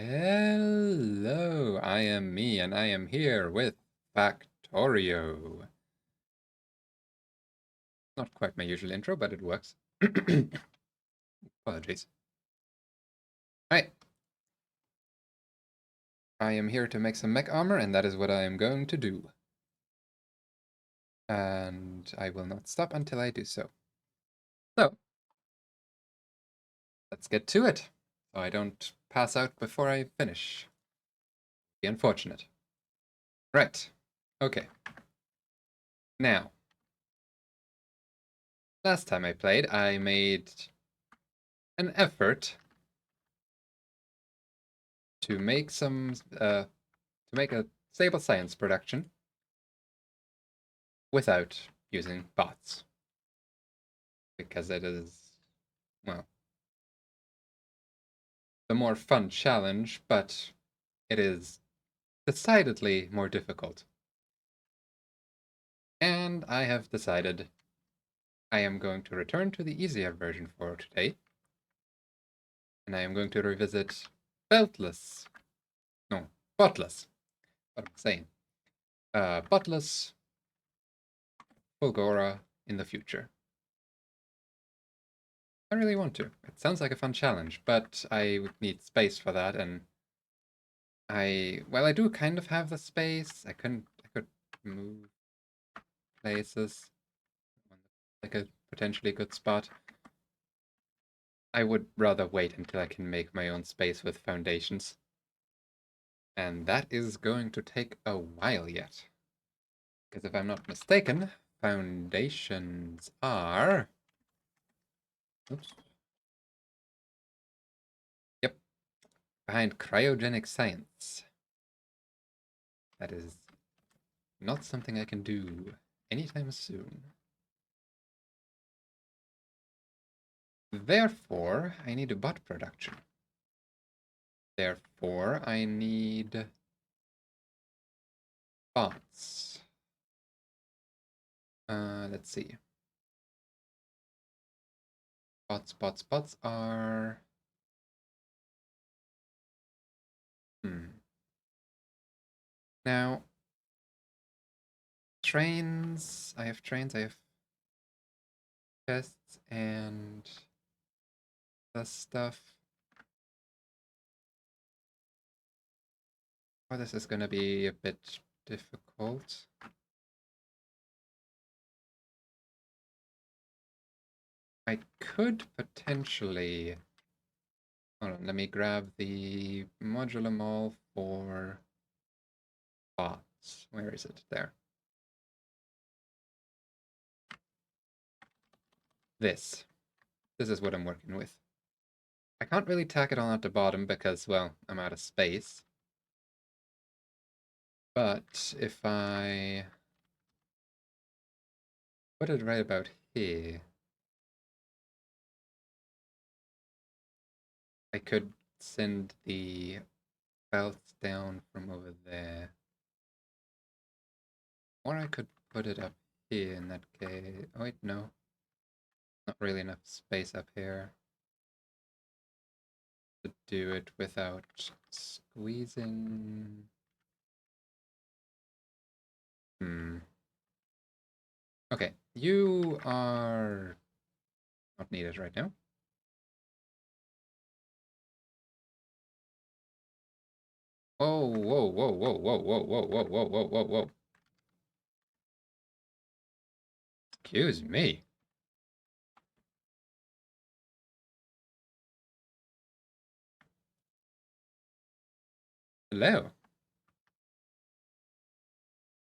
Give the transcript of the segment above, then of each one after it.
Hello, I am me, and I am here with Factorio. Not quite my usual intro, but it works. Apologies. Right. I am here to make some mech armor, and that is what I am going to do. And I will not stop until I do so. So, let's get to it, so I don't pass out before I finish. Be unfortunate. Right. Okay. Now, last time I played, I made an effort to make a stable science production without using bots, because it is, well, the more fun challenge, but it is decidedly more difficult. And I have decided I am going to return to the easier version for today, and I am going to revisit beltless, no, botless, what am I saying? Botless Fulgora in the future. I really want to. It sounds like a fun challenge, but I would need space for that, and I do kind of have the space. I could move places, like a potentially good spot. I would rather wait until I can make my own space with foundations. And that is going to take a while yet. Because if I'm not mistaken, foundations are... Oops. Yep. Behind cryogenic science. That is not something I can do anytime soon. Therefore, I need a bot production. Therefore, I need bots. Let's see. Bots are... Now, trains, I have tests, and the stuff. Oh, this is gonna be a bit difficult. I could potentially... Hold on, let me grab the modular mall for bots. Where is it? There. This. This is what I'm working with. I can't really tack it on at the bottom because, well, I'm out of space. But if I put it right about here, I could send the belts down from over there. Or I could put it up here in that case. Oh wait, no. Not really enough space up here to do it without squeezing. Okay, you are not needed right now. Whoa, whoa, whoa, whoa, whoa, whoa, whoa, whoa, whoa, whoa, whoa, whoa. Excuse me. Hello.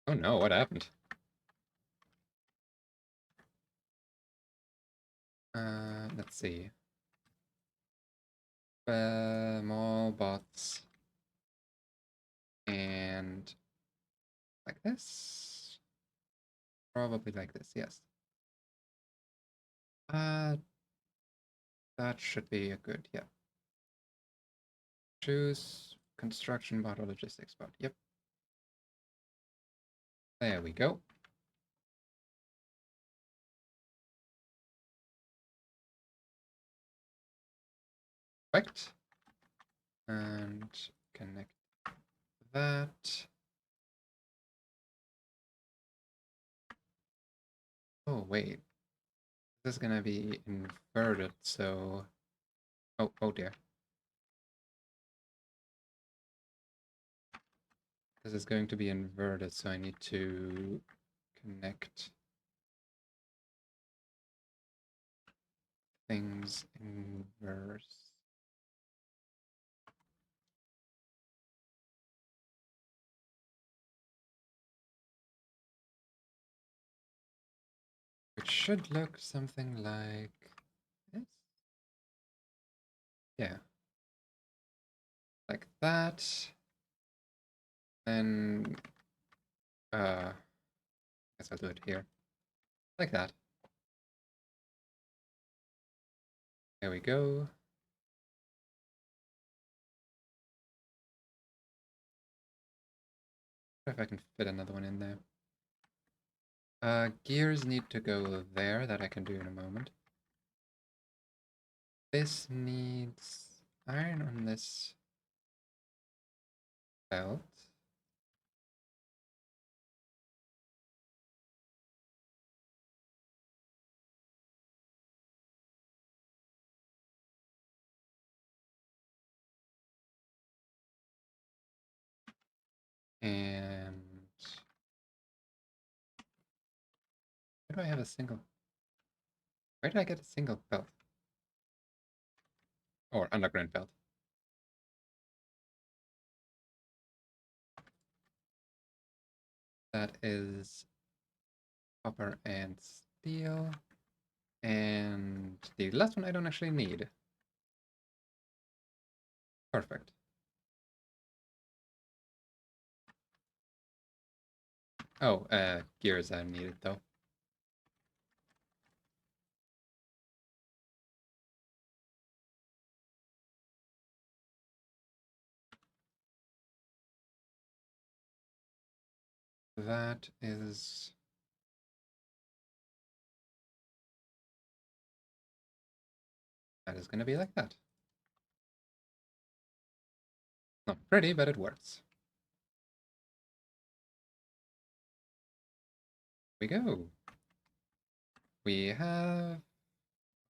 Oh no, what happened? Let's see. Small bots. And like this? Probably like this, yes. That should be a good, yeah. Choose construction bot or logistics bot. Yep. There we go. Perfect. And connect that. Oh, wait. This is gonna be inverted, so... Oh dear. This is going to be inverted, so I need to connect things inverse. Which should look something like this. Yeah. Like that. Then, I guess I'll do it here. Like that. There we go. If I can fit another one in there. Gears need to go there, that I can do in a moment. This needs iron on this belt. And where do I have a single? Where did I get a single belt? Or underground belt. That is copper and steel. And the last one I don't actually need. Perfect. Oh, gears I needed though. That is... That is going to be like that. Not pretty, but it works. We go. We have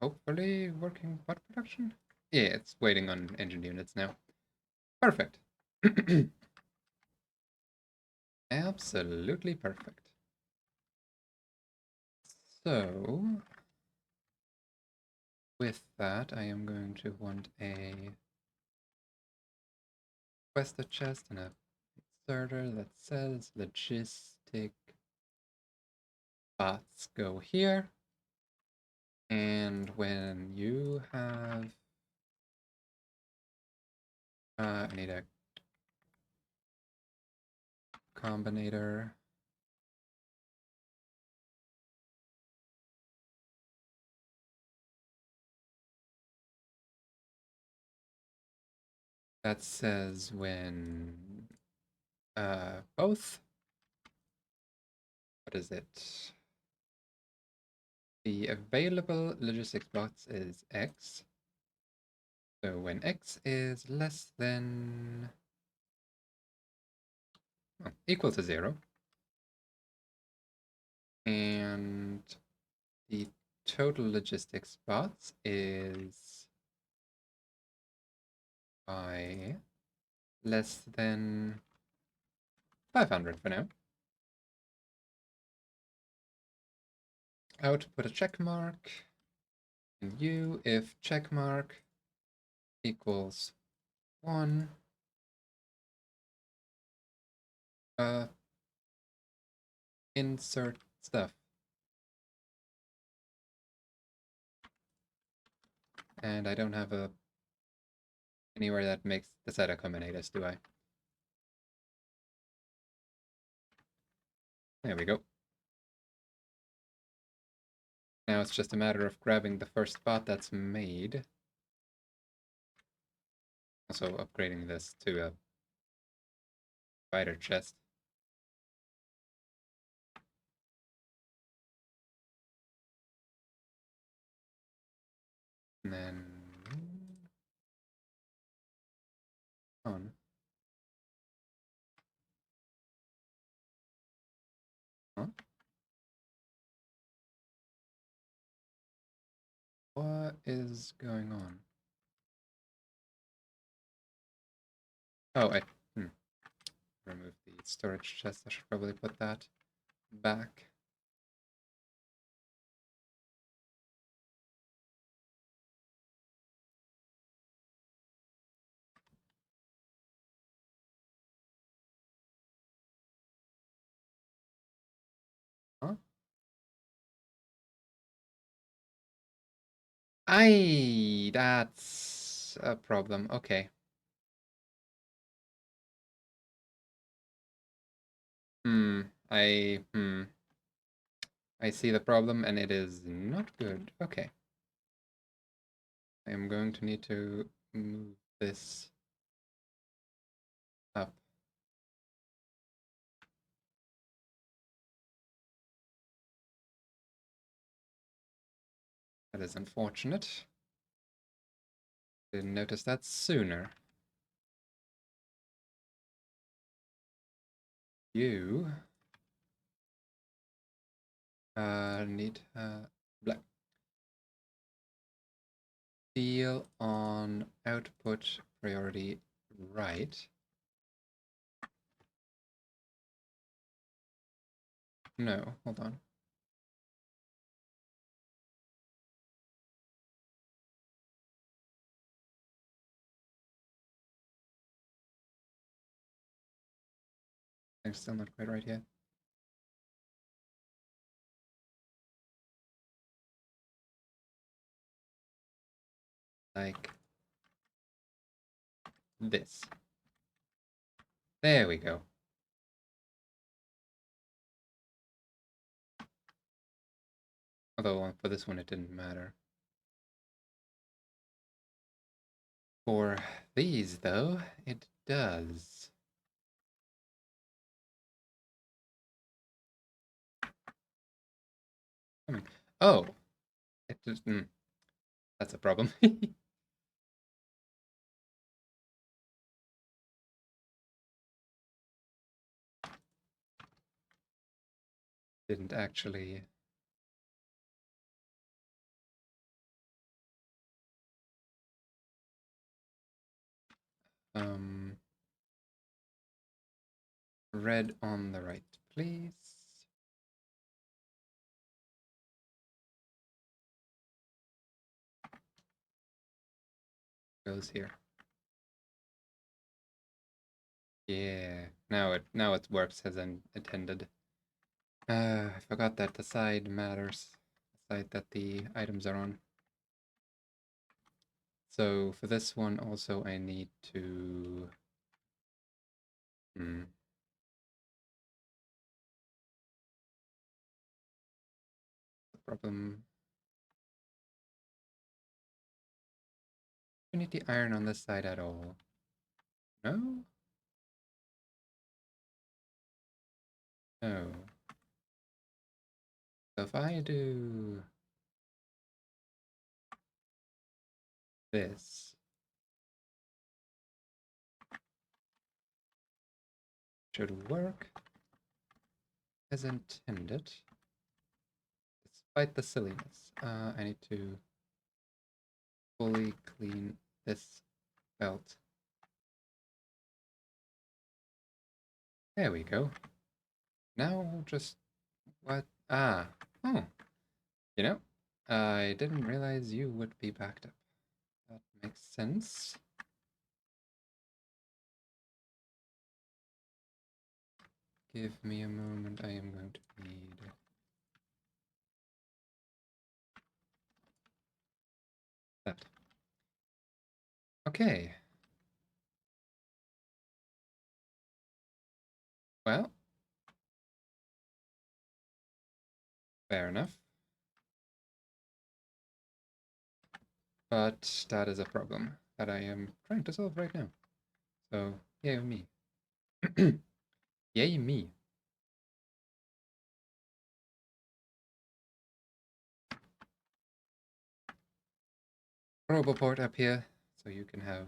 hopefully working what production? Yeah, it's waiting on engine units now. Perfect. Absolutely perfect. So, with that, I am going to want a questa chest and a inserter that says logistic bots go here. And when you have... I need a combinator. That says when both... What is it? The available logistics box is X. So when X is less than... well, equal to 0. And the total logistics bots is by less than 500 for now. I would put a check mark in U if check mark equals 1. Insert stuff. And I don't have a anywhere that makes the set of combinators, do I? There we go. Now it's just a matter of grabbing the first bot that's made. Also upgrading this to a spider chest. And then on? Huh? What is going on? Oh, I removed the storage chest. I should probably put that back. Huh? That's a problem. Okay. I I see the problem and it is not good. Okay. I am going to need to move this up. That is unfortunate. Didn't notice that sooner. You need black deal on output priority right. No, hold on. I'm still not quite right yet. Like this. There we go. Although for this one it didn't matter. For these though, it does. Oh, it just that's a problem. Didn't actually red on the right, please. Goes here. Yeah, now it works as intended. I forgot that the side matters. The side that the items are on. So for this one also I need to problem. Do we need the iron on this side at all? No? No. So if I do this, should work as intended. Despite the silliness, I need to fully clean this belt. There we go. Now just what? Ah, oh, you know, I didn't realize you would be backed up. That makes sense. Give me a moment, I am going to need... that. Okay. Well, fair enough. But that is a problem that I am trying to solve right now. So, yay me. Yay me. Roboport up here, so you can have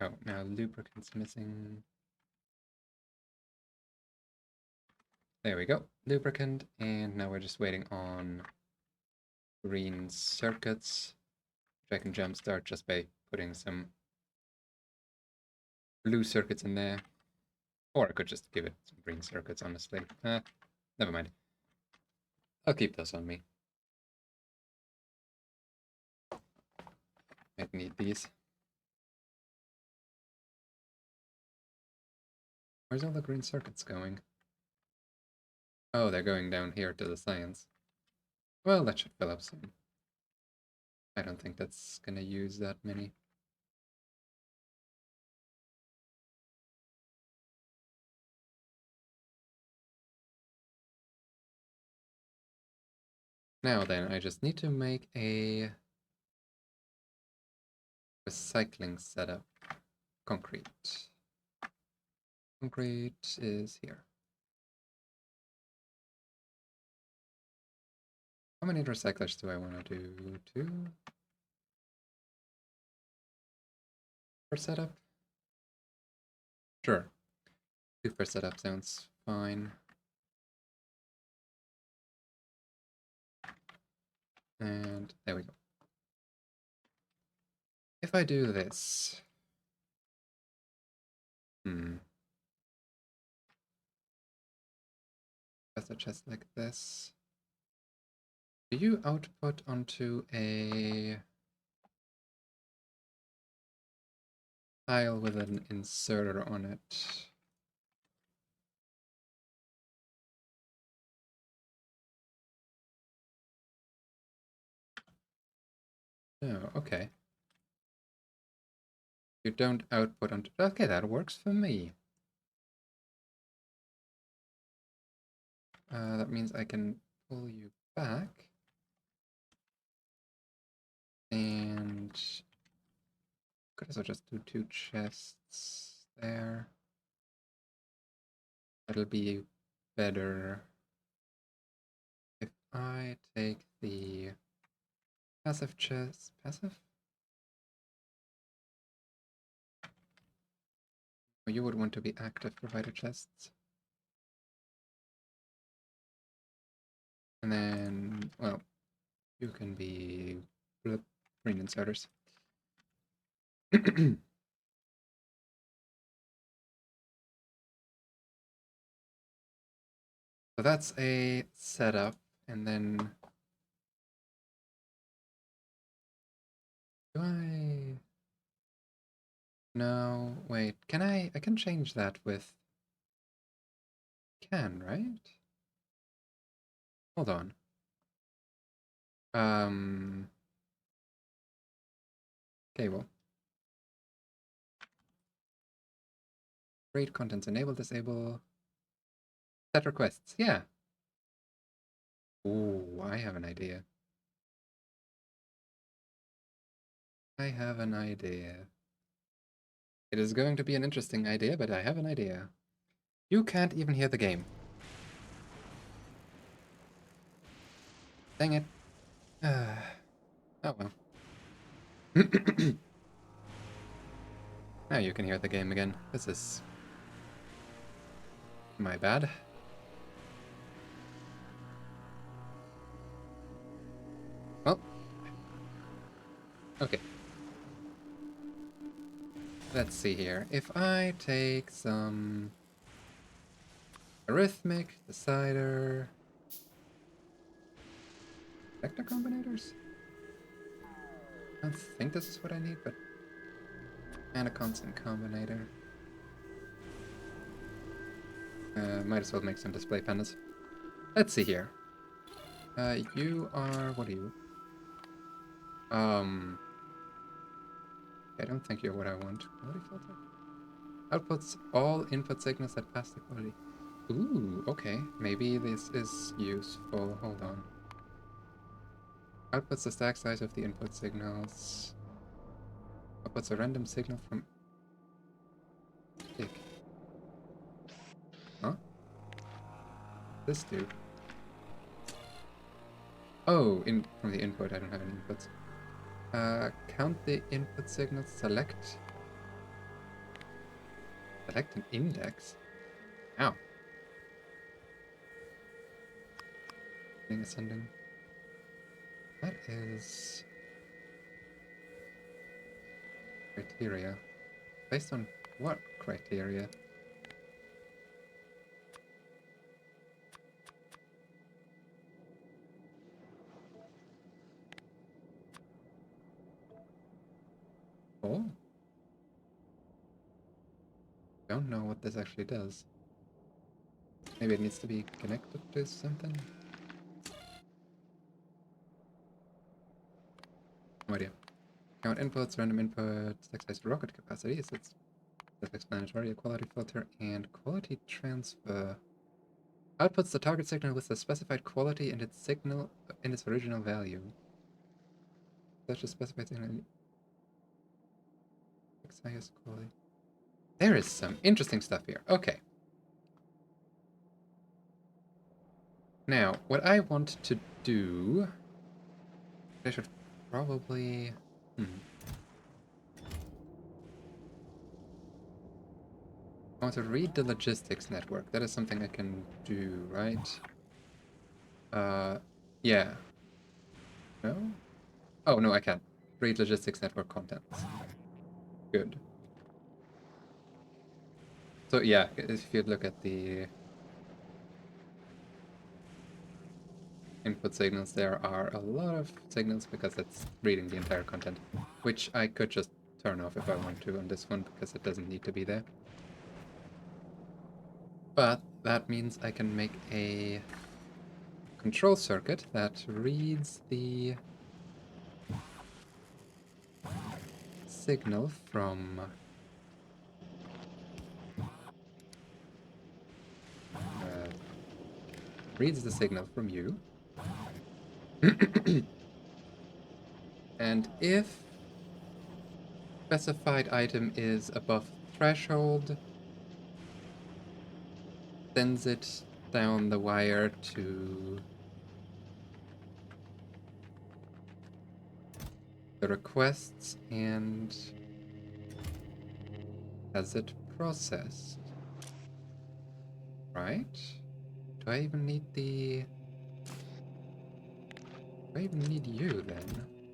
Oh, now lubricant's missing. There we go. Lubricant, and now we're just waiting on green circuits, which I can jumpstart just by putting some blue circuits in there. Or I could just give it some green circuits, honestly. Never mind. I'll keep those on me. Might need these. Where's all the green circuits going? Oh, they're going down here to the science. Well, that should fill up soon. I don't think that's gonna use that many. Now then, I just need to make a recycling setup. Concrete. Concrete is here. How many recyclers do I want to do? 2 per setup? Sure. 2 per setup sounds fine. And there we go. If I do this... Press a chest like this. Do you output onto a tile with an inserter on it? No, okay. You don't output onto... Okay, that works for me. That means I can pull you back. And... could also just do 2 chests there. That'll be better if I take the passive chest. Passive? Oh, you would want to be active provider chests. And then, well, you can be green inserters. So that's a setup, and then do I... No, wait, can I can change that with... Can, right? Hold on. Cable. Rate contents, enable, disable. Set requests, yeah. Ooh, I have an idea. I have an idea. It is going to be an interesting idea, but I have an idea. You can't even hear the game. Dang it. Oh well. Now you can hear the game again. This is... my bad. Well. Okay. Let's see here. If I take some... arithmetic, decider... vector combinators? I don't think this is what I need, but... and a constant combinator. Might as well make some display pandas. Let's see here. You are... what are you? I don't think you're what I want. Quality filter? Outputs all input signals that pass the quality. Ooh, okay. Maybe this is useful. Hold on. Outputs the stack size of the input signals. Outputs a random signal from... Dick. Huh? This do? Oh, from the input. I don't have any inputs. Count the input signals. Select. Select an index? Ow. Ascending. That is... criteria. Based on what criteria? Oh. Don't know what this actually does. Maybe it needs to be connected to something? No idea. Count inputs, random input, text rocket capacity. So it's self-explanatory. A quality filter and quality transfer. Outputs the target signal with the specified quality and its signal in its original value. Such a specified signal. Highest quality. There is some interesting stuff here. Okay. Now, what I want to do... I should probably... I want to read the logistics network. That is something I can do, right? Yeah. No? Oh, no, I can't. Read logistics network contents. Good. So, yeah, if you look at the input signals, there are a lot of signals because it's reading the entire content, which I could just turn off if I want to on this one because it doesn't need to be there. But that means I can make a control circuit that reads the signal from you. And if specified item is above threshold, sends it down the wire to the requests and has it processed. Right? Do I even need the... Do I even need you then?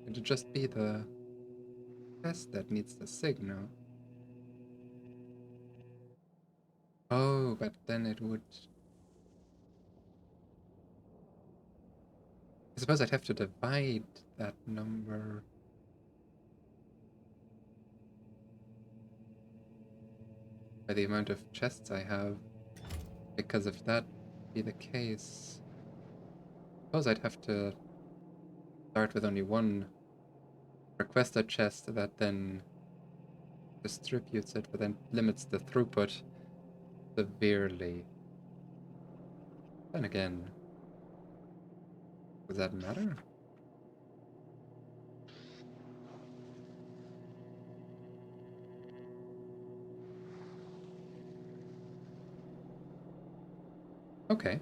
It'd just be the test that needs the signal. Oh, but then it would... I suppose I'd have to divide that number by the amount of chests I have. Because if that be the case, I suppose I'd have to start with only one requested chest that then distributes it, but then limits the throughput severely. Then again, does that matter? Okay.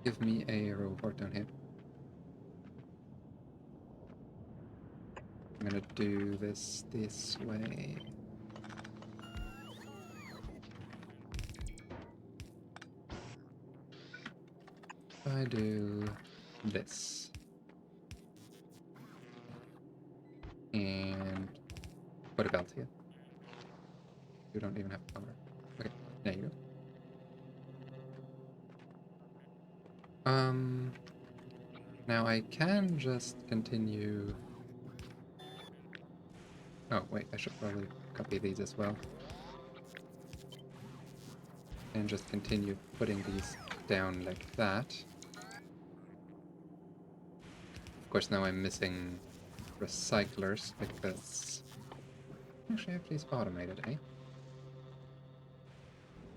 Give me a report down here. I'm gonna do this way. If I do this. And put a belt here. You don't even have power. Okay, there you go. Now I can just continue... Oh, wait, I should probably copy these as well. And just continue putting these down like that. Of course, now I'm missing recyclers because... Actually, I have these automated, eh?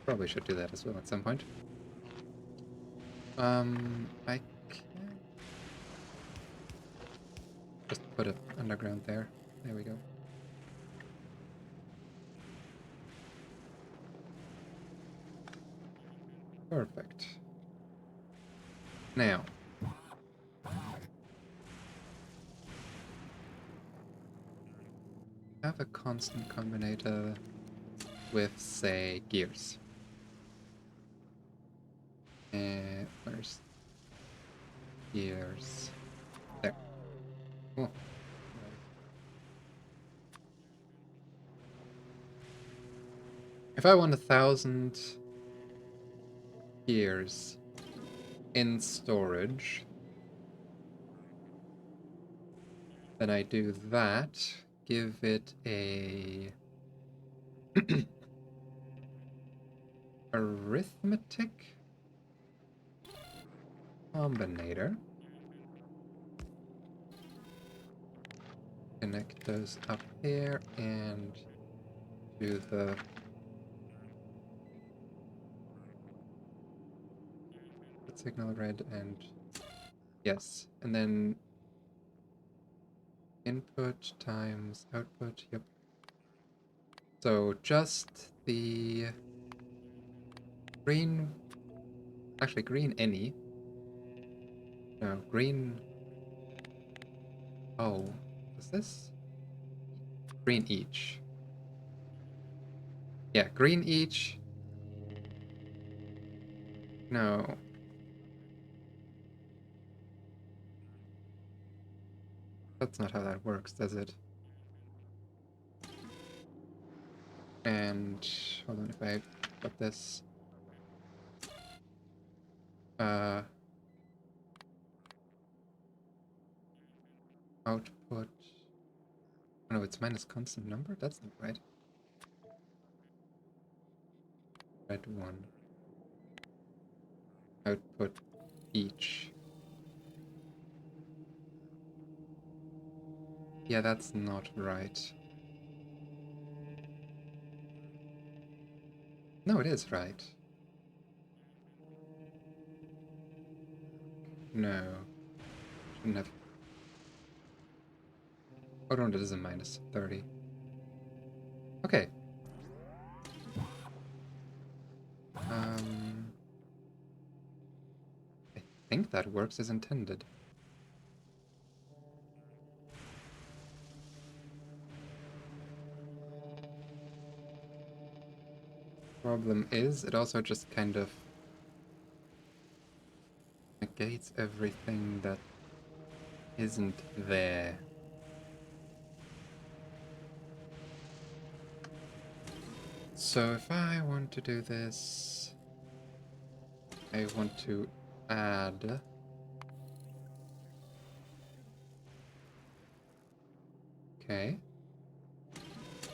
Probably should do that as well at some point. I can just put it underground there. There we go. Perfect. Now, have a constant combinator with, say, gears. Where's gears? There. Oh. If I want 1,000 gears in storage, then I do that, give it a arithmetic combinator. Connect those up here and do the signal red and yes, and then input times output. Yep. So just the green, actually green any. No, green. Oh, is this green each? Yeah, green each. No. That's not how that works, does it? And hold on, if I put this output. Oh, no, it's minus constant number? That's not right. Red one. Output each. Yeah, that's not right. No, it is right. No. Shouldn't have. Oh no, it is a minus 30. Okay. I think that works as intended. Problem is, it also just kind of negates everything that isn't there. So if I want to do this, I want to add okay.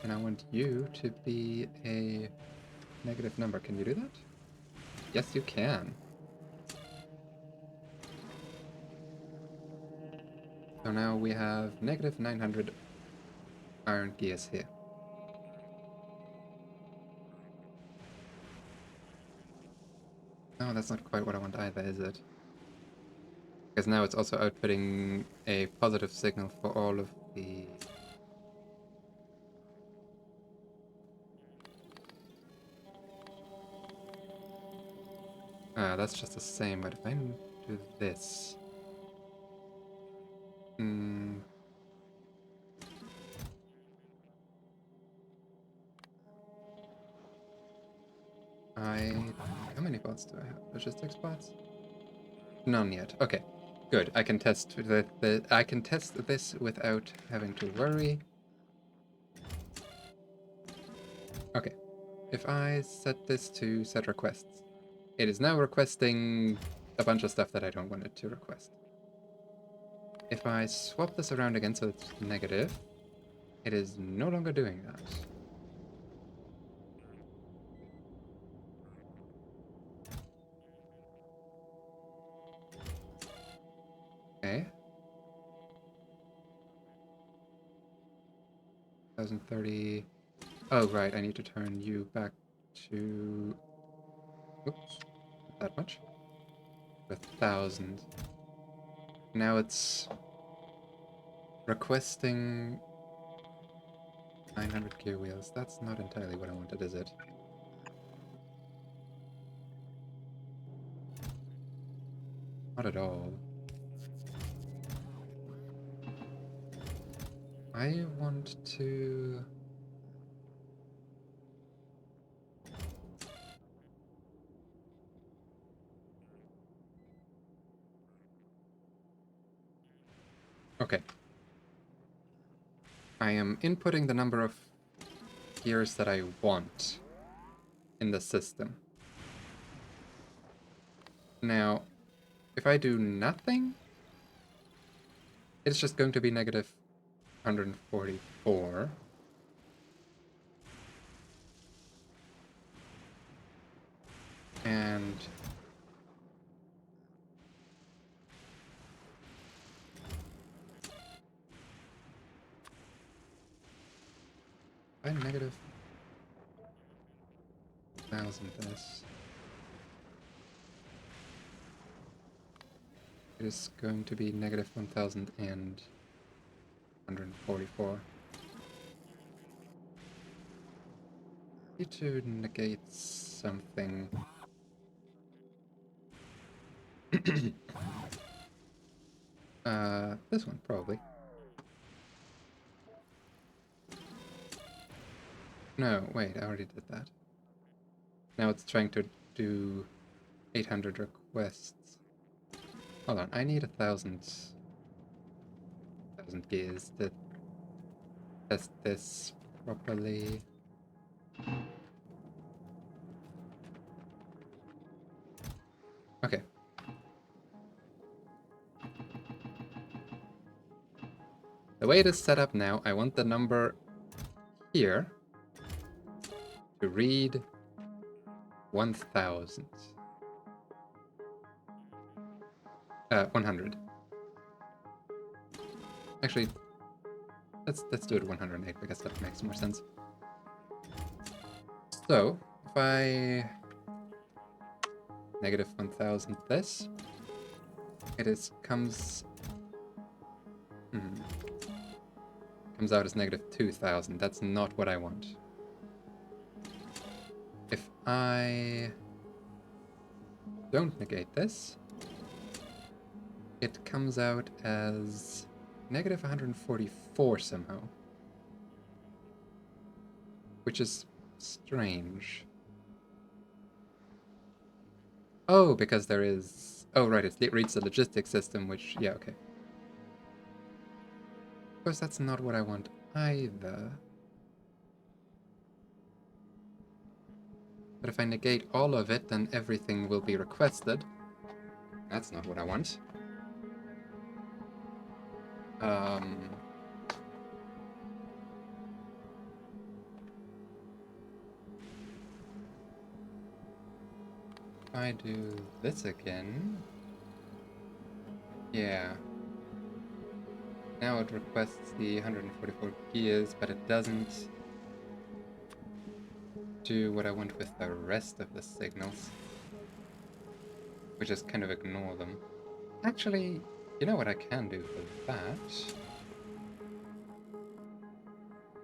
And I want you to be a negative number. Can you do that? Yes, you can. So now we have negative 900 iron gears here. No, that's not quite what I want either, is it? Because now it's also outputting a positive signal for all of the... Ah, that's just the same, but if I do this... How many bots do I have? Logistics bots? None yet. Okay, good. I can test I can test this without having to worry. Okay, if I set this to set requests, it is now requesting a bunch of stuff that I don't want it to request. If I swap this around again so it's negative, it is no longer doing that. Okay. 1030. Oh, right, I need to turn you back to... Oops, not that much. 1,000. Now it's requesting 900 gear wheels. That's not entirely what I wanted, is it? Not at all. I want to... Okay. I am inputting the number of gears that I want in the system. Now, if I do nothing, it's just going to be negative 144. And... by negative 1,000 this. It is going to be negative 1,144. Need to negate something. This one, probably. No, wait, I already did that. Now it's trying to do 800 requests. Hold on, I need 1,000 gears to test this properly. Okay. The way it is set up now, I want the number here to read 1,000. 100. Actually, let's do it 108 because that makes more sense. So, if I negative 1,000 this, it comes out as negative 2,000. That's not what I want. If I don't negate this, it comes out as negative 144 somehow. Which is strange. Oh, because there is... oh, right, it reads the logistics system, which... yeah, okay. Of course, that's not what I want either. But if I negate all of it, then everything will be requested. That's not what I want. If I do this again... yeah. Now it requests the 144 gears, but it doesn't do what I want with the rest of the signals. We just kind of ignore them. Actually, you know what I can do for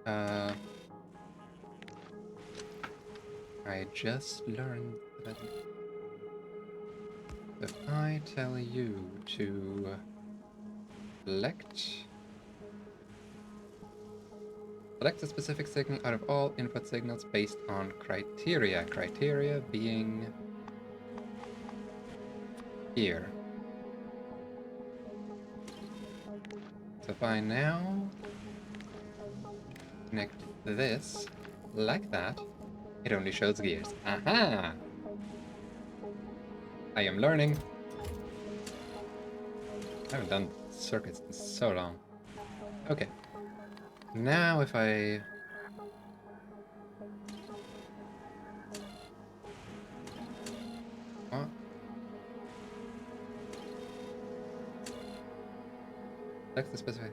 that? I just learned that if I tell you to select a specific signal out of all input signals based on criteria. Criteria being here. So if I now connect this like that, it only shows gears. Aha! I am learning. I haven't done circuits in so long. Okay. Now if I... what? Select the specific...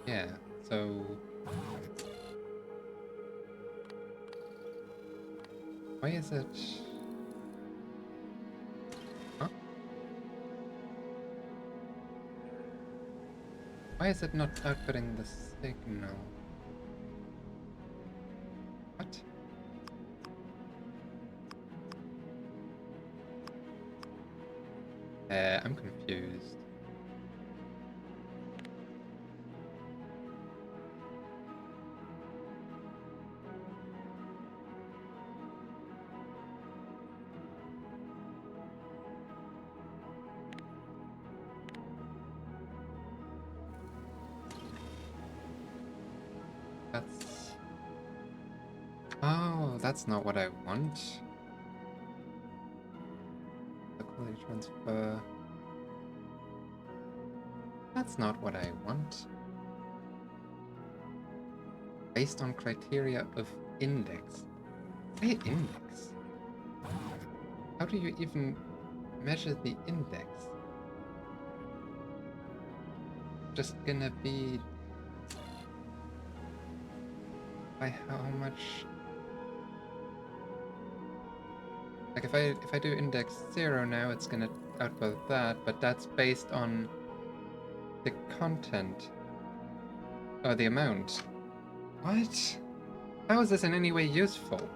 yeah, so... why is it... huh? Why is it not outputting the signal? What? I'm confused. That's... Oh, that's not what I want. The quality transfer... That's not what I want. Based on criteria of index. Say index. How do you even measure the index? Just gonna be by how much? Like if I do index 0 now, it's gonna output that, but that's based on the content or the amount. What? How is this in any way useful?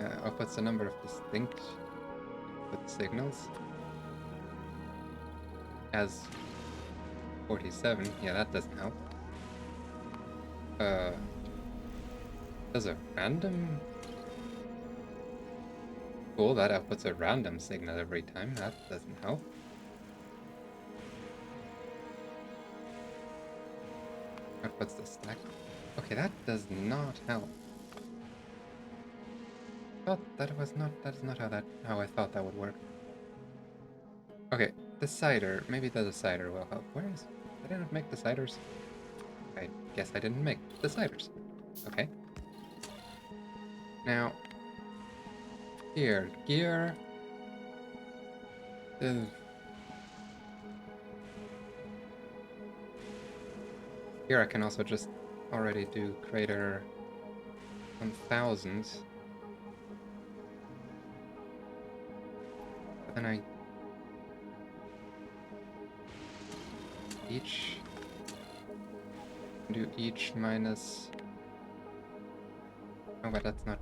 Outputs a number of distinct input signals as 47. Yeah, that doesn't help. Does a random... Cool, that outputs a random signal every time. That doesn't help. Outputs the stack. Okay, that does not help. That is not how I thought that would work. Okay, decider. Maybe the decider will help. Where is... Did I not make deciders? I guess I didn't make deciders. Okay. Now, here, gear. Here I can also just already do crater 1000. But then I... Each... Do each minus... Oh, but that's not...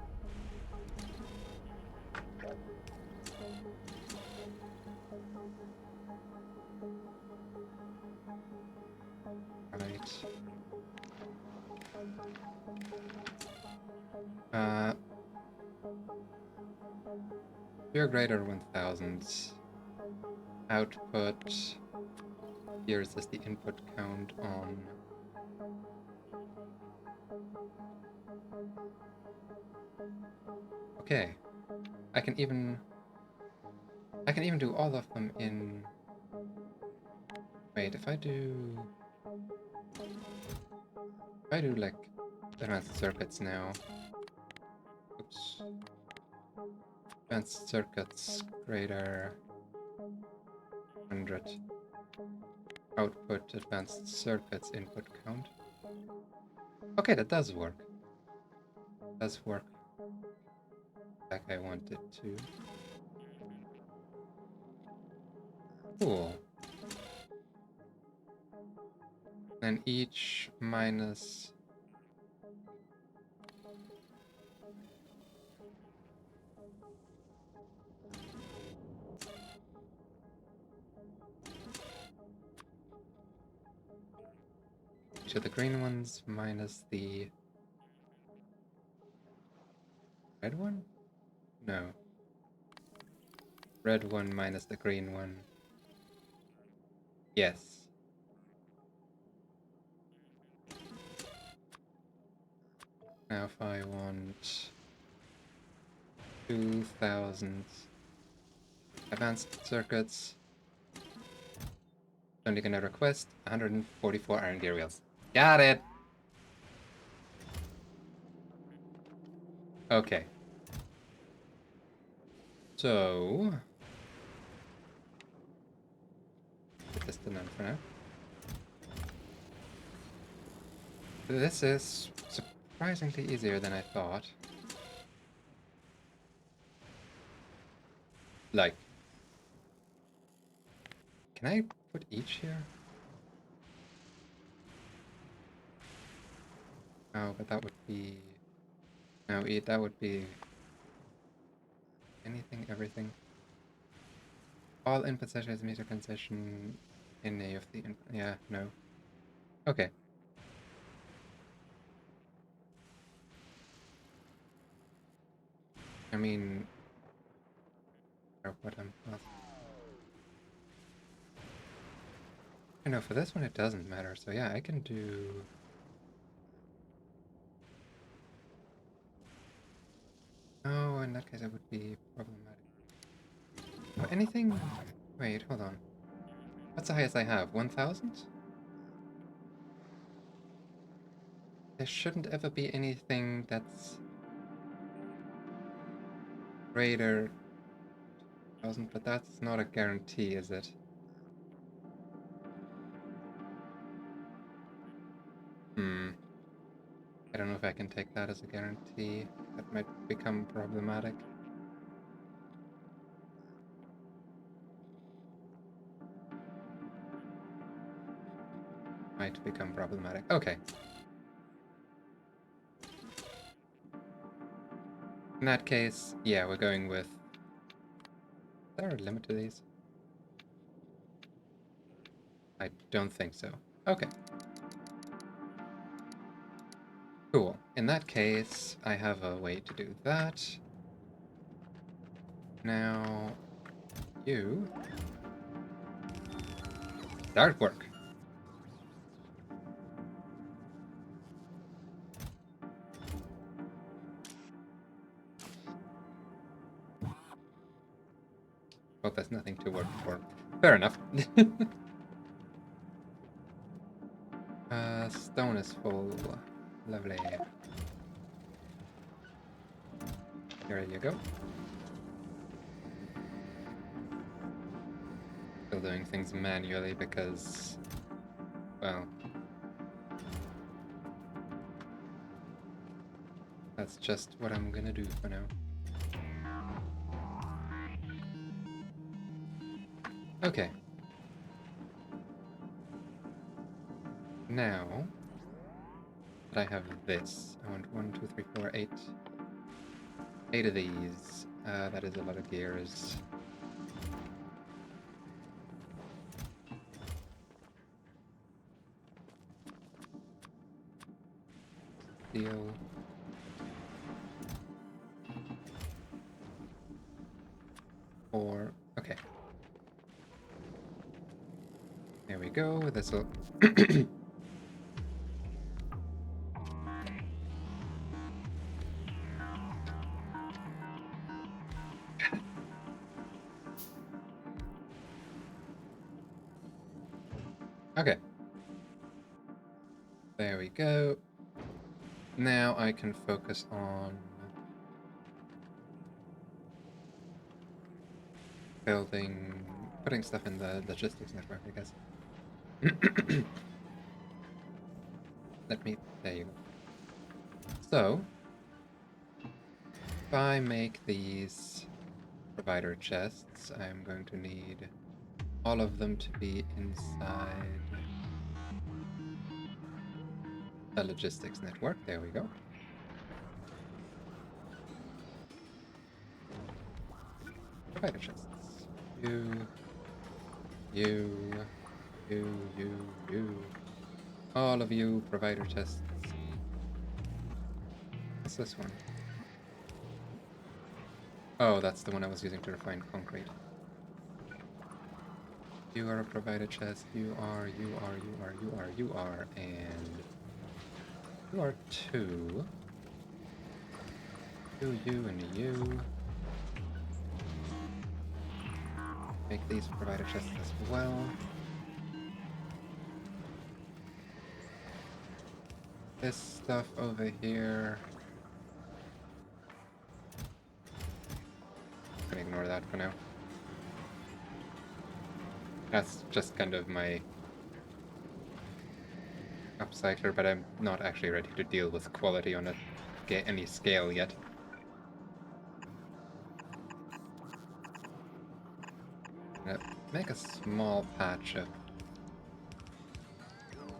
Right. Pure greater 1000. Output. Here's just the input count on... Okay. I can even do all of them in... Wait, if I do like advanced circuits now. Oops. Advanced circuits greater 100. Output advanced circuits input count. Okay, that does work. Does work like I want it to. Cool. Then each minus... Each of the green ones minus the... Red one? No. Red one minus the green one. Yes. Now if I want 2000 advanced circuits, only gonna request 144 iron gear wheels. Got it! Okay. So... Put this to none for now. This is surprisingly easier than I thought. Like... Can I put each here? Oh, but that would be... No, that would be... Anything, everything. All input sessions meter concession in a of the input. Yeah, no. Okay. I mean... What I'm... No, for this one it doesn't matter. So yeah, I can do... Oh, in that case it would be problematic. Oh, anything... Wait, hold on. What's the highest I have? 1,000? There shouldn't ever be anything that's greater 1,000, but that's not a guarantee, is it? I don't know if I can take that as a guarantee. That might become problematic. Might become problematic. Okay. In that case, yeah, we're going with... Is there a limit to these? I don't think so. Okay. Cool. In that case, I have a way to do that. Now, you... Start work. Well, there's nothing to work for. Fair enough. Stone is full. Lovely. Here you go. Still doing things manually because, well, that's just what I'm gonna do for now. Okay. Now that I have this, I want 1, 2, 3, 4, 8. 8 of these. That is a lot of gears. Steel. Okay. There we go. This'll... Okay. There we go. Now I can focus on putting stuff in the logistics network, I guess. There you go. So, if I make these provider chests, I'm going to need all of them to be inside the logistics network. There we go. Provider chests. You. All of you provider chests. What's this one? Oh, that's the one I was using to refine concrete. You are a provider chest. You are, and you are 2. You, and you. Make these provider chests as well. This stuff over here. I'm gonna ignore that for now. That's just kind of my upcycler, but I'm not actually ready to deal with quality on any scale yet. I'm gonna make a small patch of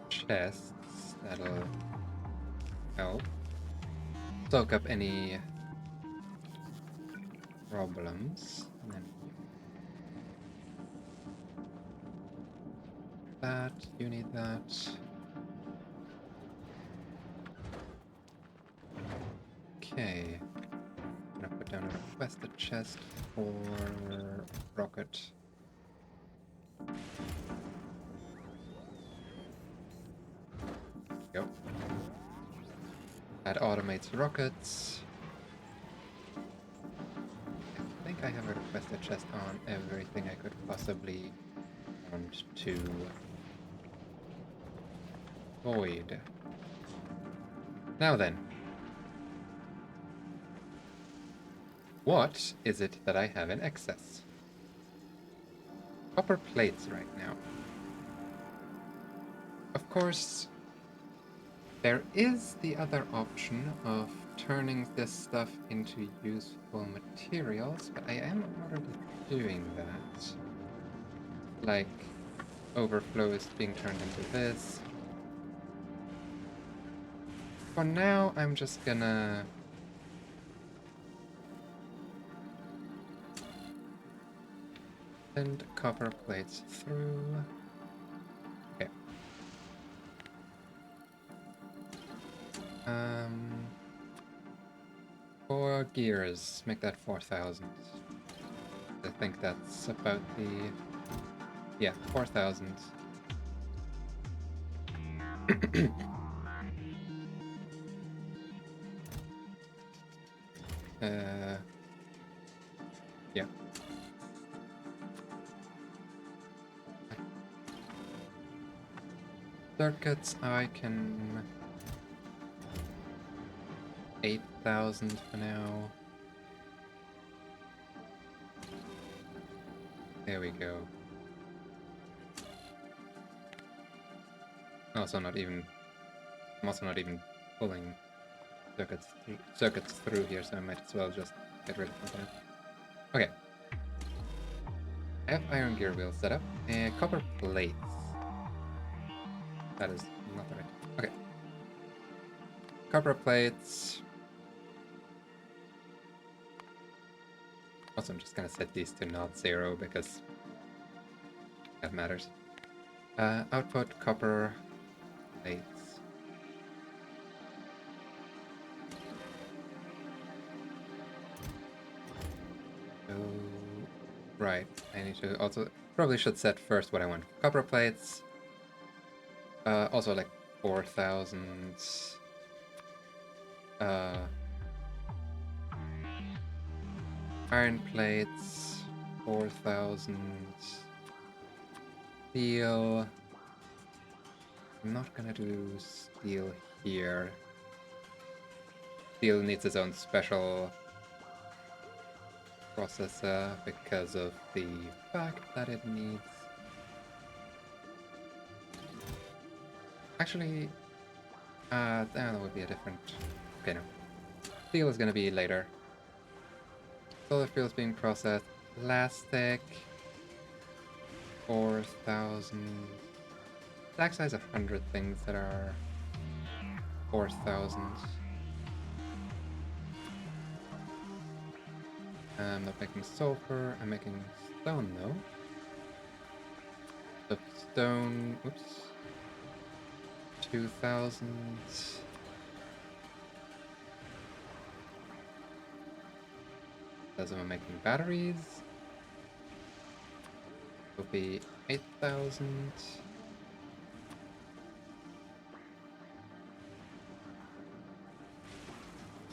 chests that'll help soak up any problems. And then that, you need that. Okay. I'm gonna put down a requested chest for rocket. That automates rockets. I think I have a requested chest on everything I could possibly want to avoid. Now then. What is it that I have in excess? Copper plates right now. Of course, there is the other option of turning this stuff into useful materials, but I am already doing that. Like, overflow is being turned into this. For now, I'm just gonna send copper plates through. Okay. 4 gears, make that 4,000. I think that's about the... yeah, 4,000. Yeah. Circuits, I can... 8,000 for now. There we go. I'm also not even pulling circuits through here, so I might as well just get rid of them. Okay. I have iron gear wheels set up and copper plates. That is not the right. Okay. Copper plates. Also, I'm just gonna set these to not 0 because that matters. Output copper plates. So, right, I need to also probably should set first what I want. Copper plates. Also like 4,000. Iron plates, 4,000. Steel. I'm not gonna do steel here. Steel needs its own special processor because of the fact that it needs... Actually, that would be a different... Okay, no. Steel is gonna be later. Solar fuel is being processed. Plastic. 4,000. Stack size 100 things that are 4,000. I'm not making sulfur. I'm making stone though. The stone. Oops. 2,000. As I'm making batteries. Will be 8,000.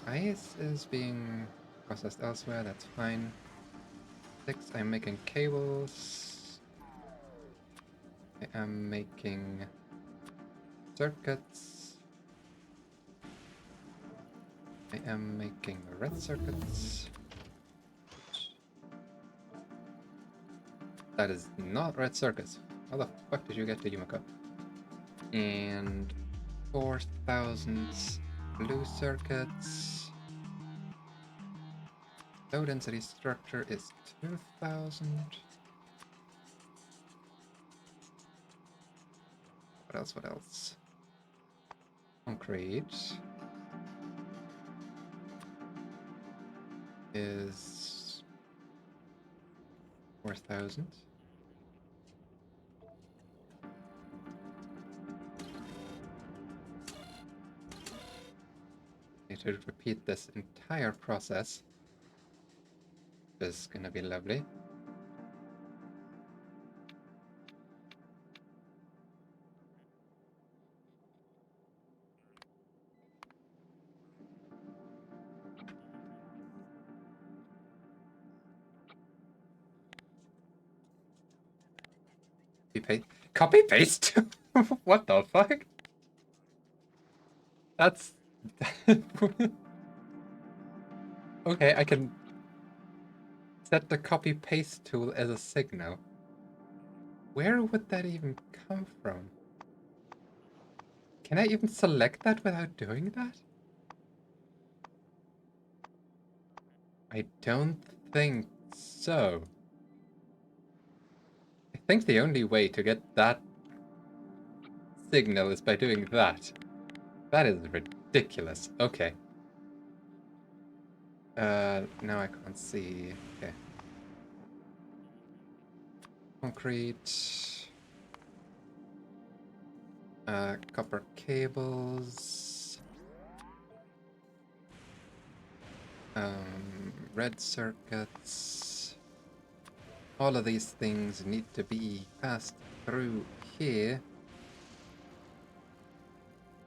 Ice is being processed elsewhere, that's fine. 6, I'm making cables. I am making circuits. I am making red circuits. That is not red circuits. How the fuck did you get to Yumiko? And 4,000 blue circuits. Low density structure is 2,000. What else? What else? Concrete is 4,000. Need to repeat this entire process. This is gonna be lovely. paste. Copy paste? What the fuck? That's... Okay, I can set the copy paste tool as a signal. Where would that even come from? Can I even select that without doing that? I don't think so. I think the only way to get that signal is by doing that. That is ridiculous. Okay. Now I can't see. Okay. Concrete. Copper cables. Red circuits. All of these things need to be passed through here.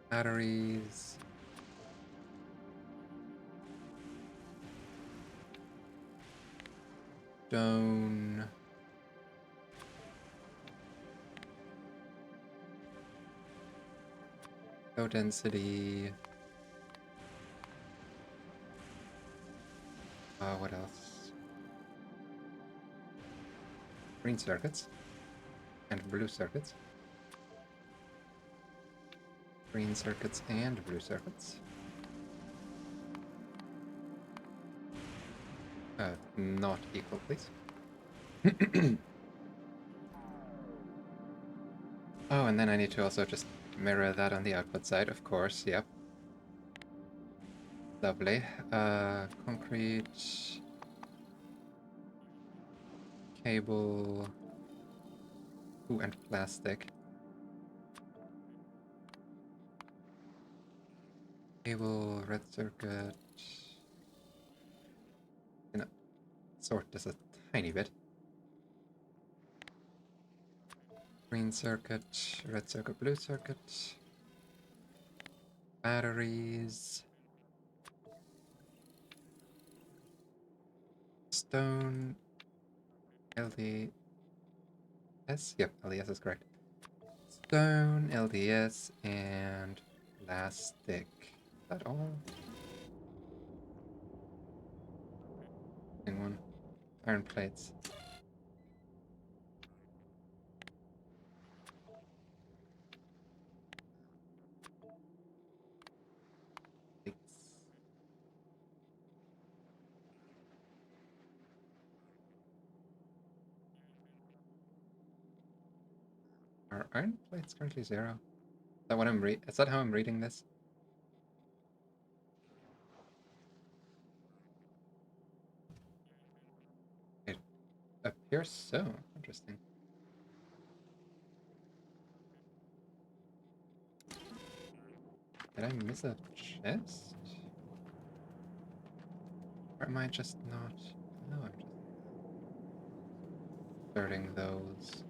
Batteries. Stone. Low density. What else? Green circuits. And blue circuits. Green circuits and blue circuits. Not equal, please. Oh, and then I need to also just mirror that on the output side, of course, yep. Lovely. Concrete. Cable. Ooh, and plastic. Cable, red circuit. Gonna sort this a tiny bit. Green circuit, red circuit, blue circuit. Batteries. Stone. LDS. Yep, LDS is correct. Stone, LDS, and plastic. Is that all? In one. Iron plates. Are iron plates currently 0? Is that what is that how I'm reading this? It appears so. Interesting. Did I miss a chest? Or am I just not? No, I'm just starting those.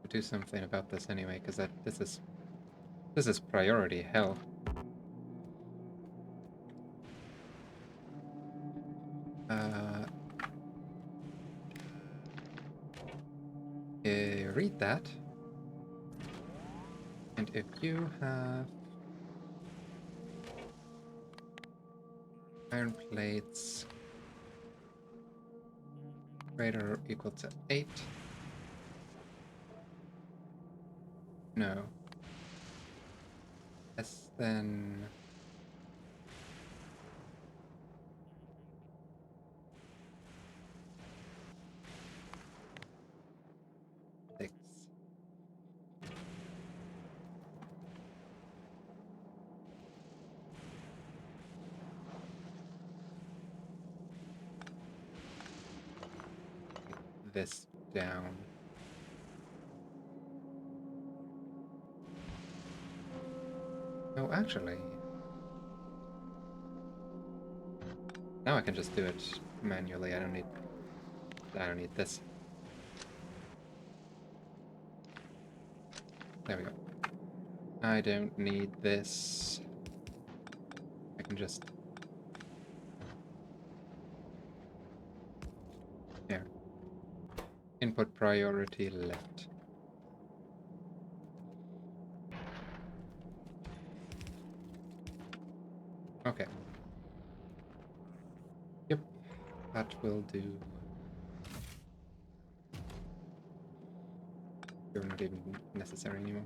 I'll do something about this anyway, because this is priority hell. Read that. And if you have iron plates greater or equal to 8. No. Less than... six. This down. Oh, actually... now I can just do it manually. I don't need this. There we go. I don't need this. I can just... Input priority left. Okay. Yep, that will do. You're not even necessary anymore.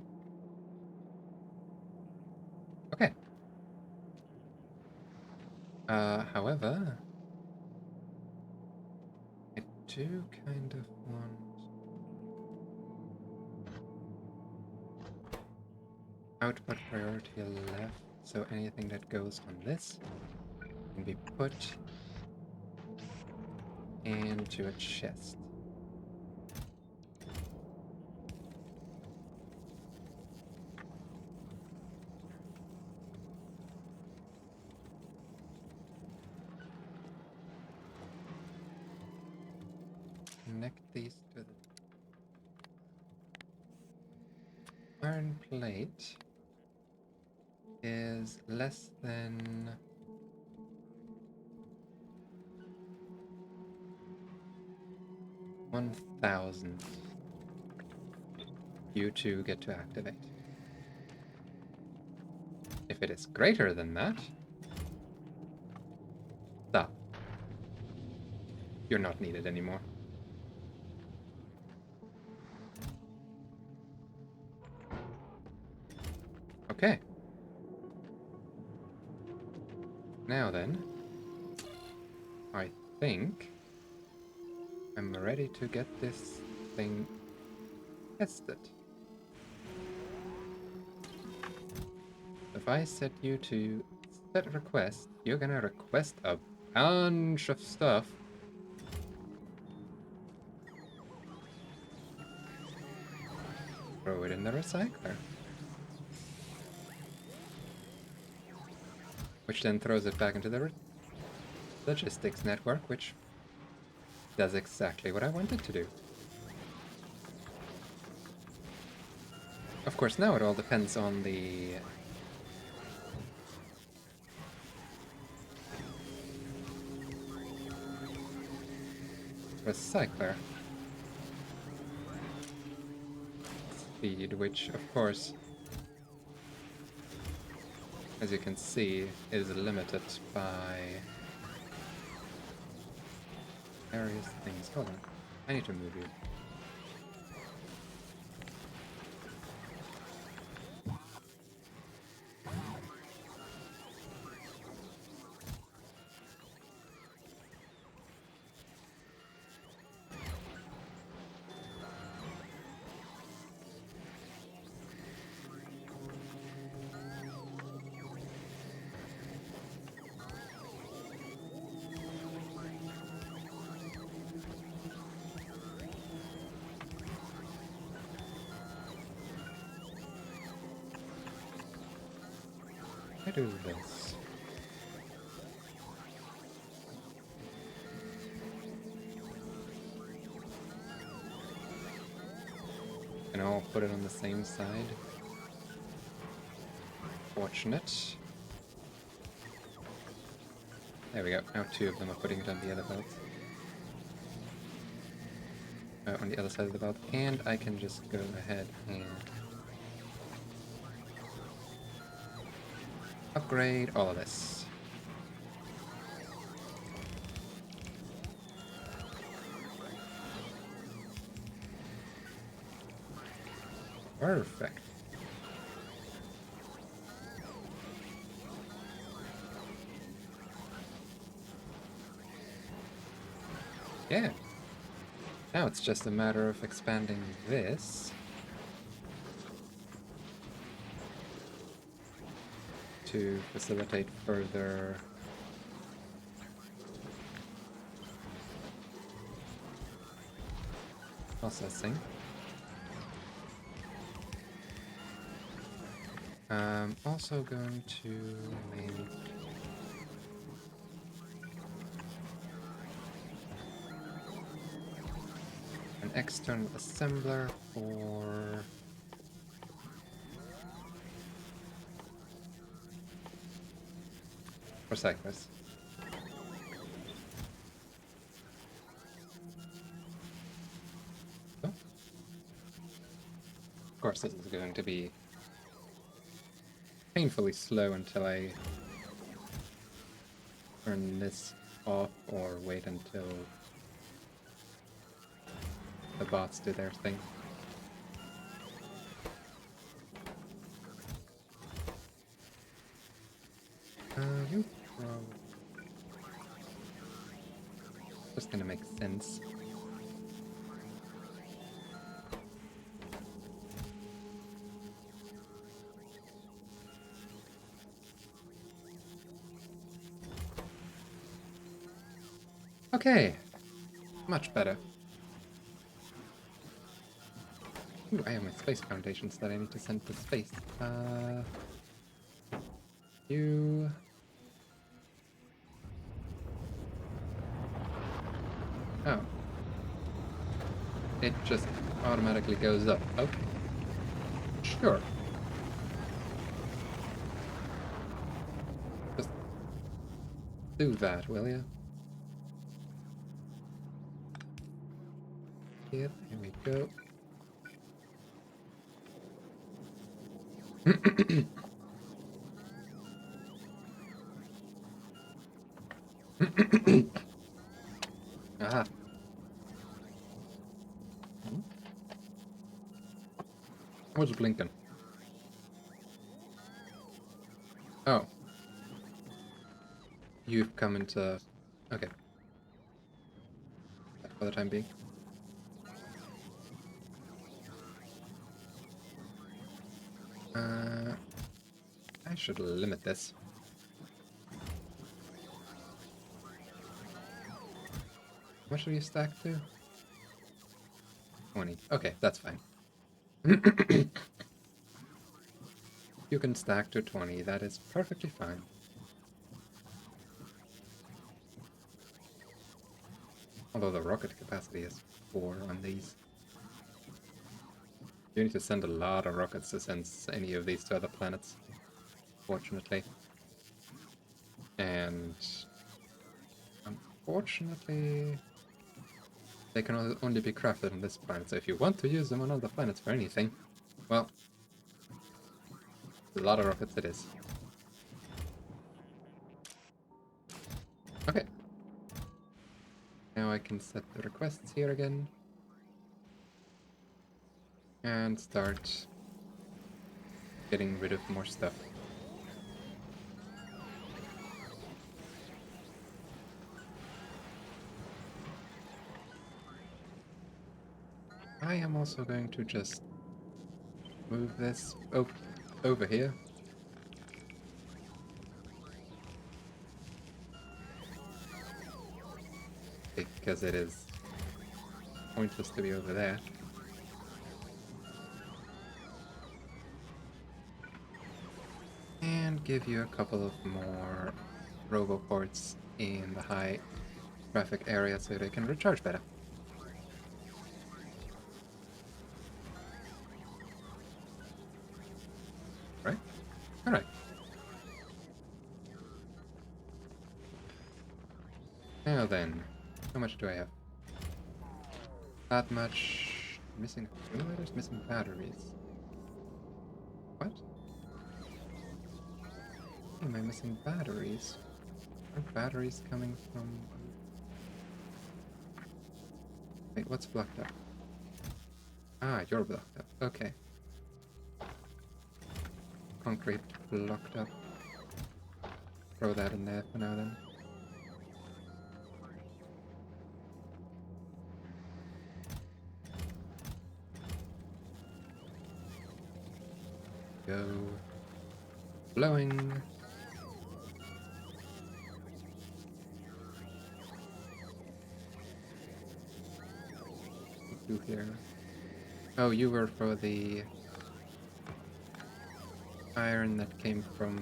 Okay. However, I do kind of want output priority left, so anything that goes on this can be put into a chest. Connect these to the iron plate is less than 1,000. You two get to activate. If it is greater than that, stop. You're not needed anymore. Okay. Now then, I think I'm ready to get this thing tested. If I set you to set request, you're gonna request a bunch of stuff. Throw it in the recycler. Which then throws it back into the logistics network, which does exactly what I wanted to do. Of course, now it all depends on the recycler speed, which, of course, as you can see, is limited by various things. Hold on. I need to move you. I do this. And I'll put it on the same side. Fortunate. There we go. Now two of them are putting it on the other belt. On the other side of the belt. And I can just go ahead and upgrade all of this. Perfect. Yeah. Now it's just a matter of expanding this to facilitate further processing. Also going to make an external assembler for cyclists. course this is going to be painfully slow until I turn this off or wait until the bots do their thing. You just gonna make sense. Okay, much better. Ooh, I have my space foundations that I need to send to space. You... Oh. It just automatically goes up. Okay. Sure. Just do that, will you? Yep, here we go. Aha. What's blinking? Oh. You've come into... Okay. For the time being. I should limit this. How much do you stack to? 20. Okay, that's fine. You can stack to 20, that is perfectly fine. Although the rocket capacity is 4 on these. You need to send a lot of rockets to send any of these to other planets, fortunately. And unfortunately, they can only be crafted on this planet, so if you want to use them on other planets for anything, well, a lot of rockets it is. Okay. Now I can set the requests here again. And start getting rid of more stuff. I am also going to just move this over here. Because it is pointless to be over there. And give you a couple of more roboports in the high traffic area so they can recharge better. Right? Alright. Now then, how much do I have? That much. Missing accumulators, missing batteries. What? Am I missing batteries? Aren't batteries coming from... Wait, what's blocked up? Ah, you're blocked up. Okay. Concrete blocked up. Throw that in there for now then. Go. Blowing. Do here. Oh, you were for the iron that came from...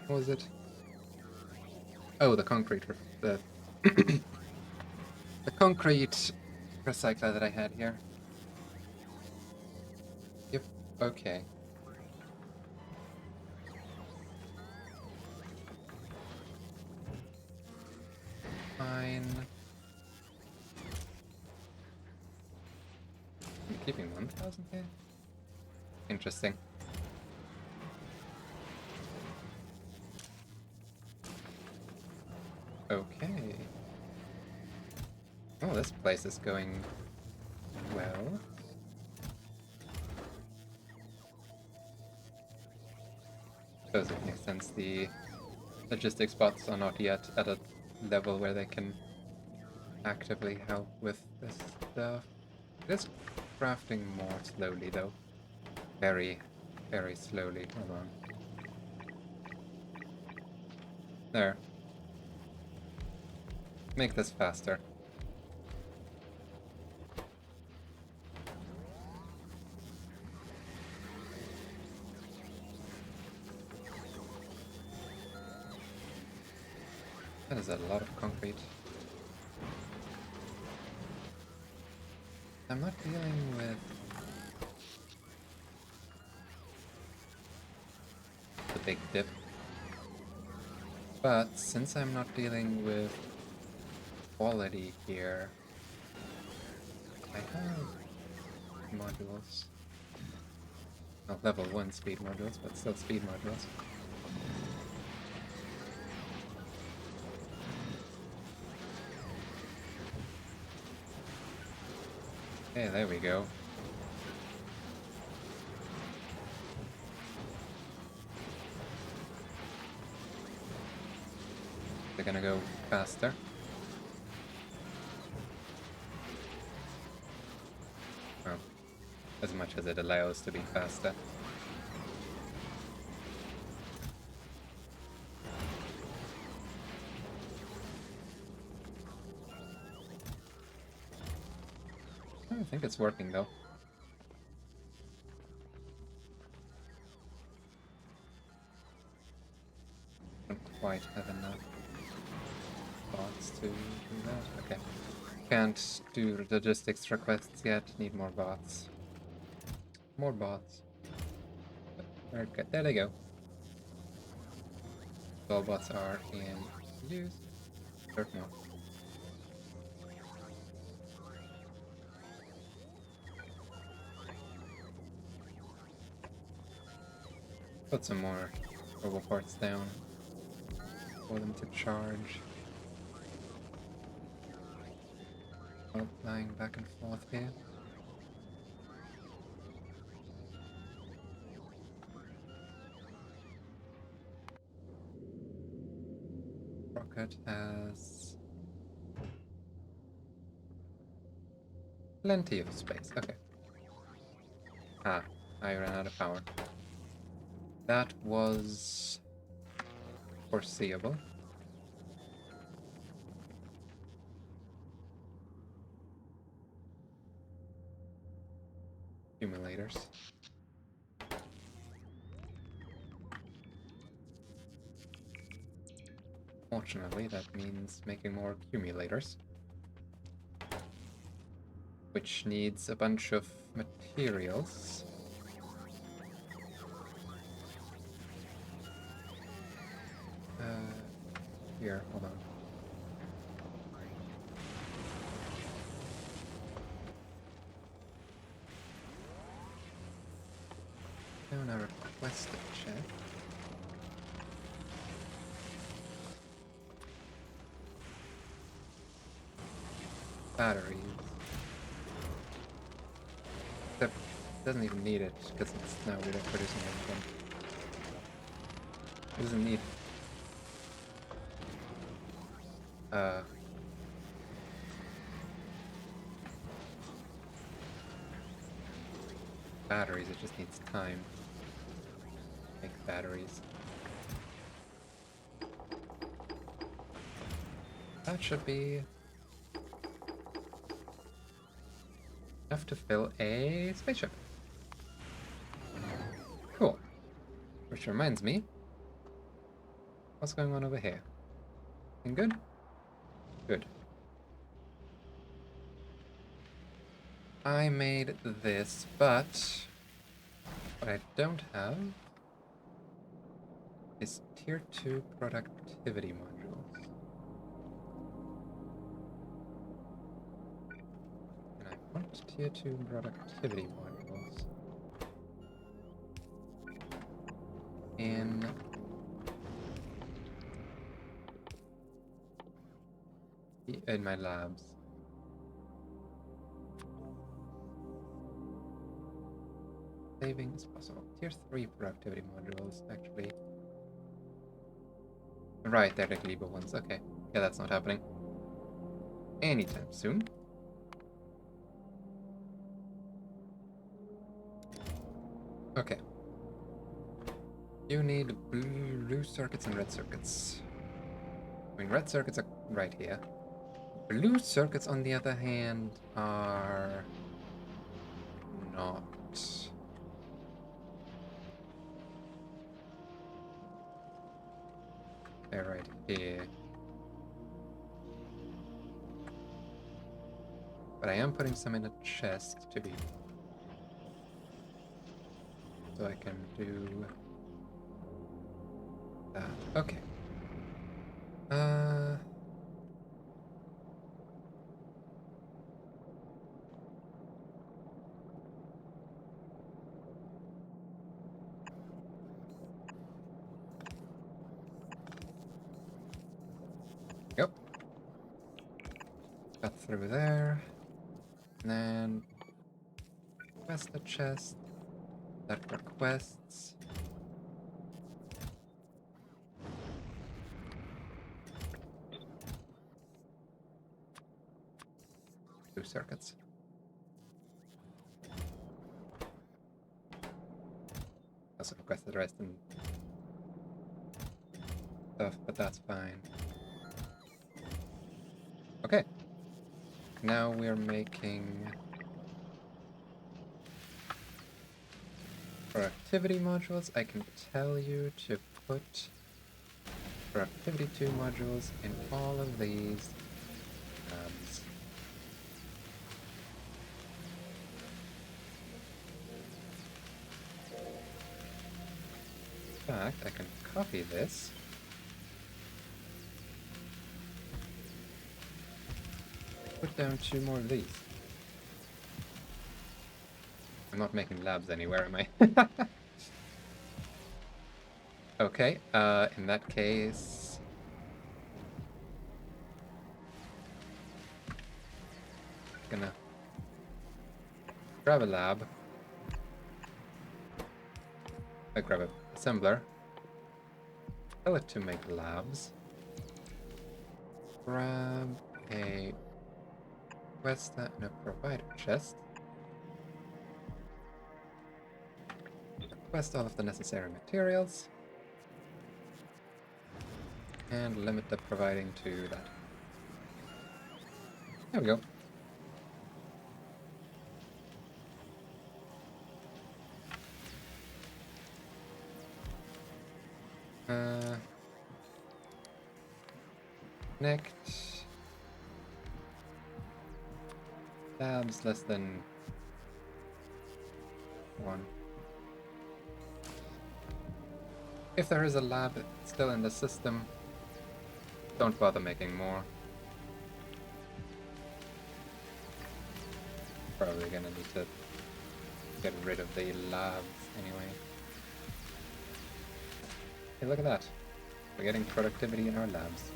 what was it? Oh, the concrete... the... the concrete recycler that I had here. Yep, okay. Fine. Keeping 1000k? Interesting. Okay. Oh, this place is going well. Suppose it makes sense. The logistics bots are not yet at a level where they can actively help with this stuff. It is crafting more slowly though. Very, very slowly. Hold on. There. Make this faster. That is a lot of concrete. I'm not dealing with the big dip. But since I'm not dealing with quality here, I have modules. Well, level 1 speed modules, but still speed modules. Okay, there we go. They're gonna go faster. Well, as much as it allows to be faster. I think it's working though. Don't quite have enough bots to do that. Okay. Can't do logistics requests yet. Need more bots. More bots. Okay, there they go. All bots are in use. Or no. Put some more roboports down for them to charge. Oh, flying back and forth here. Rocket has plenty of space. Okay. Ah, I ran out of power. That was foreseeable. Accumulators. Fortunately, that means making more accumulators. Which needs a bunch of materials. Here, hold on. Down a requested check. Batteries. Except it doesn't even need it because it's not really producing anything. It doesn't need batteries, it just needs time. Make batteries. That should be enough to fill a spaceship. Cool. Which reminds me, what's going on over here? Anything good? Good. I made this, but what I don't have is tier 2 productivity modules. And I want tier 2 productivity modules in my labs. Saving is possible. Tier 3 productivity modules, actually. Right, they're the Glebo ones. Okay. Yeah, that's not happening anytime soon. Okay. You need blue circuits and red circuits. I mean, red circuits are right here. Blue circuits, on the other hand, are not. They're right here. But I am putting some in a chest to be. So I can do that. Okay. Yep. Got through there. And then request the chest that requests blue circuits. Also requested the rest and stuff, but that's fine. Okay. Now we're making productivity modules. I can tell you to put productivity 2 modules in all of these labs. In fact, I can copy this. Put down 2 more of these. I'm not making labs anywhere, am I? Okay, in that case... gonna grab a lab. I grab an assembler. Tell it to make labs. Grab a Questa and a provider chest. Request all of the necessary materials. And limit the providing to that. There we go. Connect labs less than 1. If there is a lab still in the system, don't bother making more. Probably gonna need to get rid of the labs anyway. Hey, look at that. We're getting productivity in our labs.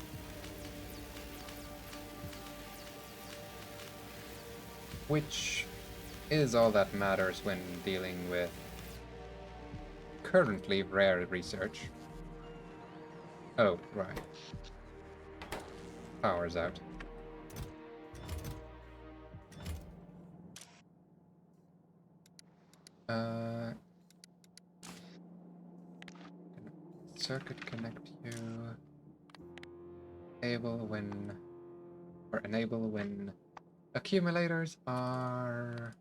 Which is all that matters when dealing with currently rare research. Oh, right. Power's out. Circuit connect you. Enable when accumulators are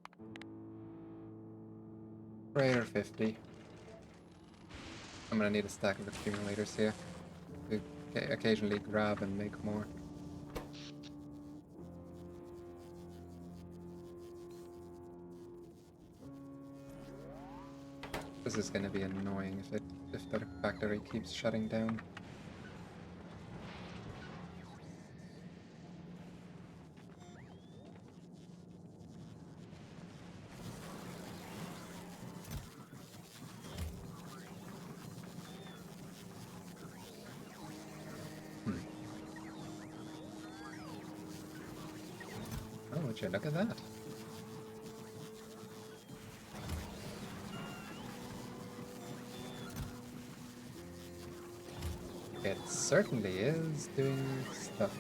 greater 50. I'm gonna need a stack of accumulators here to occasionally grab and make more. This is gonna be annoying if the factory keeps shutting down. Would you look at that? It certainly is doing stuff.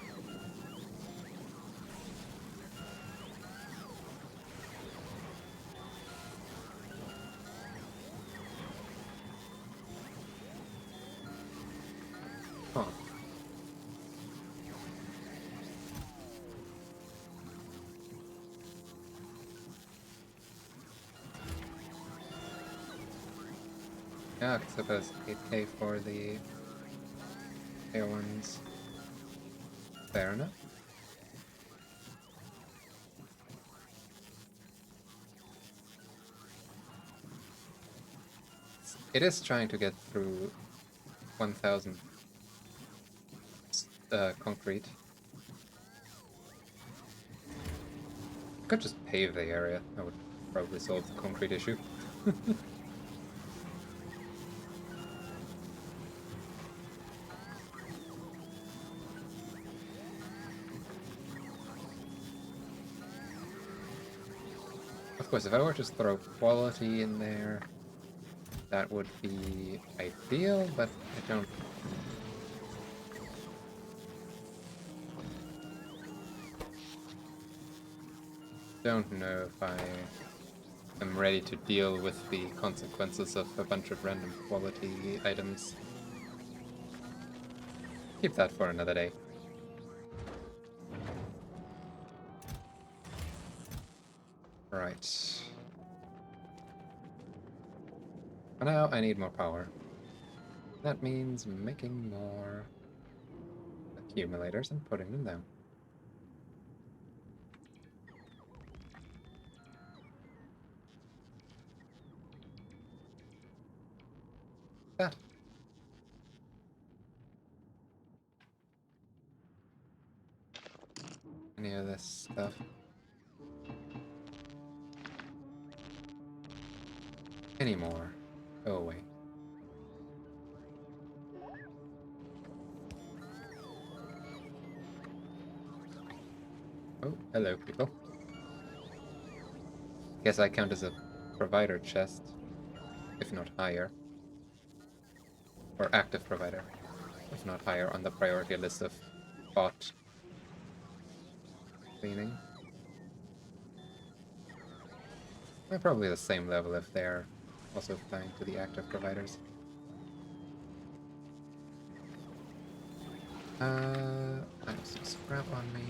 Huh. Yeah, I suppose 8k for the air ones. Fair enough. It is trying to get through 1000 concrete. Could just pave the area. That would probably solve the concrete issue. Of course, if I were to throw quality in there, that would be ideal, but I don't know if I am ready to deal with the consequences of a bunch of random quality items. Keep that for another day. Right. For now, I need more power. That means making more accumulators and putting them down. That. Any of this stuff. Any more. Go away. Oh, hello, people. Guess I count as a provider chest, if not higher. Or active provider, if not higher on the priority list of bot cleaning. They're probably the same level if they're also flying to the active providers. I have some scrap on me.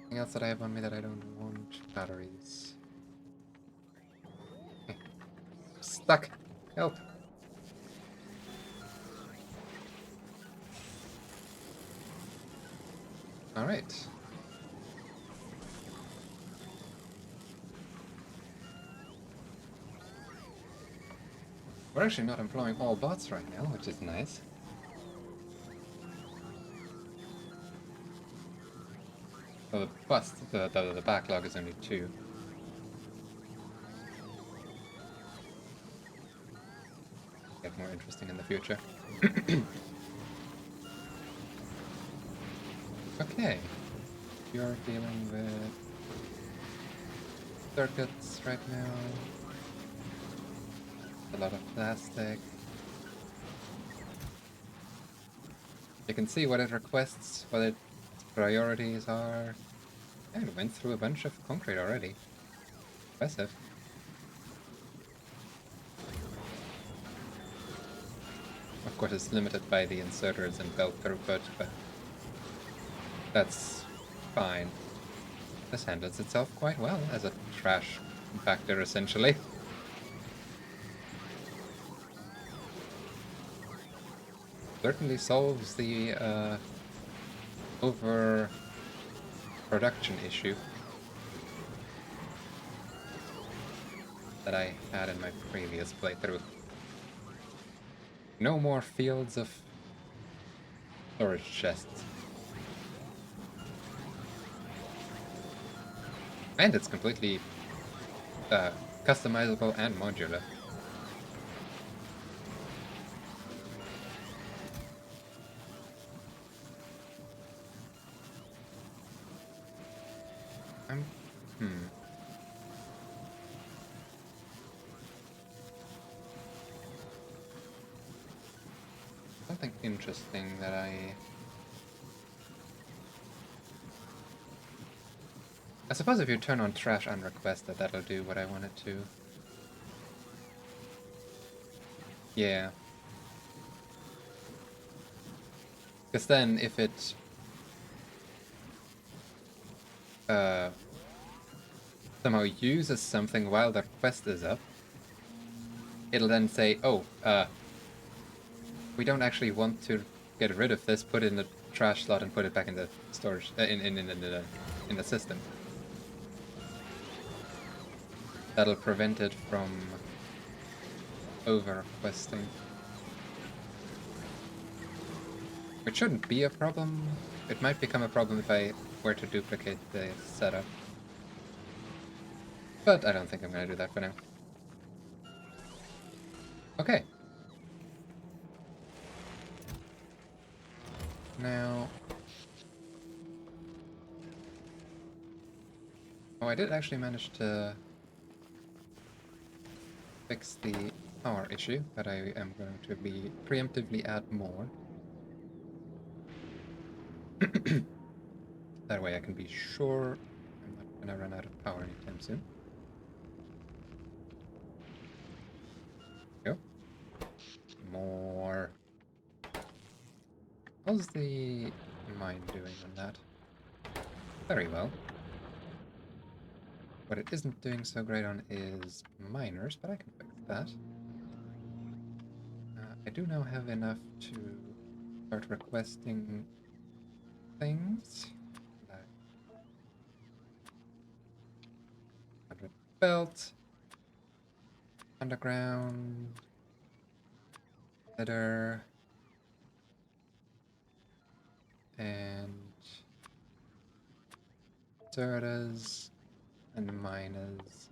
Anything else that I have on me that I don't want? Batteries. Okay. Stuck! Help! Alright. We're actually not employing all bots right now, which is nice. So the backlog is only 2. Get more interesting in the future. Okay. You're dealing with circuits right now. A lot of plastic. You can see what it requests, what its priorities are. And it went through a bunch of concrete already. Impressive. Of course, it's limited by the inserters and belt throughput, but that's fine. This handles itself quite well as a trash compactor, essentially. Certainly solves the overproduction issue that I had in my previous playthrough. No more fields of storage chests. And it's completely customizable and modular. Hmm. Something interesting that I suppose if you turn on trash unrequested, that'll do what I want it to. Yeah. Because then if it uh, somehow uses something while the request is up, it'll then say, oh, we don't actually want to get rid of this, put it in the trash slot and put it back in the storage, in the system. That'll prevent it from over-requesting. Which shouldn't be a problem. It might become a problem if I were to duplicate the setup. But I don't think I'm going to do that for now. Okay. Now... Oh, I did actually manage to fix the power issue, but I am going to be preemptively add more. That way I can be sure I'm not going to run out of power anytime soon. Go. More. How's the mine doing on that? Very well. What it isn't doing so great on is miners, but I can fix that. I do now have enough to start requesting things. Like 100 belt, underground, leather, and sodas, and miners.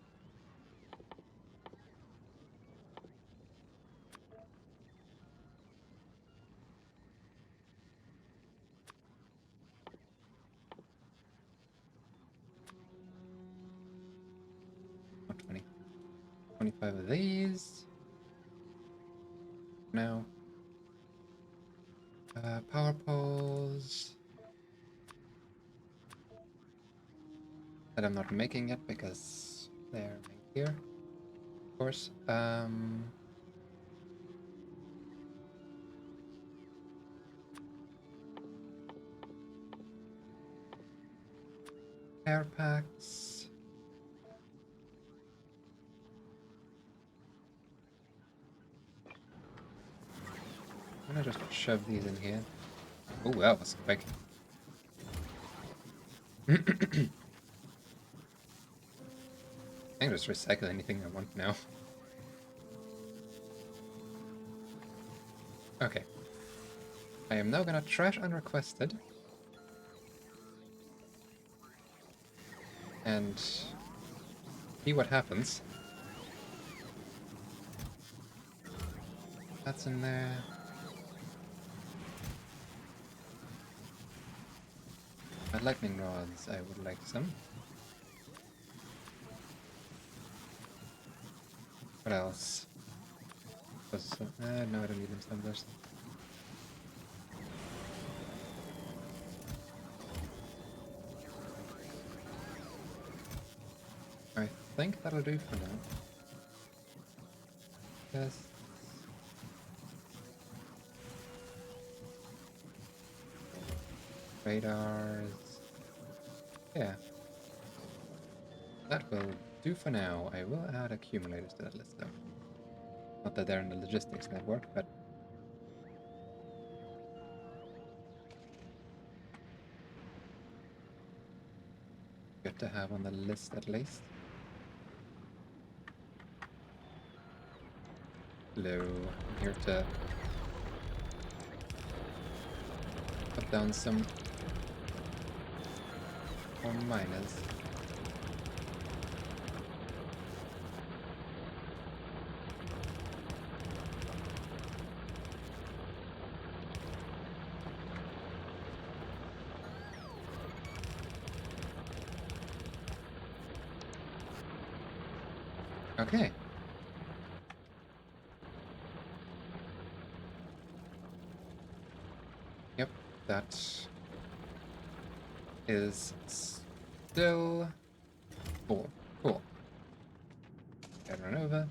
Oh, 25 of these. Now, power poles that I'm not making yet because they're made here, of course. Air packs. I'm gonna just shove these in here. Oh, that was quick. I can just recycle anything I want now. Okay. I am now gonna trash unrequested. And see what happens. That's in there. My lightning rods, I would like some. What else? No, I don't need them stumblers. I think that'll do for now. Yes. Radars. Yeah. That will do for now. I will add accumulators to that list though. Not that they're in the logistics network, but good to have on the list at least. Hello, I'm here to put down some more miners. Okay. Yep, that is still full. Cool. Get run over.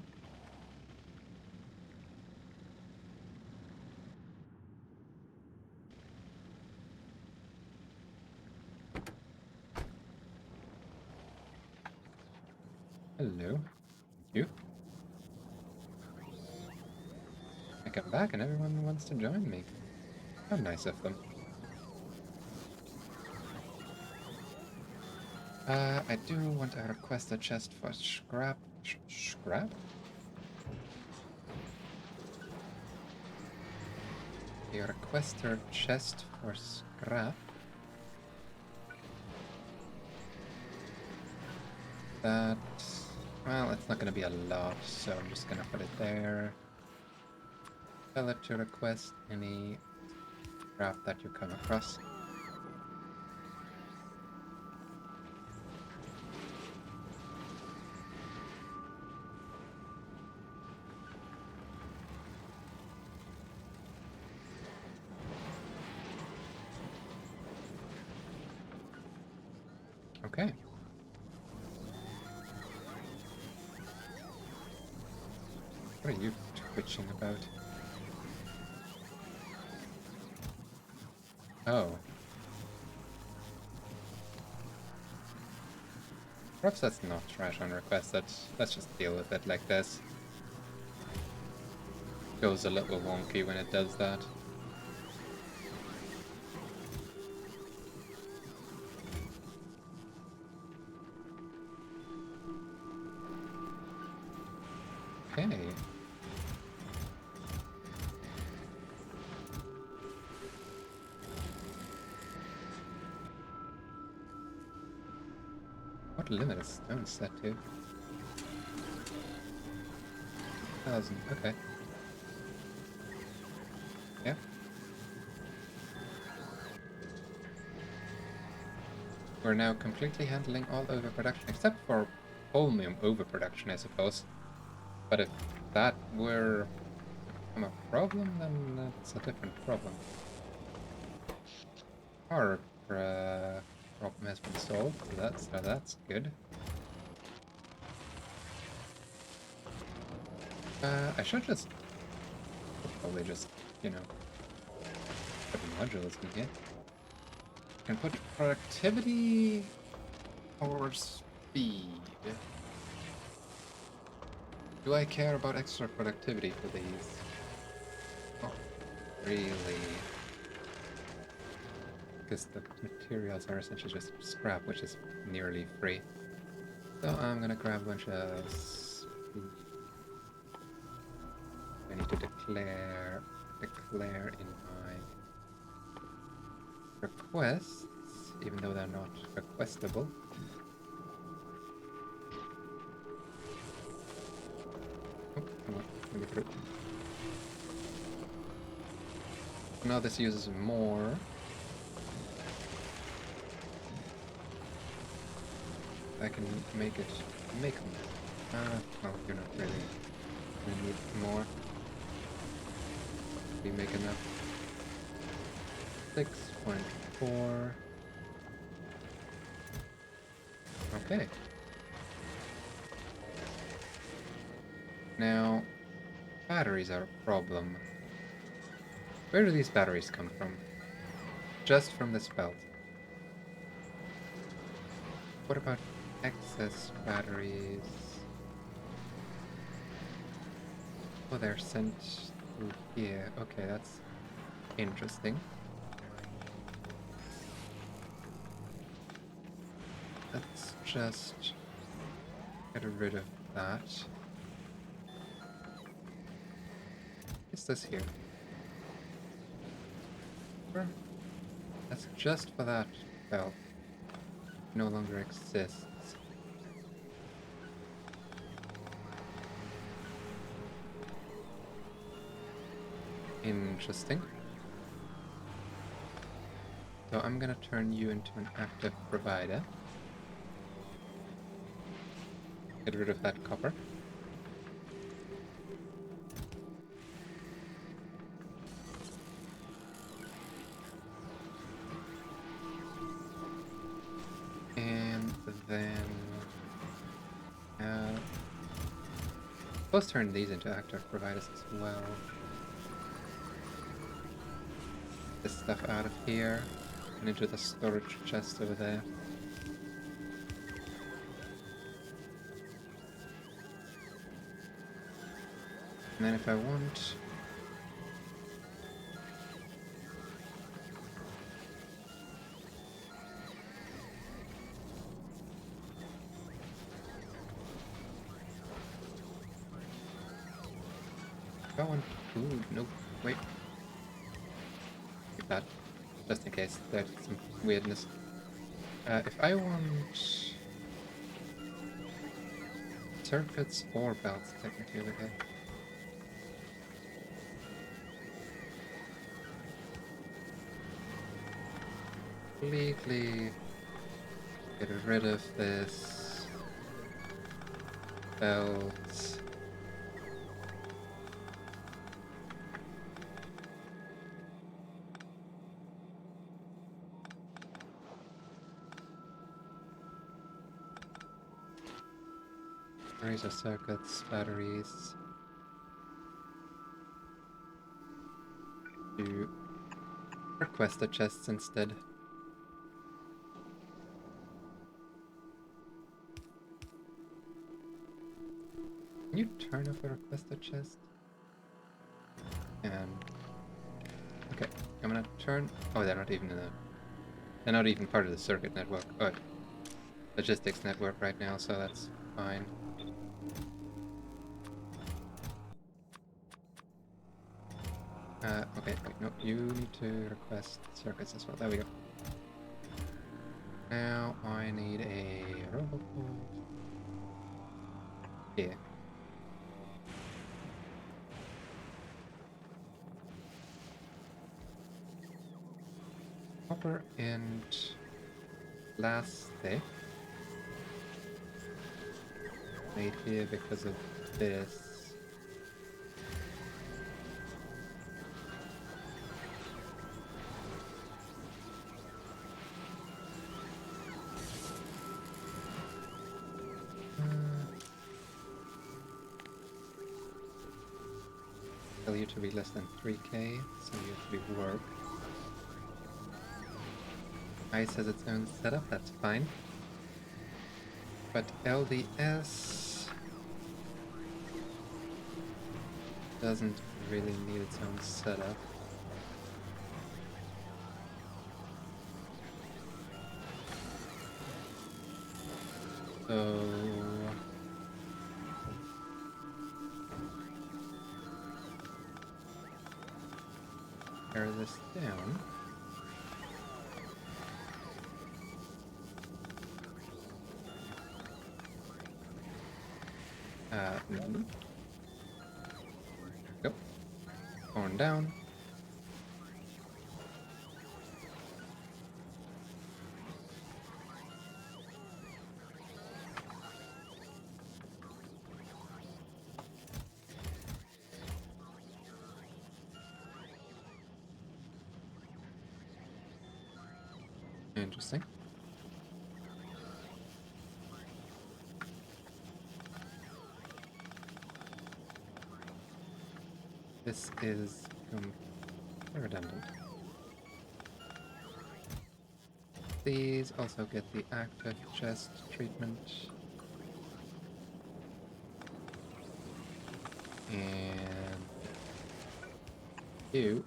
Hello. Thank you. I come back and everyone wants to join me. How nice of them. I do want to request a chest for scrap. Scrap? You request a chest for scrap? That... Well, it's not going to be a lot, so I'm just going to put it there. Tell it to request any scrap that you come across. Okay. What are you twitching about? Oh. Perhaps that's not trash on request. Let's just deal with it like this. Goes a little wonky when it does that. Okay. What limit is stone set to? 1,000. Okay. Yeah. We're now completely handling all overproduction, except for holmium overproduction, I suppose. But if that were a problem, then that's a different problem. Our problem has been solved, so that's good. I should probably just, you know, put modules in here. Can put productivity or speed. Do I care about extra productivity for these? Not really. Because the materials are essentially just scrap, which is nearly free. So I'm gonna grab a bunch of... I need to declare in my requests, even though they're not requestable. Oh, come on, let me through. Now this uses more. I can make them. Well, you're not really gonna need more. We make enough. 6.4. Okay. Now, batteries are a problem. Where do these batteries come from? Just from this belt. What about excess batteries? Oh, they're sent through here. Okay, that's interesting. Let's just get rid of that. What's this here? That's just for that belt. No longer exists. Interesting. So I'm gonna turn you into an active provider. Get rid of that copper. suppose turn these into active providers as well. This stuff out of here and into the storage chest over there. And then if I want... If I want... Ooh, nope, wait. Keep that, just in case there's some weirdness. If I want... circuits or belts, technically, okay. Completely get rid of this belt. Razor circuits, batteries. Do requester chests instead. Can you turn off a requester chest? And okay, I'm gonna turn. Oh, they're not even in the. They're not even part of the circuit network. Oh, logistics network right now, so that's fine. Okay, wait, no, you need to request circuits as well. There we go. Now I need a robot. Yeah. Copper and plastic. Made here because of this. Tell you to be less than 3k, so you have to be work. Ice has its own setup, that's fine. But LDS doesn't really need its own setup. So tear this down. Go. Torn down. Interesting. This is redundant. These also get the active chest treatment. And you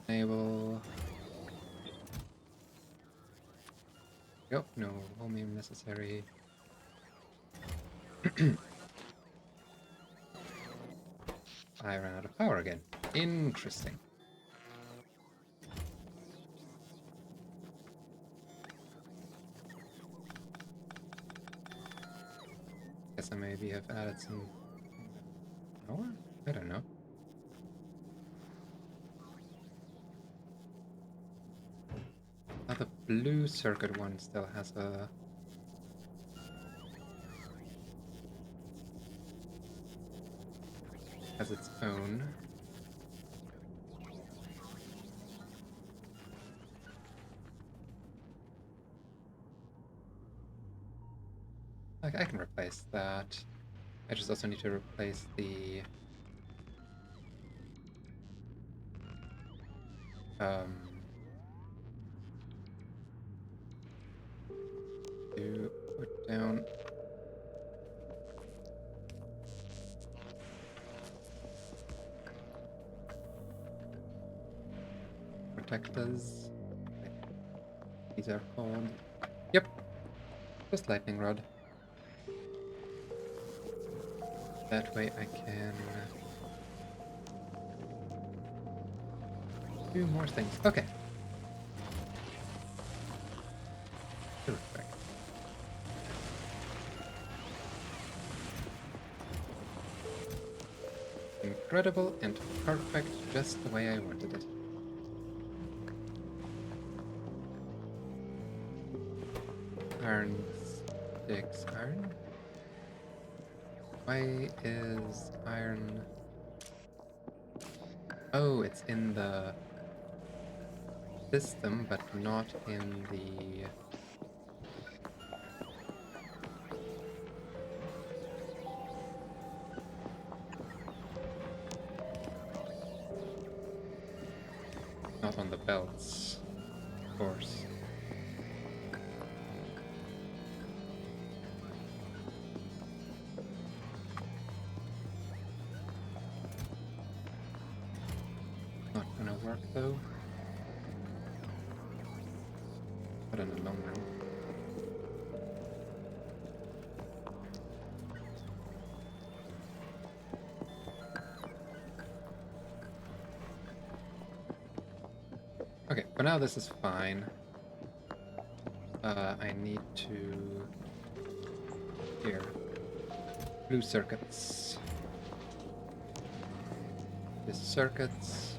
enable. Yep, no holmium necessary. I ran out of power again. Interesting. Guess I maybe have added some power? I don't know. Oh, the blue circuit one still has a... has its own. Like, I can replace that. I just also need to replace the... to put down... protectors. These are called... Yep. Just lightning rod. That way I can do more things. Okay. Perfect. Incredible and perfect, just the way I wanted it. Iron sticks. Iron? Why is iron... Oh, it's in the system, but not in the... Not on the belts, of course. Not gonna work though. But in the long run. Okay, for now this is fine. I need to... Here. Blue circuits. This circuits.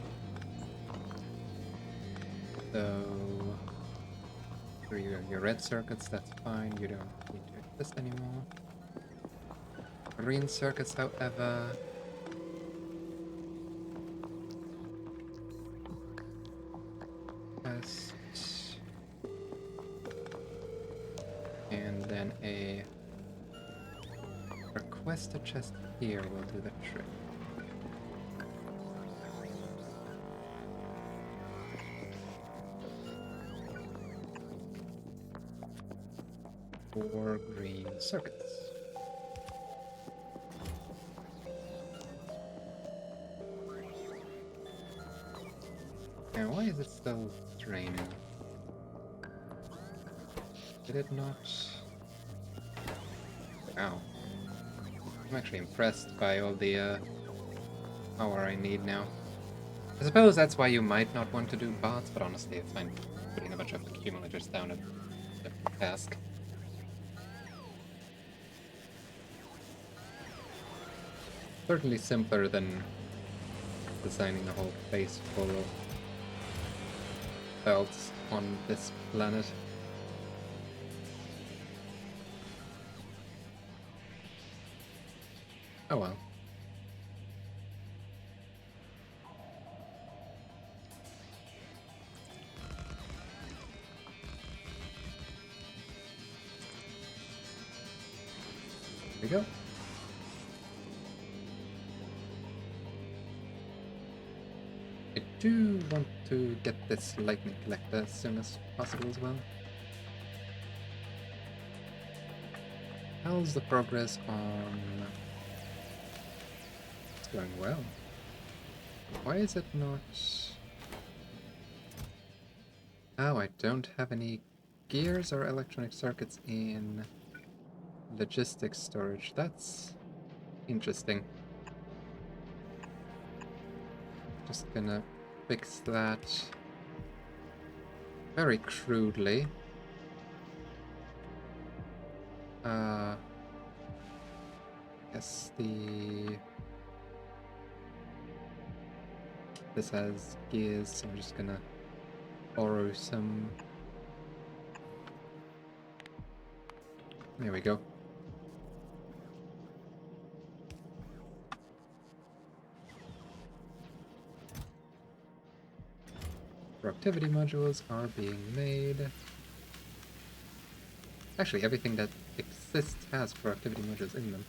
So... For your red circuits, that's fine. You don't need to exist anymore. Green circuits, however... Chest. And then a requested chest here will do the trick. Four green circuits. Now, why is it still draining? Did it not? Wow. I'm actually impressed by all the power I need now. I suppose that's why you might not want to do bots, but honestly it's fine putting a bunch of accumulators down at the task. Certainly simpler than designing a whole base full of belts on this planet. Oh well. There we go. I do want to get this lightning collector as soon as possible as well. How's the progress on... It's going well. Why is it not... Oh, I don't have any gears or electronic circuits in logistics storage. That's interesting. Just gonna fix that very crudely. Guess this has gears, so I'm just gonna borrow some. There we go. Productivity modules are being made. Actually, everything that exists has productivity modules in them.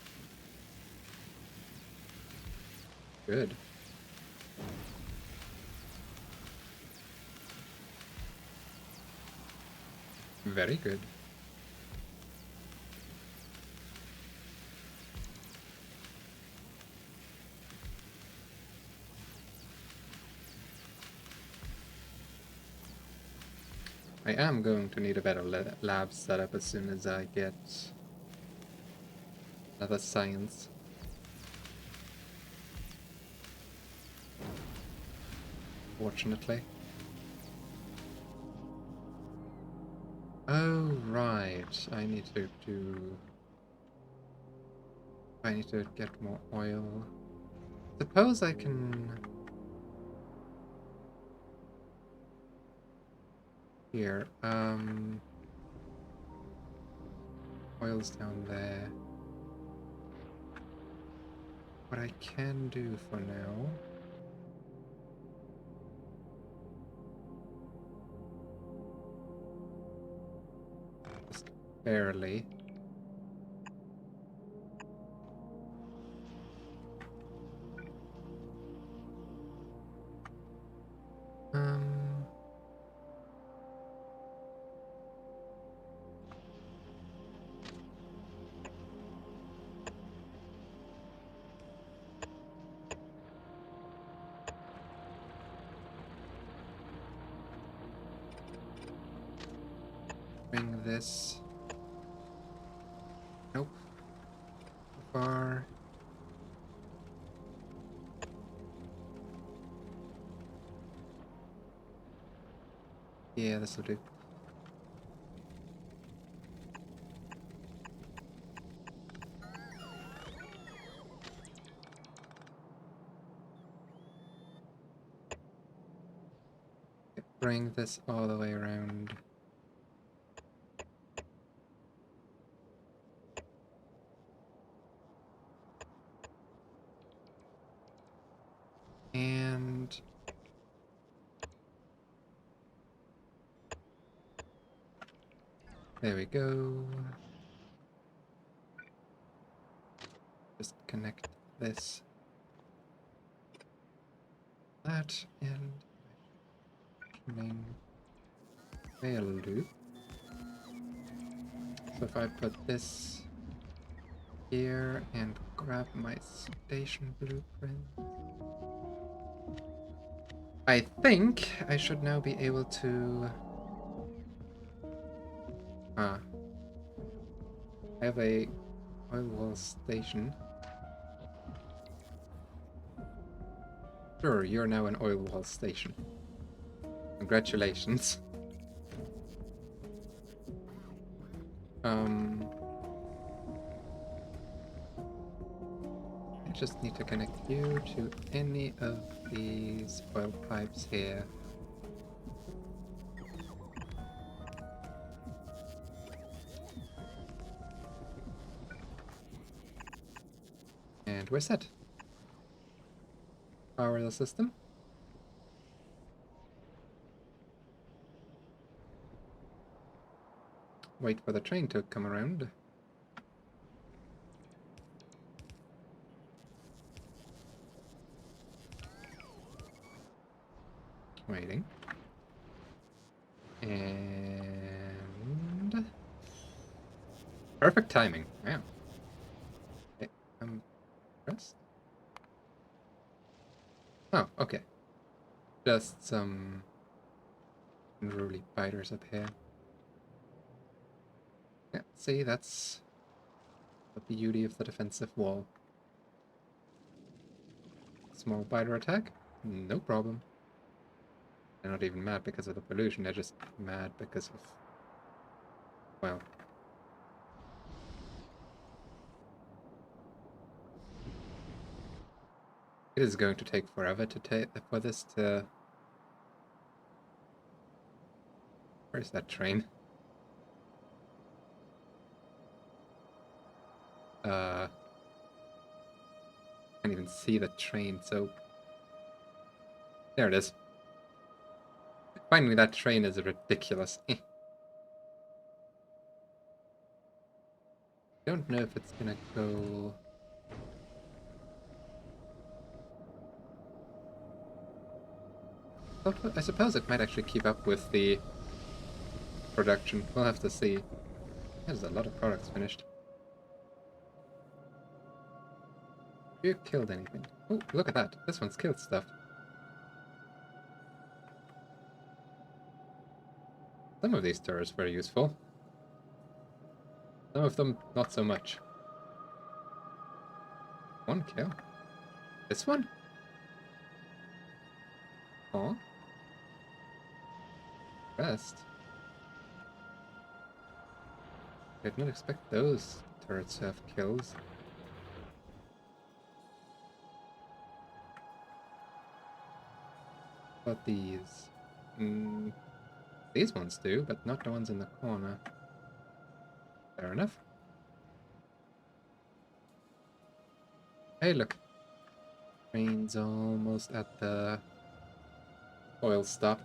Good. Very good. I am going to need a better lab setup as soon as I get another science. Fortunately. Oh, right. I need to get more oil. Suppose I can... Here, oil's down there. What I can do for now... Just barely. Um... Bring this... Nope. Too far. Yeah, this will do. Bring this all the way around. And... There we go. Just connect this, that, and main will do. So if I put this here and grab my station blueprint, I think I should now be able to... I have a oil well station. Sure, you're now an oil well station. Congratulations. I just need to connect you to any of these oil pipes here. And we're set. Power the system. Wait for the train to come around. Waiting. And... Perfect timing. Wow. Okay, I'm pressed. Oh, okay. Just some unruly biters up here. Yeah, see, that's the beauty of the defensive wall. Small biter attack? No problem. They're not even mad because of the pollution, they're just mad because of... well... It is going to take forever to for this to... Where's that train? Can't even see the train, so... There it is. Finally, that train is ridiculous. Don't know if it's gonna go. I suppose it might actually keep up with the production. We'll have to see. There's a lot of products finished. Have you killed anything? Oh, look at that. This one's killed stuff. Some of these turrets were useful. Some of them not so much. One kill. This one? Oh. Rest. I did not expect those turrets to have kills. But these? These ones do, but not the ones in the corner. Fair enough. Hey, look. Train's almost at the oil stop.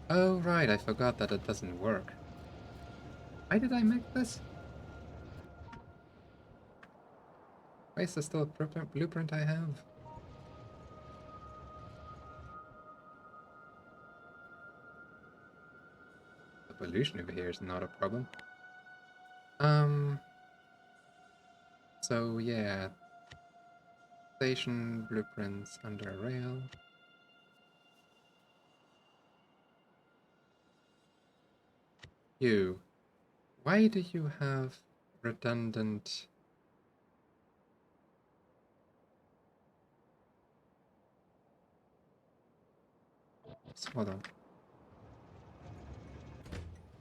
Oh, right, I forgot that it doesn't work. Why did I make this? Why is there still a blueprint I have? The pollution over here is not a problem. So yeah. Station blueprints under rail. You. Why do you have redundant... Hold on.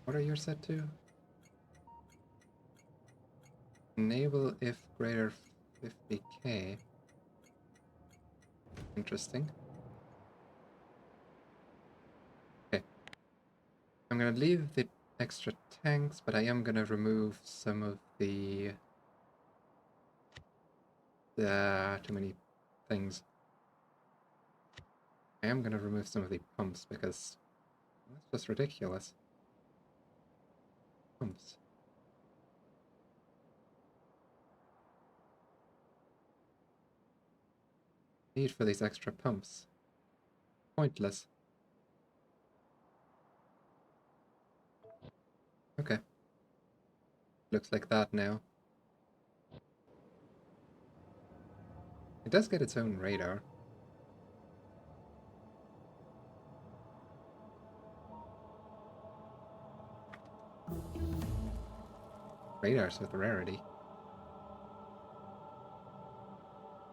What are you set to? Enable if greater 50k. Interesting. Okay. I'm gonna leave the extra tanks, but I am gonna remove some of the... too many things. I am gonna remove some of the pumps because that's just ridiculous. Pumps. Need for these extra pumps. Pointless. Okay. Looks like that now. It does get its own radar. Radars with rarity.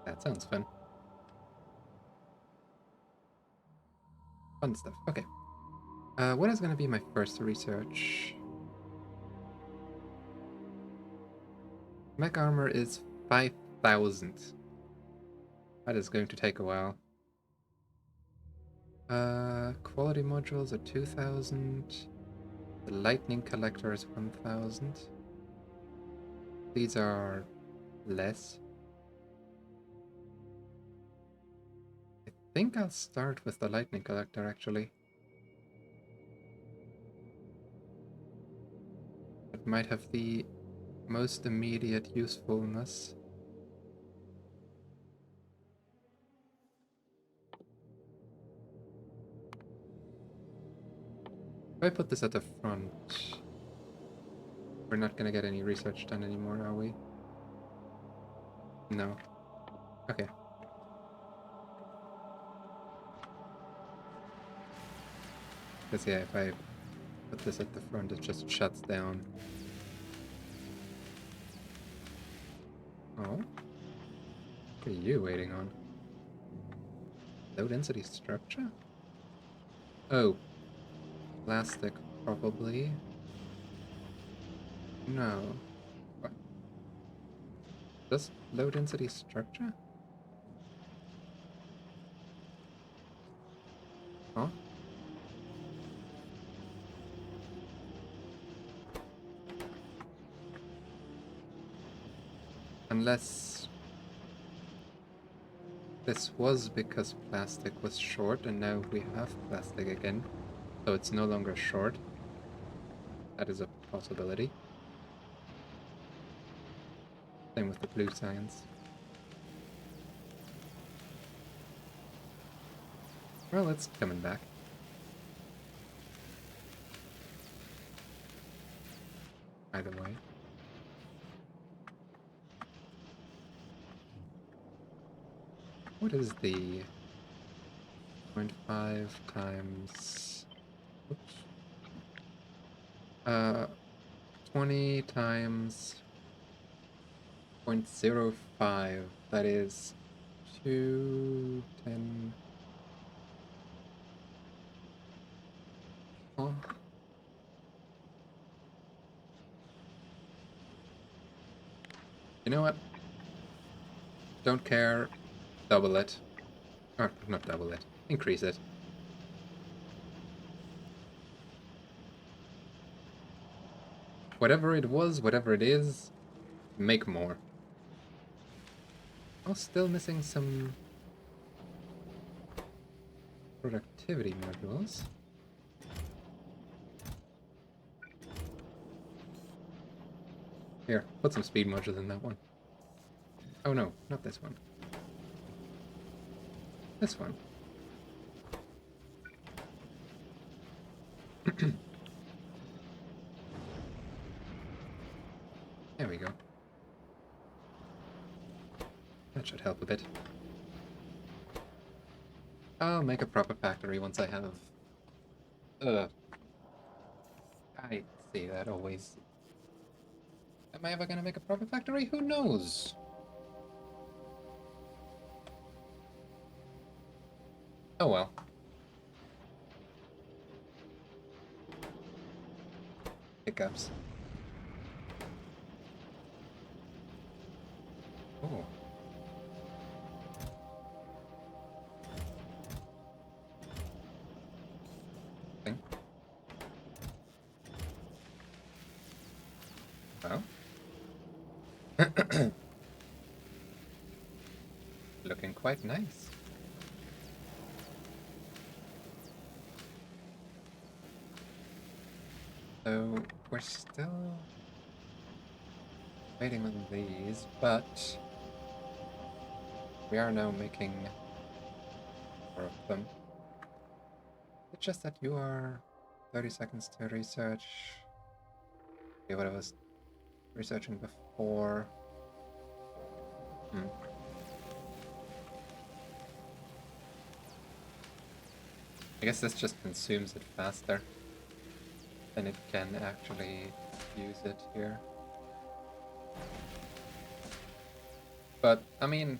That sounds fun. Fun stuff. Okay. What is going to be my first research? Mech Armor is 5,000. That is going to take a while. Quality modules are 2,000. The lightning collector is 1,000. These are less. I think I'll start with the lightning collector actually. It might have the most immediate usefulness. If I put this at the front, we're not gonna get any research done anymore, are we? No. Okay. Because yeah, if I put this at the front, it just shuts down. Oh? What are you waiting on? Low density structure? Oh. Plastic, probably. No. What? Just low density structure? Huh? Unless this was because plastic was short and now we have plastic again. So it's no longer short. That is a possibility. Same with the blue science. Well, it's coming back. Either way. What is the 0.5 times... Oops. 20 times 0.05. That is 210... Oh. You know what? Don't care. Double it. Or, not double it. Increase it. Whatever it was, whatever it is, make more. Oh, still missing some productivity modules. Here, put some speed modules in that one. Oh no, not this one. This one. There we go. That should help a bit. I'll make a proper factory once I have... I see that always. Am I ever gonna make a proper factory? Who knows? Oh well. Hiccups. Oh. Thing. Well. Looking quite nice. So we're still waiting on these, but we are now making more of them. It's just that you are 30 seconds to research. Okay, what I was researching before. I guess this just consumes it faster than it can actually use it here. But, I mean,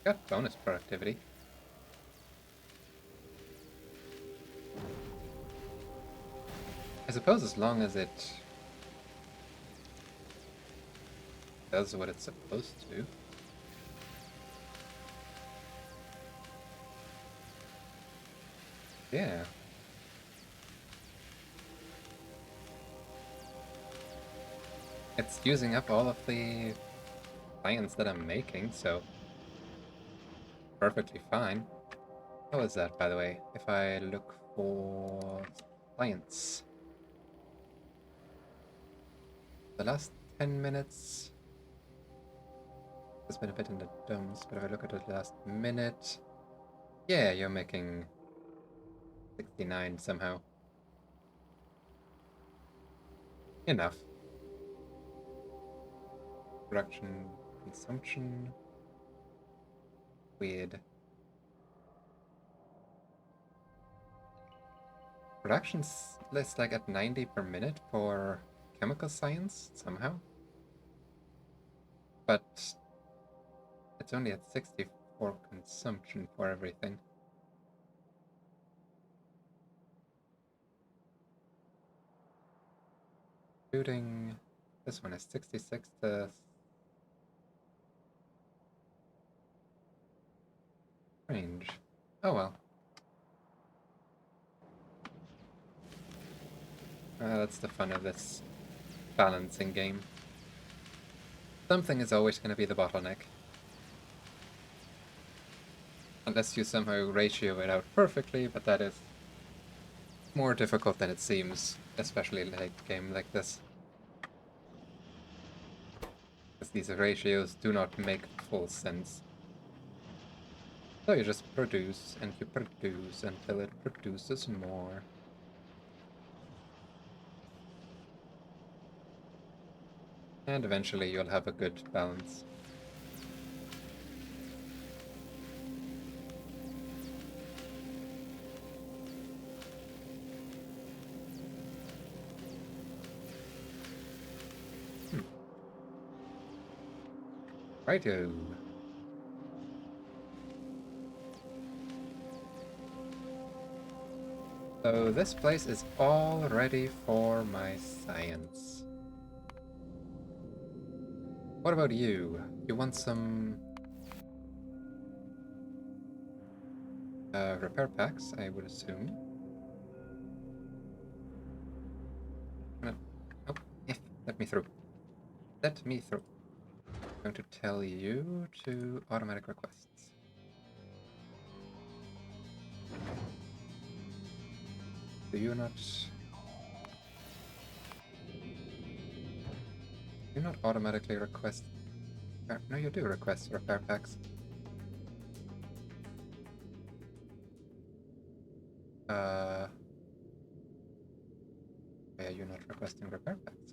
got bonus productivity. I suppose as long as it does what it's supposed to. Yeah. It's using up all of the science that I'm making, so perfectly fine. How is that, by the way? If I look for science. The last 10 minutes has been a bit in the dumps, but if I look at the last minute, yeah, you're making 69 somehow. Enough. Production, consumption. Weird. Production's list like at 90 per minute for chemical science somehow. But it's only at 60 for consumption for everything. Shooting, this one is 66 to... range. Oh well. That's the fun of this balancing game. Something is always going to be the bottleneck. Unless you somehow ratio it out perfectly, but that is more difficult than it seems. especially late game like this. Because these ratios do not make full sense. So you just produce and you produce until it produces more. And eventually you'll have a good balance. Righto. So this place is all ready for my science. What about you? You want some repair packs, I would assume. Oh, let me through. Let me through. I'm going to tell you to automatic requests. Do you not... Do you not automatically request... No, you do request repair packs. Why are you not requesting repair packs?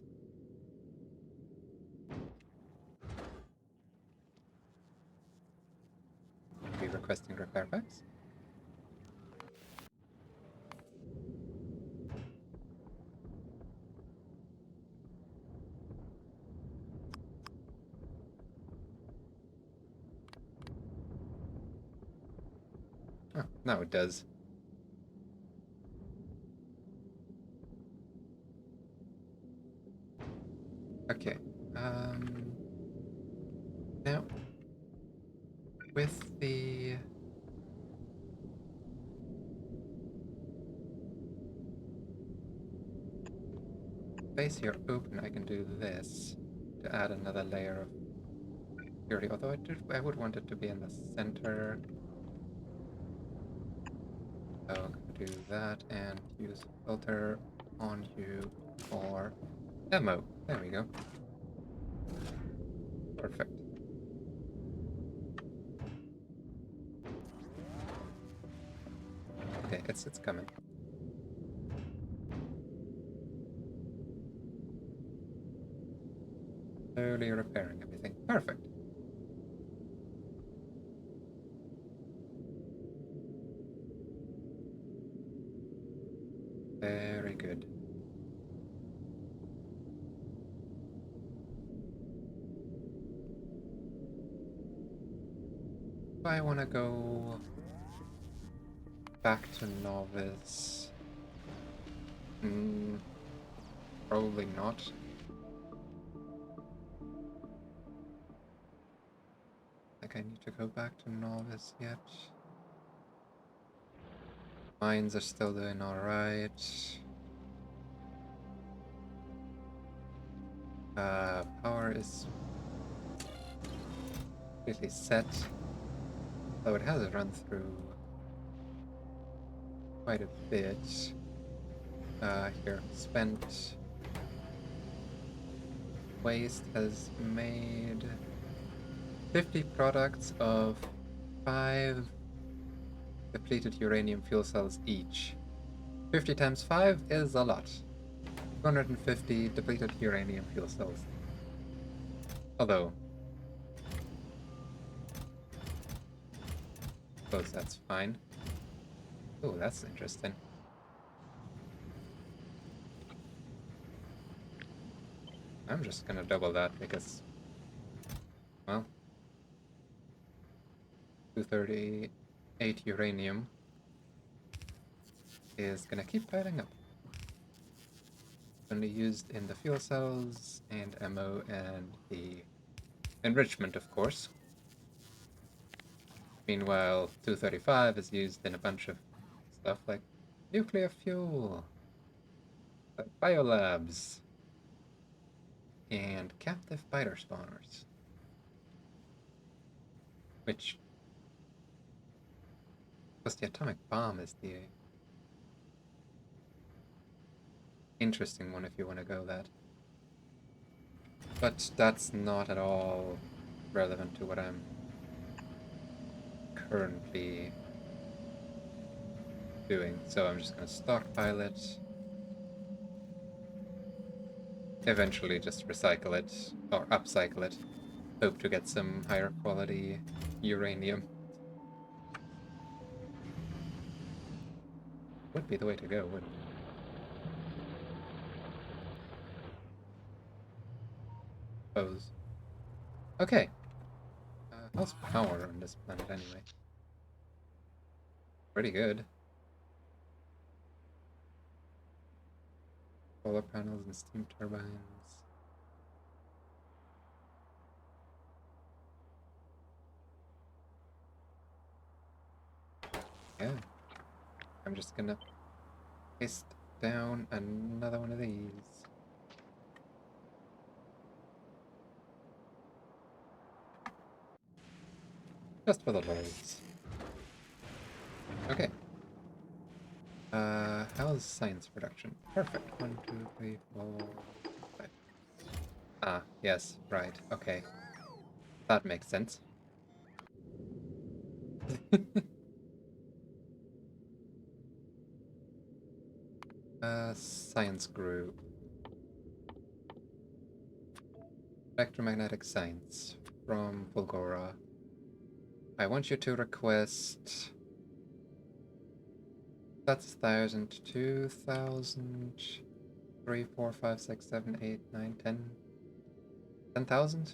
Are you requesting repair packs? Oh, now it does. Okay. Now, with the... space here open, I can do this to add another layer of security, although I would want it to be in the center. So I'm gonna do that and use filter on you for demo. There we go. Perfect. Okay, it's coming. Slowly repairing everything. Perfect. Very good. Do I want to go back to novice? Probably not. I need to go back to novice yet. Mines are still doing alright. Power is completely set, though it has run through quite a bit. Here, spent waste has made 50 products of 5 depleted uranium fuel cells each. 50 times 5 is a lot. 250 depleted uranium fuel cells. Although, I suppose that's fine. Oh, that's interesting. I'm just gonna double that because, well, 238 uranium is gonna keep piling up. Only used in the fuel cells and ammo and the enrichment, of course. Meanwhile, 235 is used in a bunch of stuff like nuclear fuel, biolabs, and captive biter spawners. Which, plus the atomic bomb is the... interesting one if you want to go that. But that's not at all relevant to what I'm currently doing. So I'm just going to stockpile it. Eventually just recycle it, or upcycle it. Hope to get some higher quality uranium. Would be the way to go, wouldn't it? Suppose. Okay. How's power on this planet anyway? Pretty good. Solar panels and steam turbines. Yeah. I'm just gonna paste down another one of these. Just for the lols. Okay. How's science production? Perfect. 1, 2, 3, 4, 5. Ah, yes, right. Okay. That makes sense. Science group. Electromagnetic science from Fulgora. I want you to request... That's 1,000, 2,000, 3, 4, 5, 6, 7, 8, 9, 10. 10,000?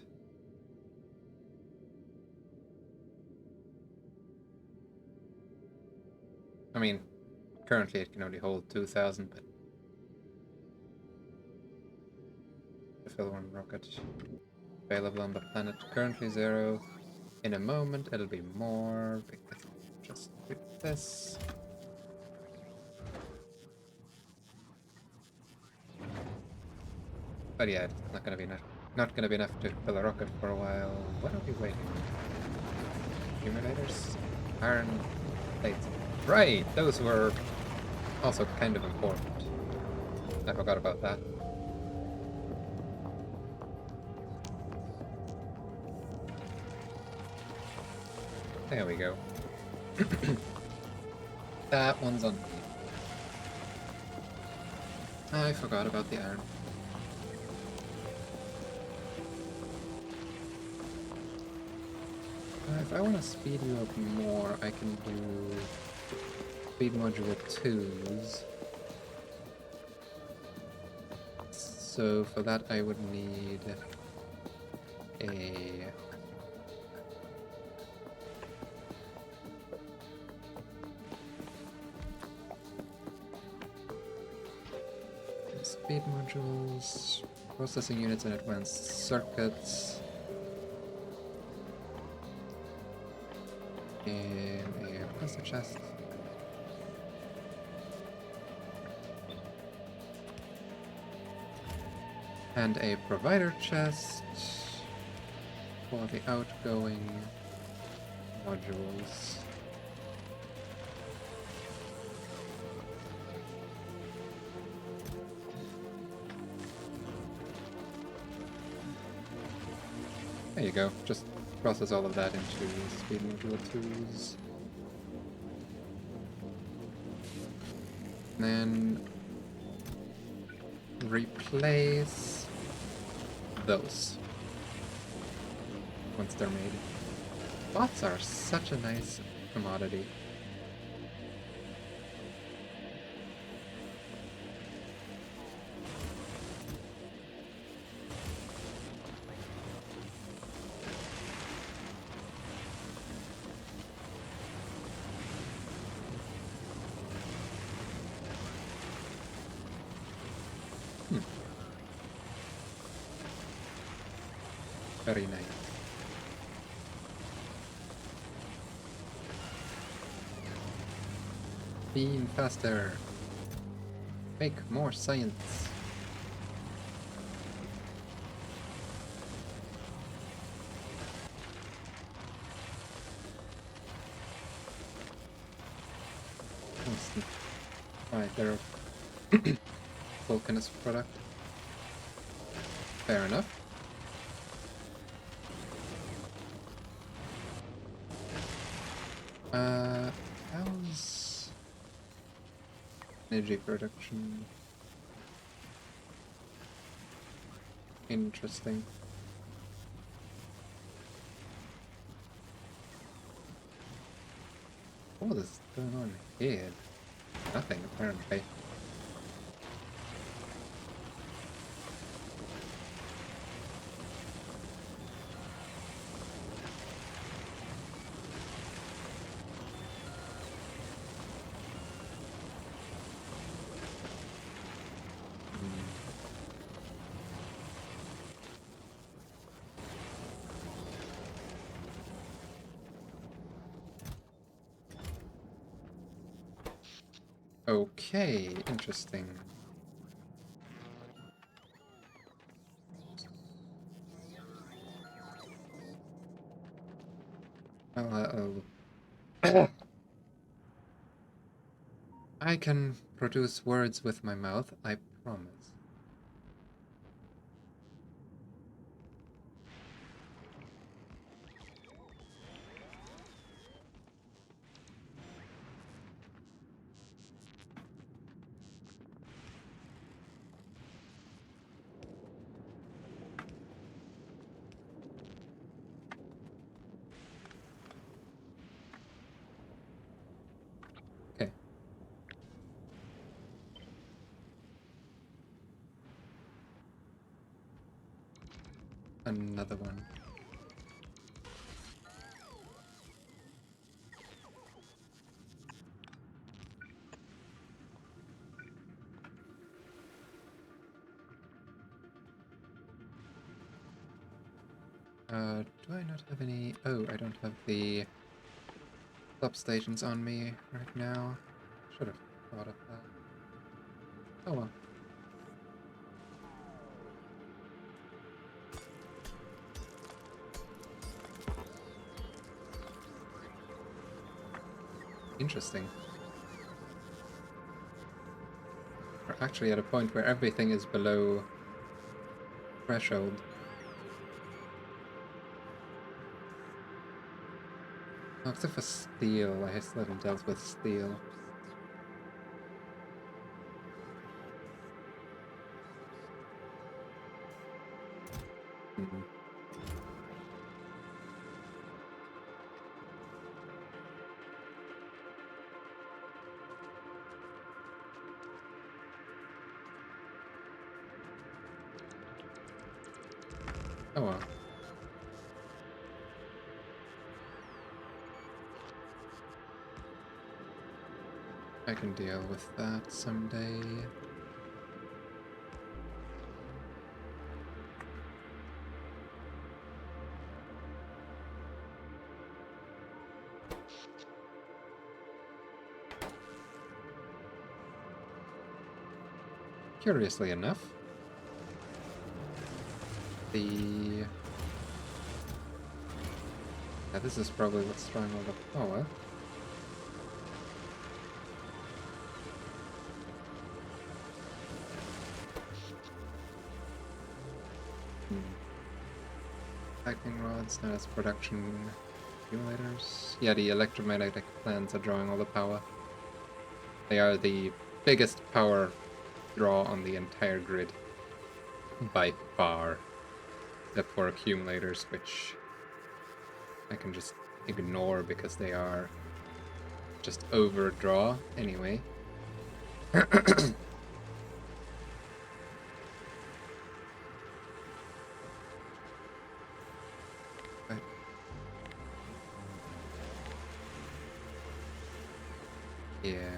I mean, currently it can only hold 2,000, but to fill one rocket. Available on the planet, currently 0. In a moment it'll be more, because just do this. But yeah, it's not gonna be enough. Not gonna be enough to fill a rocket for a while. What are we waiting on? Accumulators? Iron plates. Right! Those were also kind of important. I forgot about that. There we go. That one's on me. I forgot about the iron. If I want to speed you up more, I can do speed module 2s. So for that I would need a speed modules, processing units and advanced circuits, and a cluster chest. And a provider chest for the outgoing modules. There you go. Just process all of that into speed module 2s. And then replace those once they're made. Bots are such a nice commodity. Very nice. Beam faster. Make more science. Right, there. Vulcanist product. Fair enough. How's energy production? Interesting. What is going on here? Nothing, apparently. Okay, interesting. Well, I can produce words with my mouth, I promise. Okay. Another one. Do I not have any... Oh, I don't have the substations on me right now. Should have thought of that. Oh well. Interesting. We're actually at a point where everything is below threshold. Oh, except for steel. I still haven't dealt with steel. Hmm. Oh well. I can deal with that someday. Curiously enough, the... Yeah, this is probably what's throwing all the power. Lightning rods, not as production accumulators. Yeah, the electromagnetic plants are drawing all the power. They are the biggest power draw on the entire grid. By far. Except for accumulators, which I can just ignore because they are just overdraw anyway. Yeah.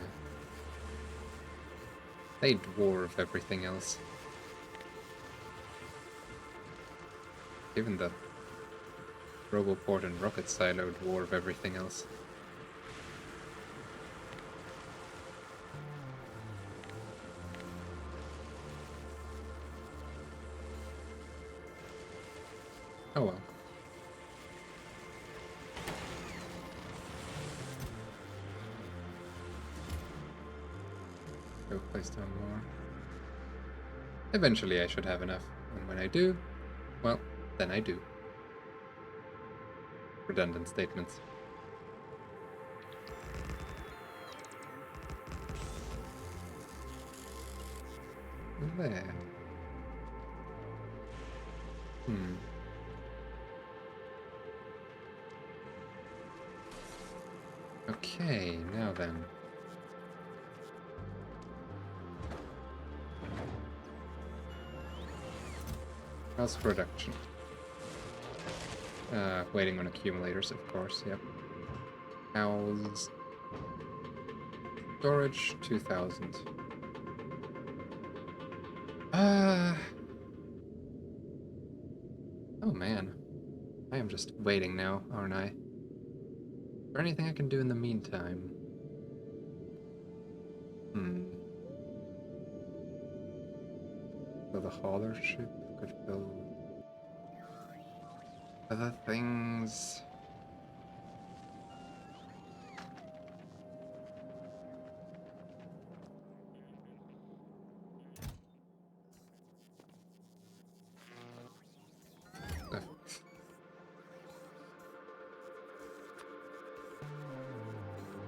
They dwarf everything else. Even the Roboport and Rocket Silo dwarf everything else. Oh well. Go place down more. Eventually I should have enough. And when I do, well, then I do. Redundant statements. There. Okay, now then. House production. Waiting on accumulators, of course, yep. House. Storage, 2000. Oh man. I am just waiting now, aren't I? Is there anything I can do in the meantime? So the hauler ship could build other things.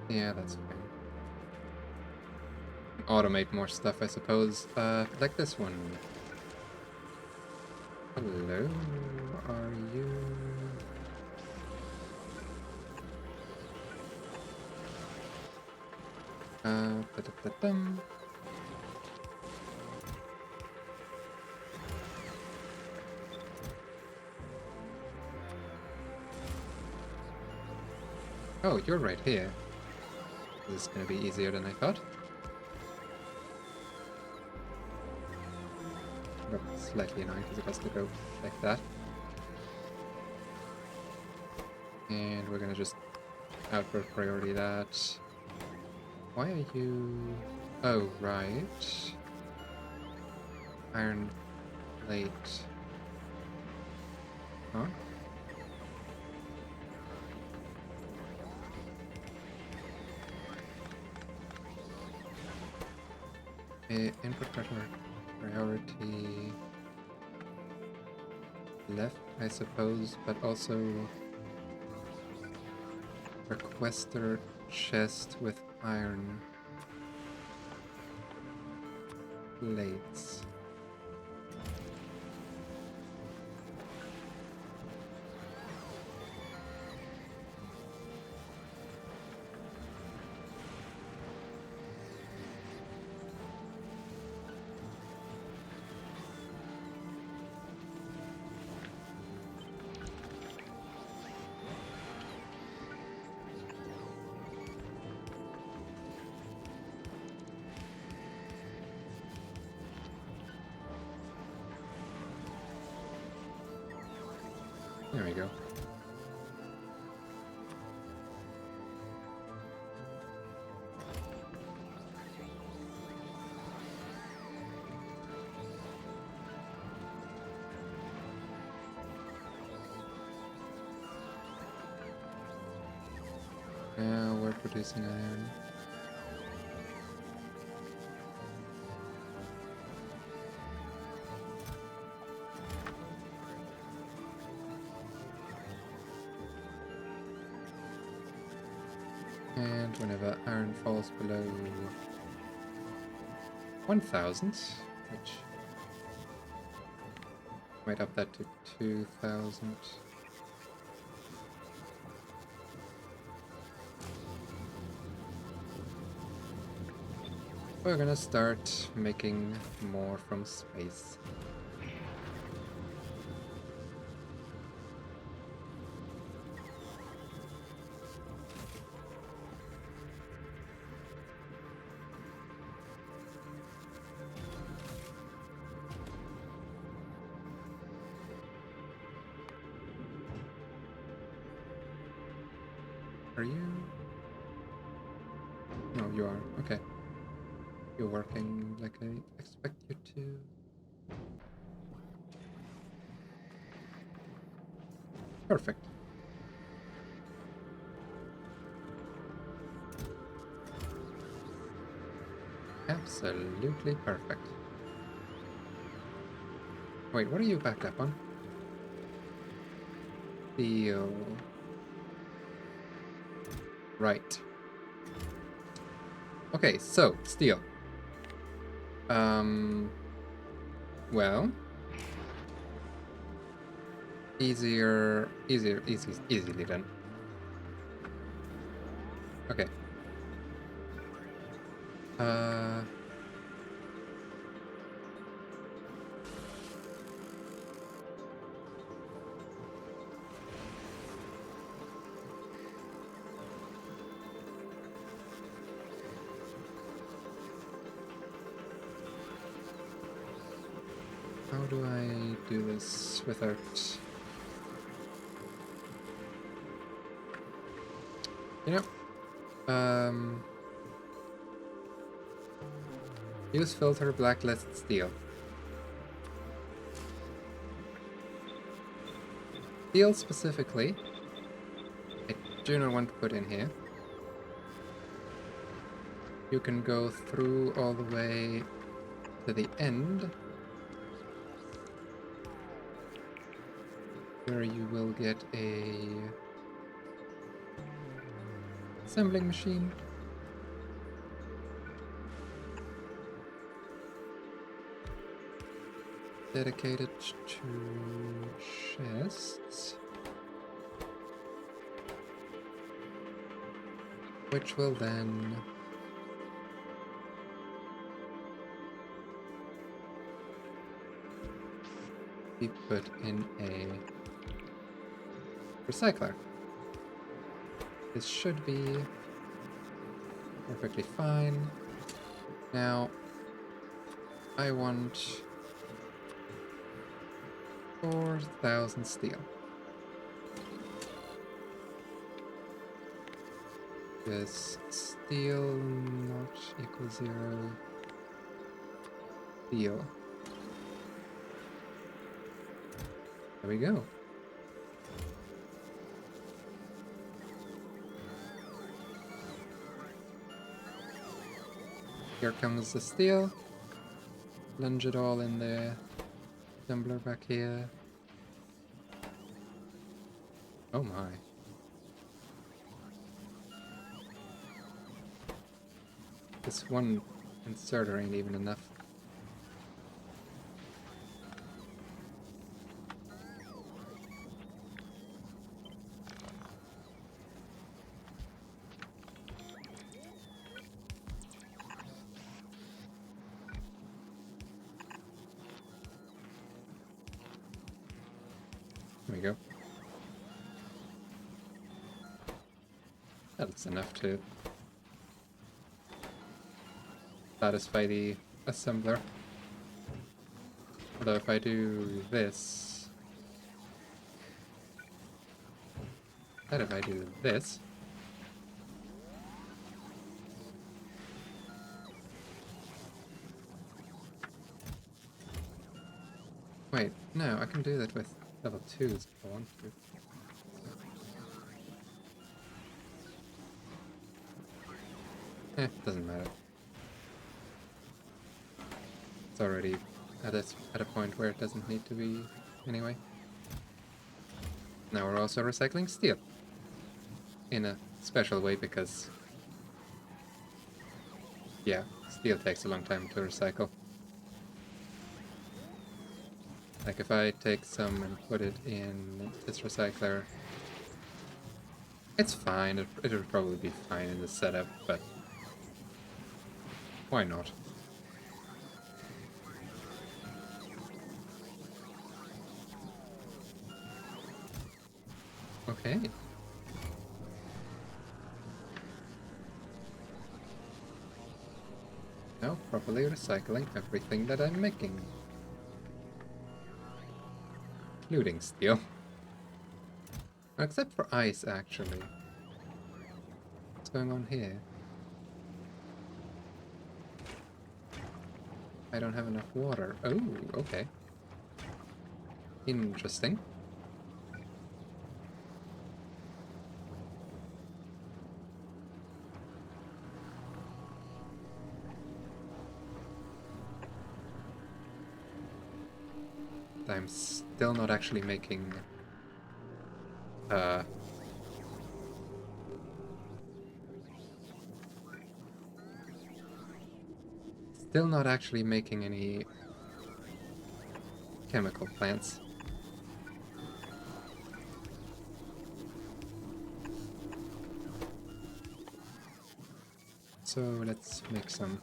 Yeah, that's fine. Automate more stuff, I suppose. Like this one. Hello, are you... Da-da-da-dum. Oh, you're right here. This is gonna be easier than I thought. But slightly annoying because it has to go like that. And we're gonna just outward priority that. Why are you... Oh, right. Iron plate. Huh? Input priority left, I suppose, but also requester chest with iron plates. There we go. Now we're producing iron. And whenever iron falls below 1000, which might up that to 2000. We're gonna start making more from space. Are you? No, you are. Okay. You're working like I expect you to. Perfect. Absolutely perfect. Wait, what are you backed up on? Steel. Right. Okay, so, steel. Well... easily done. Okay. How do I do this without... You know, use filter blacklist steel. Steel specifically, I do not want to put in here. You can go through all the way to the end, where you will get a assembling machine. Dedicated to chests, which will then be put in a recycler. This should be perfectly fine. Now, I want 4,000 steel. Because steel not equal 0. Steel. There we go. Here comes the steel. Lunge it all in the tumbler back here. Oh my. This one inserter ain't even enough. There we go. That's enough to satisfy the assembler. Although if I do this... and if I do this... Wait, no, I can do that with level 2s if I want to. Doesn't matter. It's already at a point where it doesn't need to be anyway. Now we're also recycling steel. In a special way because... yeah, steel takes a long time to recycle. Like if I take some and put it in this recycler, it's fine. It'll probably be fine in the setup, but why not? Okay. Now properly recycling everything that I'm making. Including steel. Except for ice, actually. What's going on here? I don't have enough water. Oh, okay. Interesting. I'm still not actually making uh any chemical plants. So let's make some.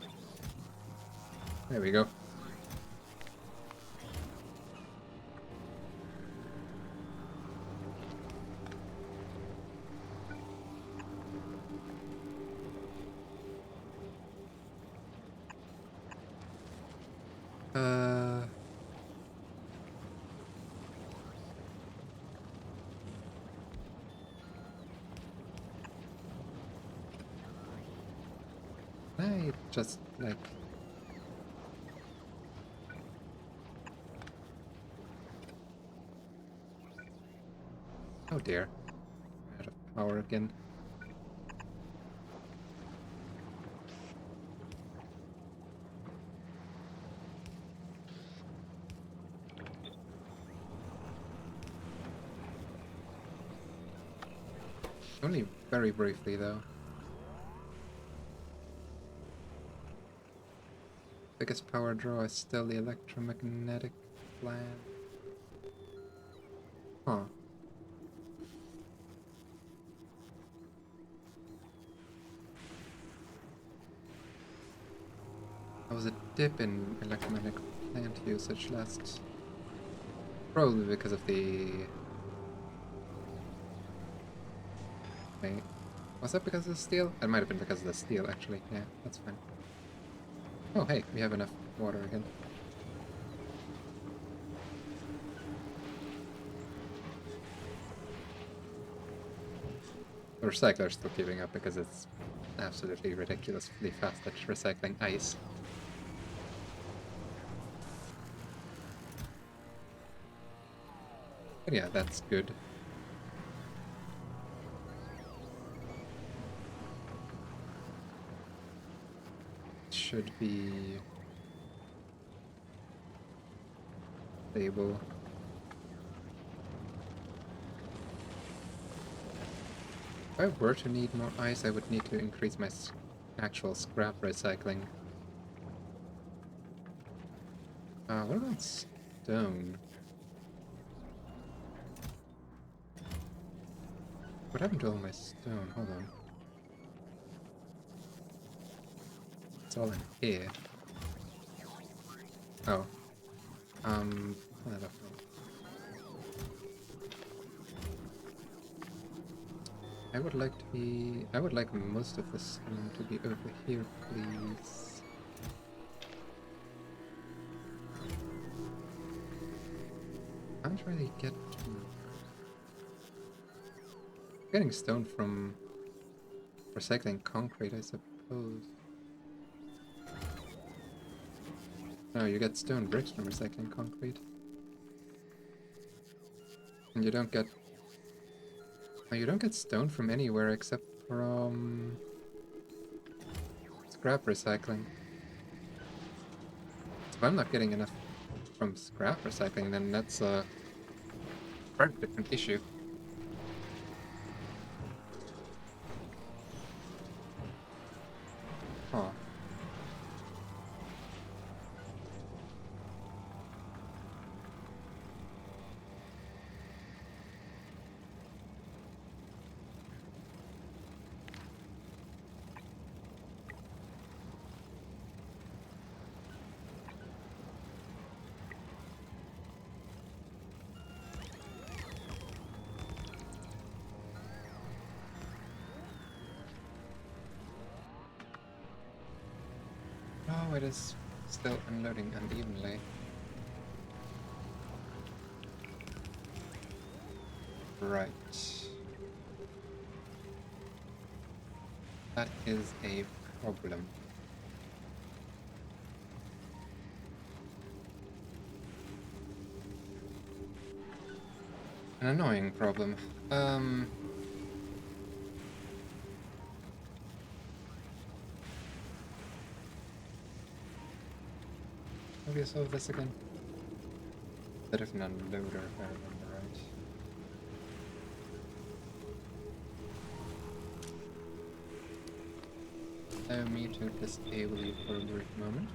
There we go. I just like. Oh dear. I'm out of power again. Only very briefly though. Biggest power draw is still the electromagnetic plant. Huh. There was a dip in electromagnetic plant usage last. Probably because of the. Wait. Was that because of the steel? It might have been because of the steel, actually. Yeah, that's fine. Oh, hey, we have enough water again. The recycler's still keeping up because it's absolutely ridiculously fast at recycling ice. But yeah, that's good. Should be stable. If I were to need more ice, I would need to increase my actual scrap recycling. What about stone? What happened to all my stone? Hold on. It's all in here. Oh. I don't know. I would like most of the stone to be over here, please. Can't really get getting stone from recycling concrete, I suppose. No, you get stone bricks from recycling concrete. And you don't get... No, you don't get stone from anywhere except from... scrap recycling. So if I'm not getting enough from scrap recycling, then that's a very different issue. Huh. Oh, it is still unloading unevenly. Right. That is a problem. An annoying problem. How do you solve this again? That is an unloader, if I remember right. Allow me to disable you for a brief moment.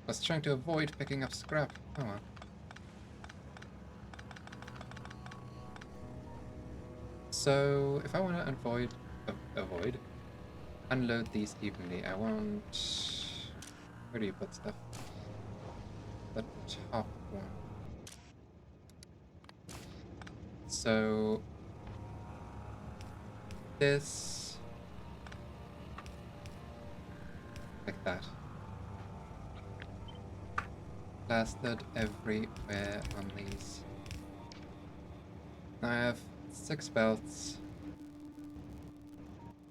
I was trying to avoid picking up scrap. Oh well. So, if I want to unload these evenly, I want... Where do you put stuff? The top one. So... This... Like that. Plastered everywhere on these. Now I have 6 belts.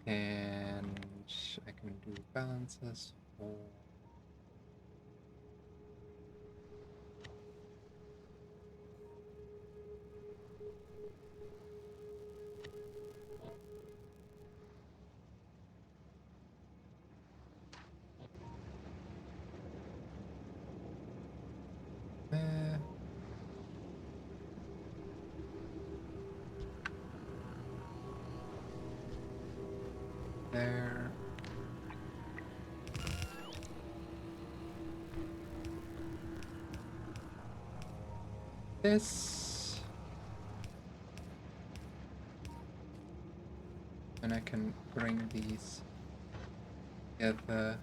And I can do balances for... there. This. And I can bring these together.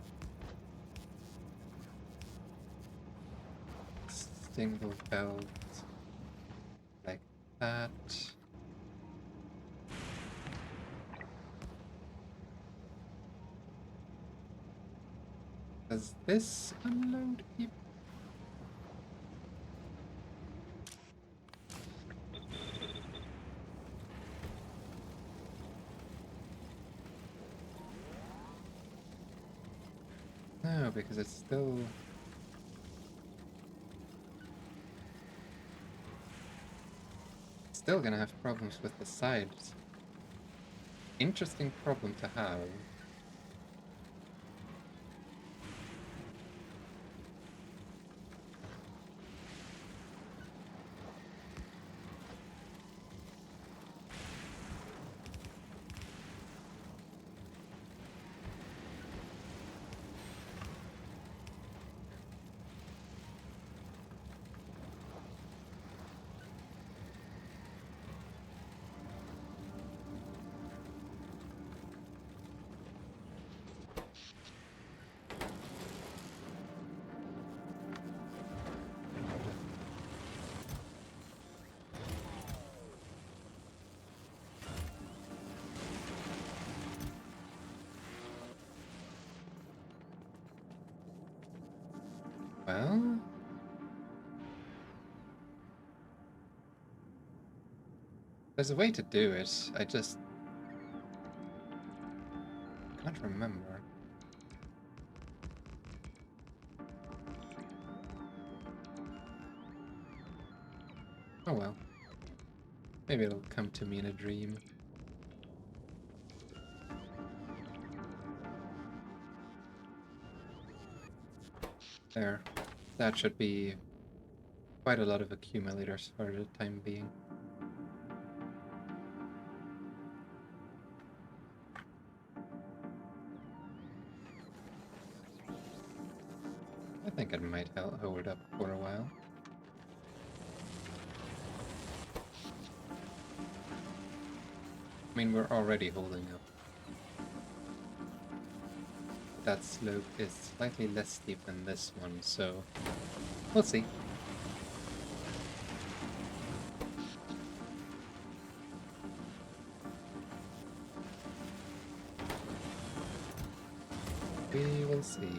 Single belt. Like that. Does this unload? No, because it's still gonna have problems with the sides. Interesting problem to have. Well, there's a way to do it. I just can't remember. Oh well. Maybe it'll come to me in a dream. There. That should be quite a lot of accumulators for the time being. I think it might hold up for a while. I mean, we're already holding up. That slope is slightly less steep than this one, so we'll see. We will see.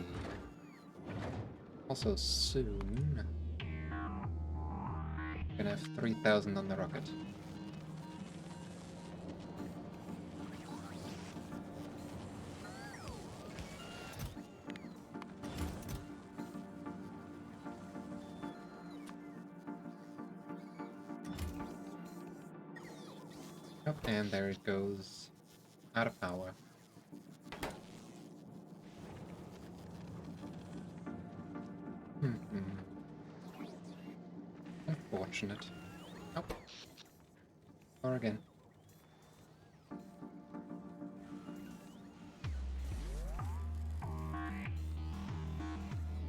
Also soon, we're gonna have 3,000 on the rocket. Oh, and there it goes. Out of power. Unfortunate. Oh. Or again.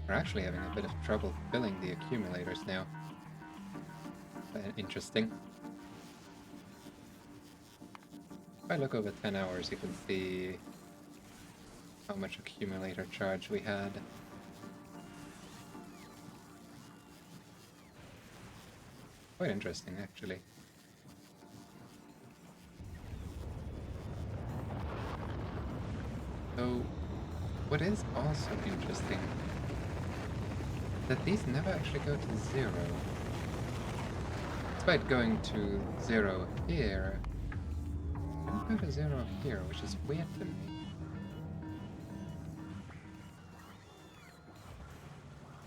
We're actually having a bit of trouble filling the accumulators now. Interesting. If I look over 10 hours, you can see how much accumulator charge we had. Quite interesting, actually. So, what is also interesting, that these never actually go to 0. Despite going to 0 here, they don't go to 0 here, which is weird to me.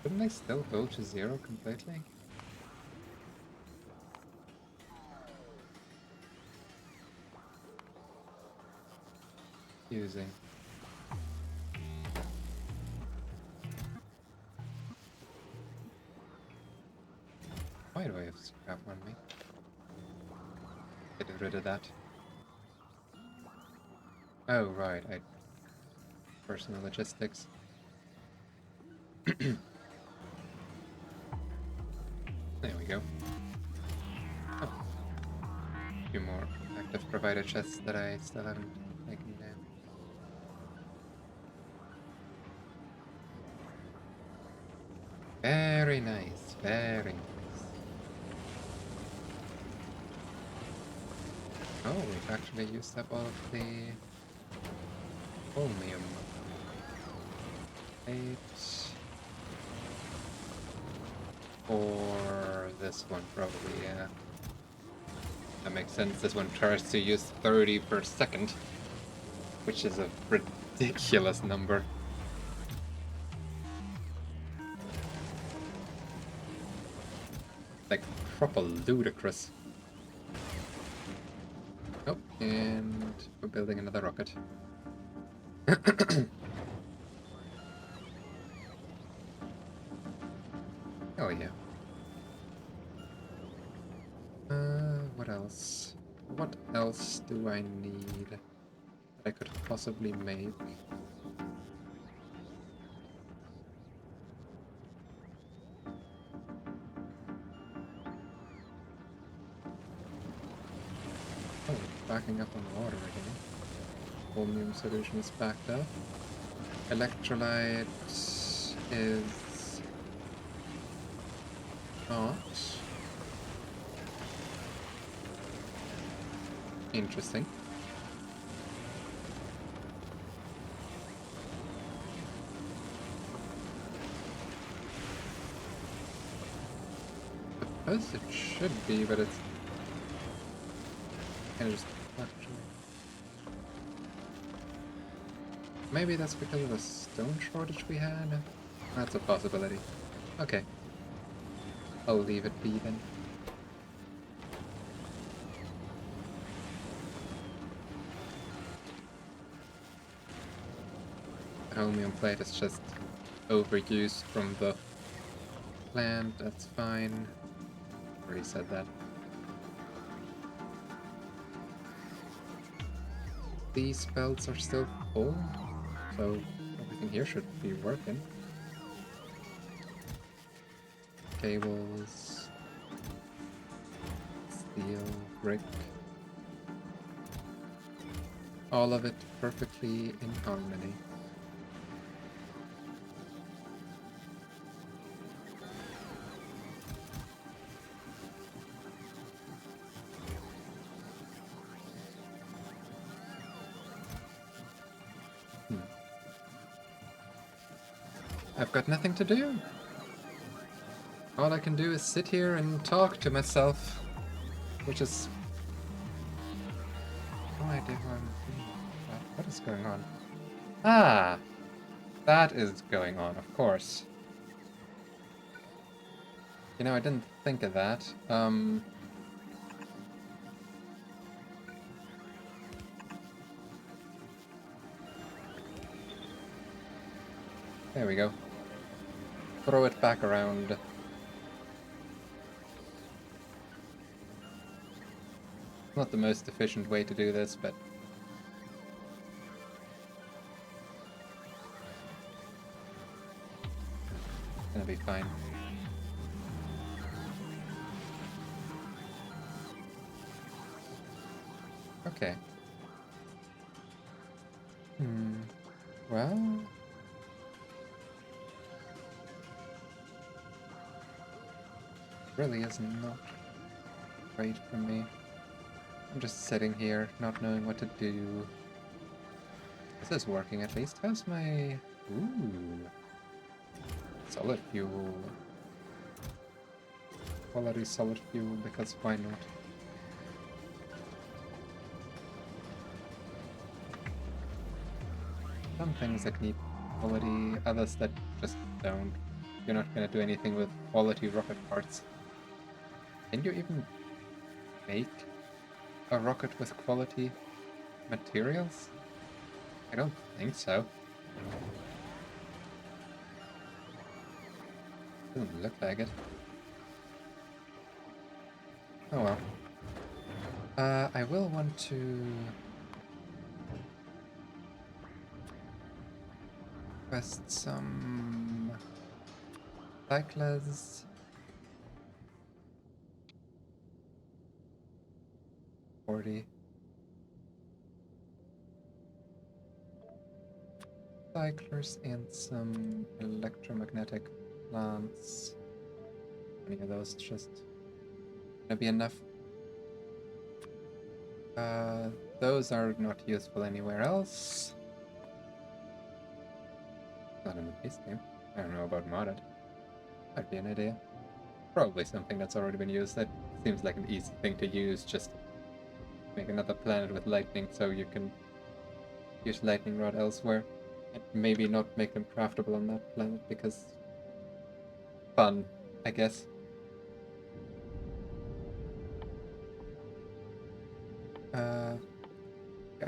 Couldn't they still go to 0 completely? Using. Why do I have scrap on me? Get rid of that. Oh, right, personal logistics. There we go. Oh. A few more active provider chests that I still haven't taken down. Very nice, very nice. Oh, we've actually used up all of the chromium. 8 for this one, probably, yeah. That makes sense. This one tries to use 30 per second, which is a ridiculous number. Like, proper ludicrous. Oh, and we're building another rocket. Oh yeah. What else? What else do I need that I could possibly make? Oh, backing up on water again. Chromium solution is backed up. Electrolyte is not. Interesting. Suppose it should be, but it's kind of just fluctuating. Maybe that's because of the stone shortage we had? That's a possibility. Okay. I'll leave it be then. The chromium plate is just overused from the plant, that's fine. Already said that. These belts are still full, so everything here should be working. Cables, steel, brick. All of it perfectly in harmony. I've got nothing to do. All I can do is sit here and talk to myself, which is no idea how I'm doing. What is going on? Ah, that is going on, of course. You know, I didn't think of that. There we go. Throw it back around. Not the most efficient way to do this, but it's gonna be fine. Okay. Well... really is not great for me. I'm just sitting here, not knowing what to do. This is working at least. How's my... Ooh. Solid fuel. Quality solid fuel, because why not? Some things that need quality, others that just don't. You're not gonna do anything with quality rocket parts. Can you even make a rocket with quality materials? I don't think so. Doesn't look like it. Oh well. I will want to request some cyclers. 40. Cyclers and some electromagnetic plants. Any of those just gonna be enough? Those are not useful anywhere else. Not in the base game. I don't know about modded. Might be an idea. Probably something that's already been used. That seems like an easy thing to use. Just make another planet with lightning so you can use lightning rod elsewhere. And maybe not make them craftable on that planet because... fun, I guess. I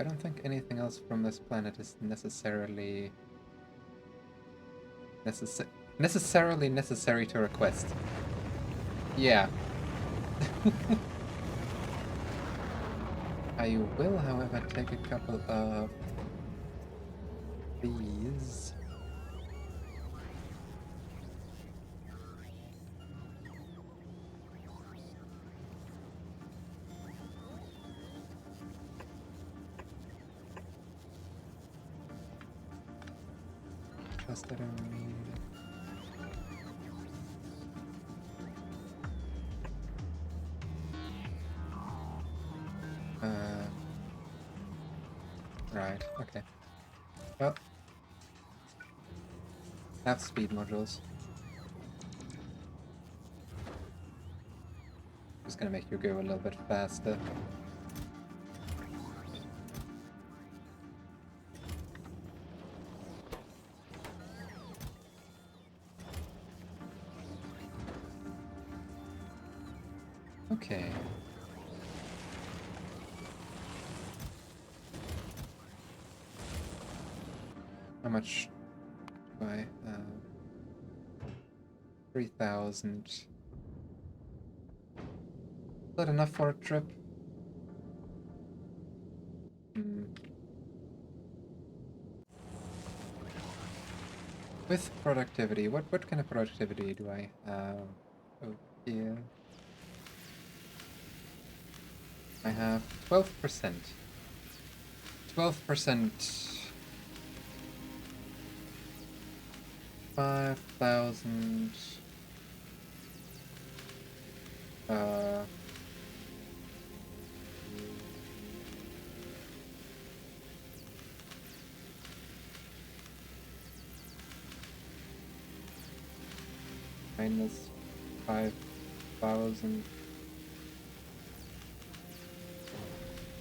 don't think anything else from this planet is necessarily necessary to request. Yeah. I will, however, take a couple of these. Just I don't need. Right, okay. Well, have speed modules. Just gonna make you go a little bit faster. Okay. How much do I have? 3,000. Is that enough for a trip? With productivity, what kind of productivity do I have? Oh, yeah. I have 12%. 12%. 5,000. Minus 5,000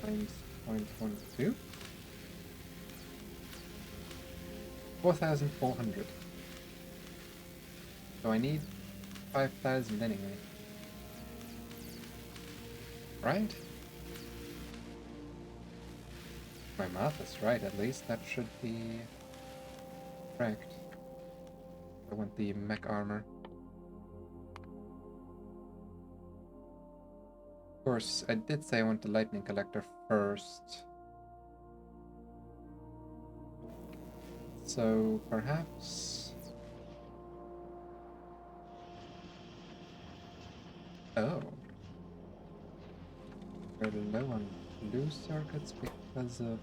times 0.12. 4,400. So I need 5,000 anyway. Right? My math is right, at least. That should be correct. I want the Mech Armor. Of course, I did say I want the Lightning Collector first. So perhaps... Oh. We're low on blue circuits because of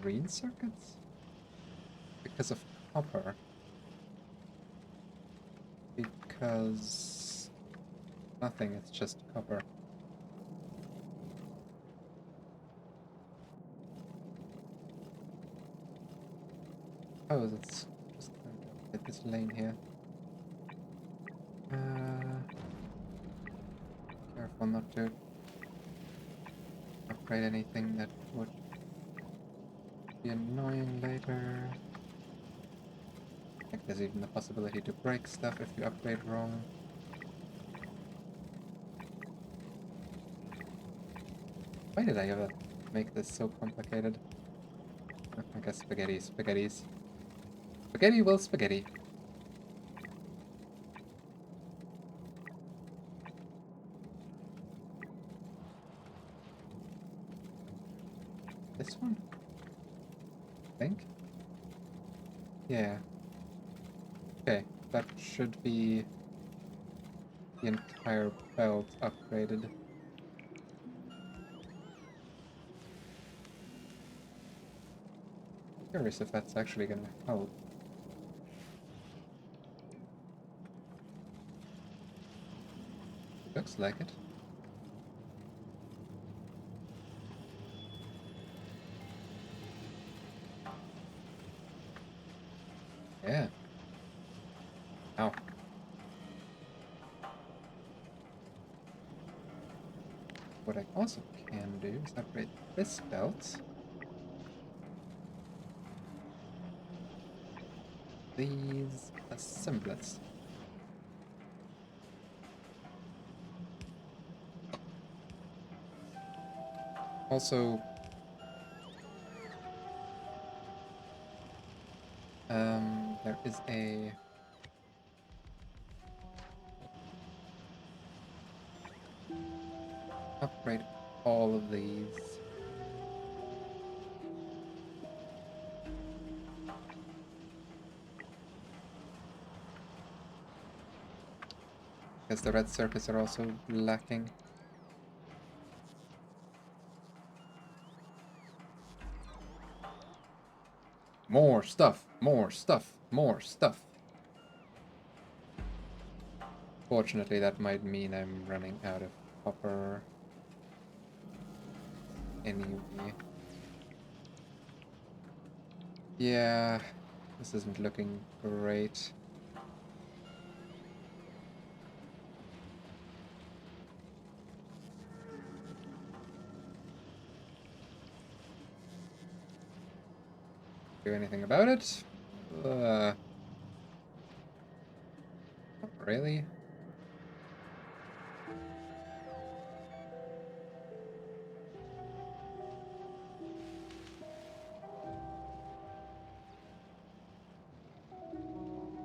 green circuits? Because of copper. Because nothing, it's just copper. Oh, that's just going to hit this lane here. Careful not to upgrade anything that would be annoying later. I think there's even the possibility to break stuff if you upgrade wrong. Why did I ever make this so complicated? Oh, I guess spaghettis. Spaghetti will spaghetti. This one? I think? Yeah. Okay, that should be the entire belt upgraded. Curious if that's actually gonna help. Looks like it. Yeah. Ow. What I also can do is upgrade this belt. These assemblers. Also, there is a upgrade all of these. Because the red circuits are also lacking. More stuff, more stuff, more stuff. Fortunately, that might mean I'm running out of copper anyway. Yeah, this isn't looking great. Do anything about it? Not really.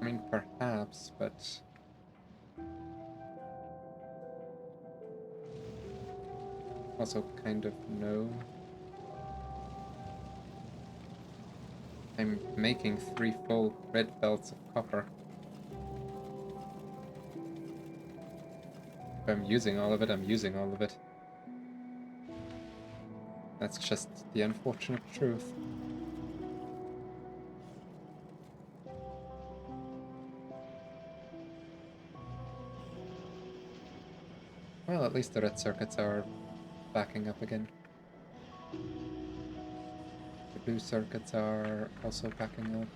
I mean, perhaps, but... also kind of no. I'm making 3 full red belts of copper. If I'm using all of it, I'm using all of it. That's just the unfortunate truth. Well, at least the red circuits are backing up again. The blue circuits are also backing up.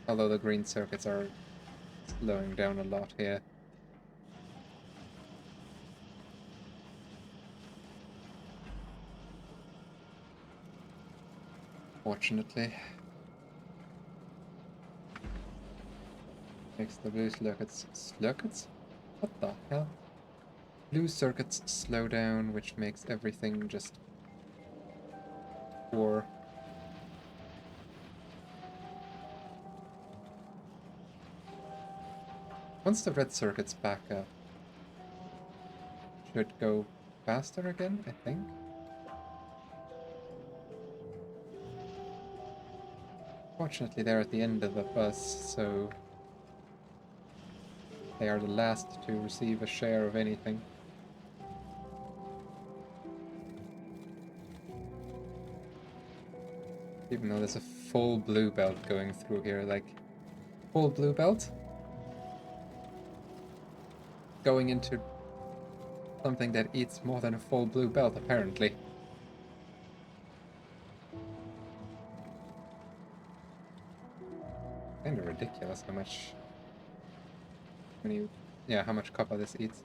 Although the green circuits are slowing down a lot here. Fortunately. Makes the blue circuits... Circuits? What the hell? Blue circuits slow down, which makes everything just poor. Once the red circuit's back up, should go faster again, I think. Fortunately, they're at the end of the bus, so they are the last to receive a share of anything. Even though there's a full blue belt going through here, like, full blue belt? Going into something that eats more than a full blue belt, apparently. Kinda ridiculous how much... how much copper this eats.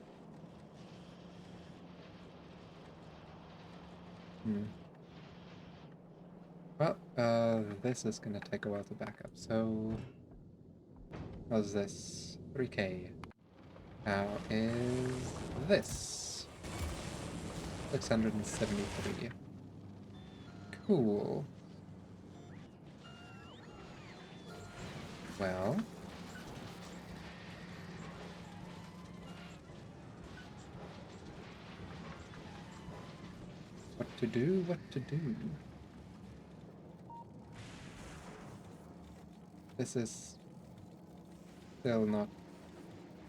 Well, this is gonna take a while to back up, so... How's this? 3k. How is this? 673. Cool. Well... What to do, what to do? This is still not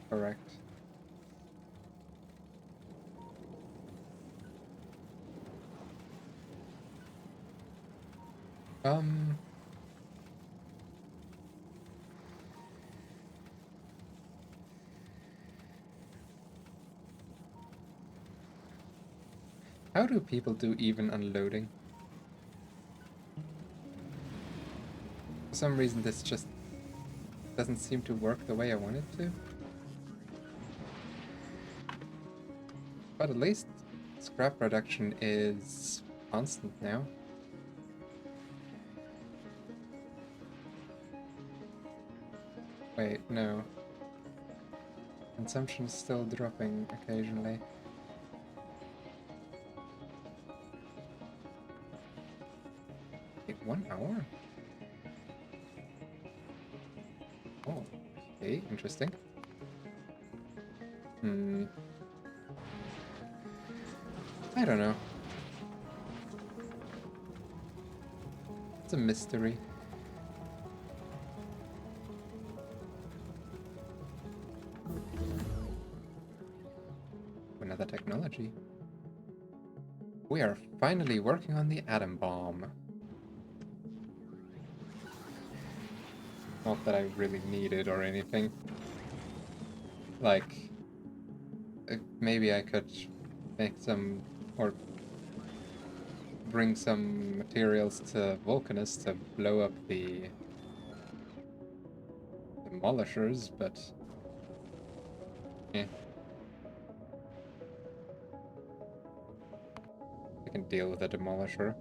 correct. How do people do even unloading? For some reason this just doesn't seem to work the way I want it to. But at least scrap production is constant now. Wait, no. Consumption is still dropping occasionally. Wait, 1 hour? Oh, okay, interesting. I don't know. It's a mystery. Another technology. We are finally working on the atom bomb. Not that I really need it or anything. Like, maybe I could make some, or bring some materials to Vulcanus to blow up the demolishers, but yeah. I can deal with a demolisher.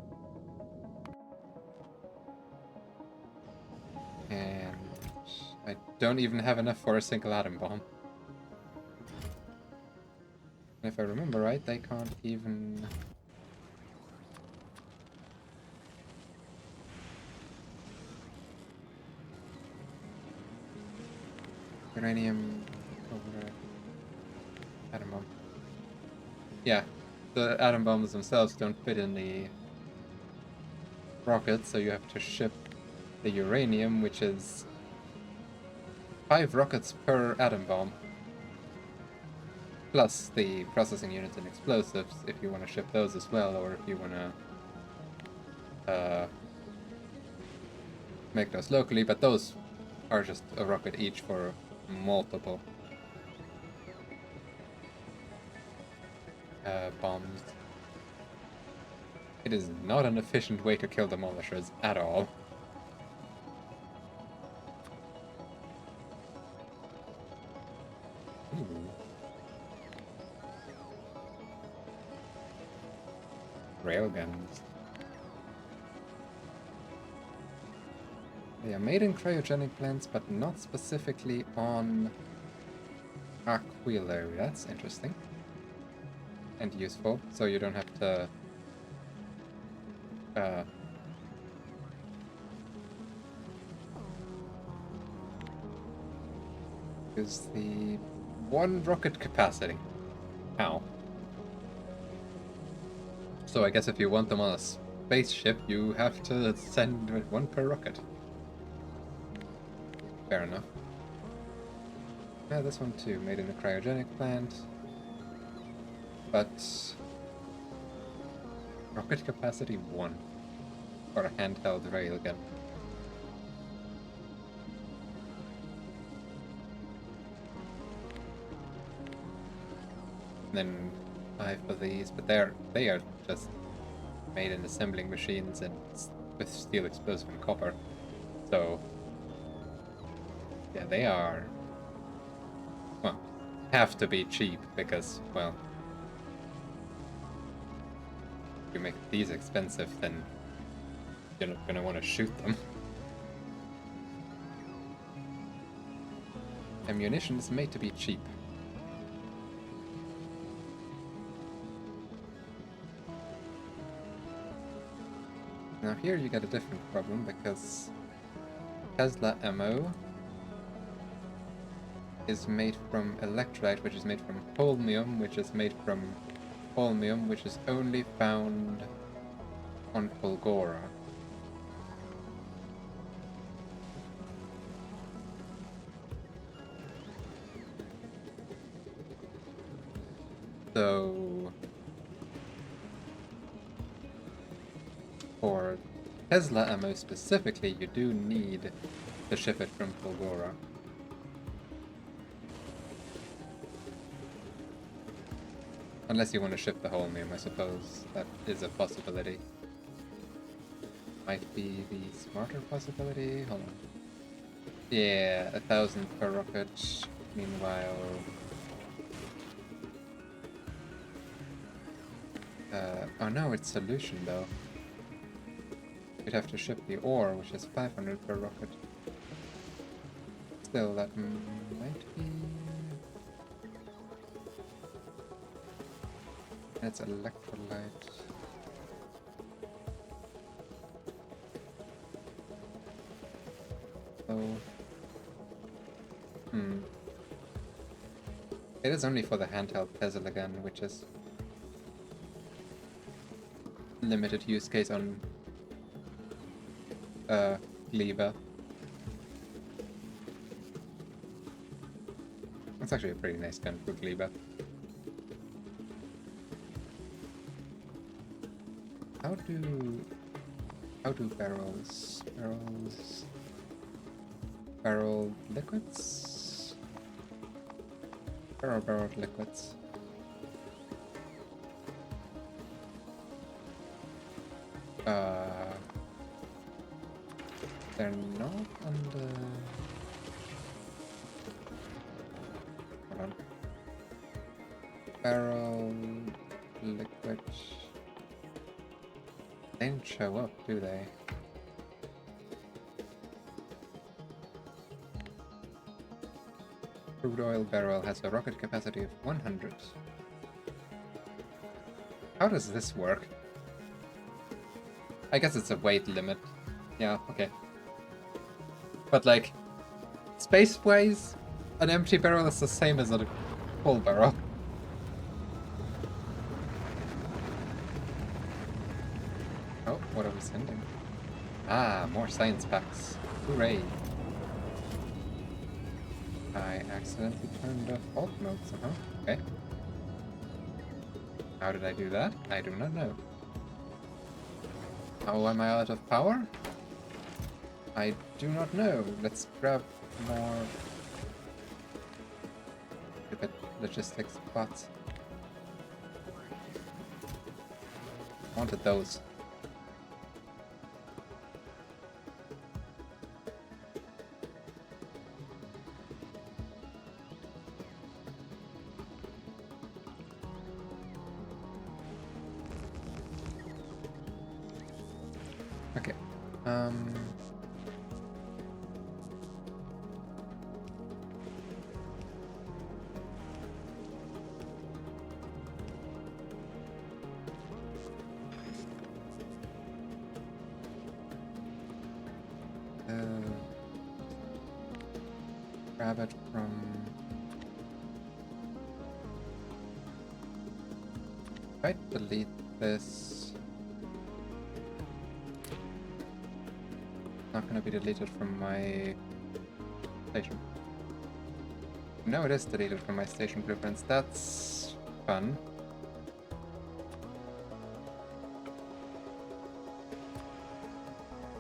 And I don't even have enough for a single atom bomb. And if I remember right, they can't even... Uranium over atom bomb. Yeah, the atom bombs themselves don't fit in the rocket, so you have to ship the uranium, which is 5 rockets per atom bomb. Plus the processing units and explosives, if you want to ship those as well, or if you want to make those locally, but those are just a rocket each for multiple bombs. It is not an efficient way to kill demolishers at all. Ooh. Railguns. They are made in cryogenic plants, but not specifically on Aquila. That's interesting. And useful, so you don't have to Is the one rocket capacity. How? So I guess if you want them on a spaceship, you have to send one per rocket. Fair enough. Yeah, this one too, made in a cryogenic plant. But rocket capacity 1 for a handheld railgun. Then 5 for these, but they are just made in assembling machines and with steel explosive and copper. So yeah, they are, well, have to be cheap because, well, if you make these expensive, then you're not gonna want to shoot them. Ammunition is made to be cheap. Now here you get a different problem because Tesla ammo is made from electrolyte, which is made from holmium, which is made from holmium, which is only found on Fulgora. So for Tesla ammo specifically, you do need to ship it from Fulgora. Unless you want to ship the holmium, I suppose that is a possibility. Might be the smarter possibility. Hold on. Yeah, 1,000 per rocket. Meanwhile, oh no, it's solution though. You'd have to ship the ore, which is 500 per rocket. Still, that might be. That's electrolyte. So, it is only for the handheld Tesla gun, which is limited use case on Gleba. It's actually a pretty nice gun for Gleba. How do barrel liquids? Barreled liquids. They're not on the... Hold on. Barrel liquid... They didn't show up, do they? Crude oil barrel has a rocket capacity of 100. How does this work? I guess it's a weight limit. Yeah, okay. But like, space-wise, an empty barrel is the same as a full barrel. Oh, what are we sending? Ah, more science packs. Hooray. I accidentally turned off alt mode somehow. Okay. How did I do that? I do not know. How am I out of power? I do not know. Let's grab more stupid logistics spots. Wanted those. Okay. grab it from... If I delete this... It's not going to be deleted from my station. No, it is deleted from my station blueprints. That's fun.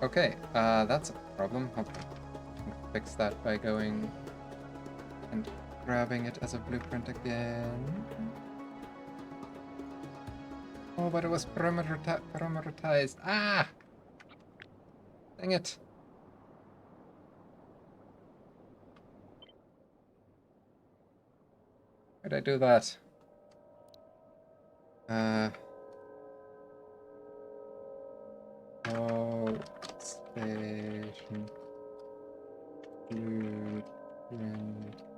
Okay, that's a problem. I'll fix that by going and grabbing it as a blueprint again. Oh, but it was parameterized. Ah! Dang it. Why'd I do that? Oh, station blueprint.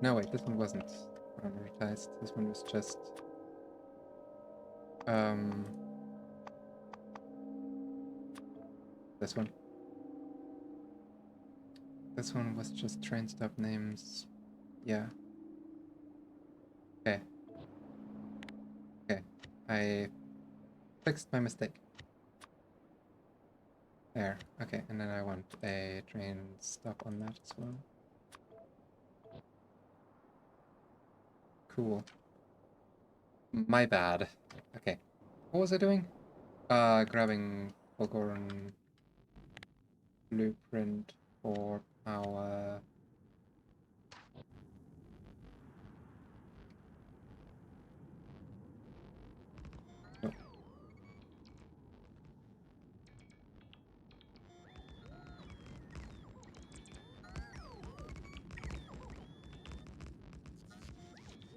No, wait, this one wasn't parameterized. This one was just this one. This one was just train stop names. Yeah. Okay. Okay. I fixed my mistake. There. Okay, and then I want a train stop on that as well. Cool. My bad. Okay. What was I doing? Grabbing Fulgoran blueprint for our... Oh.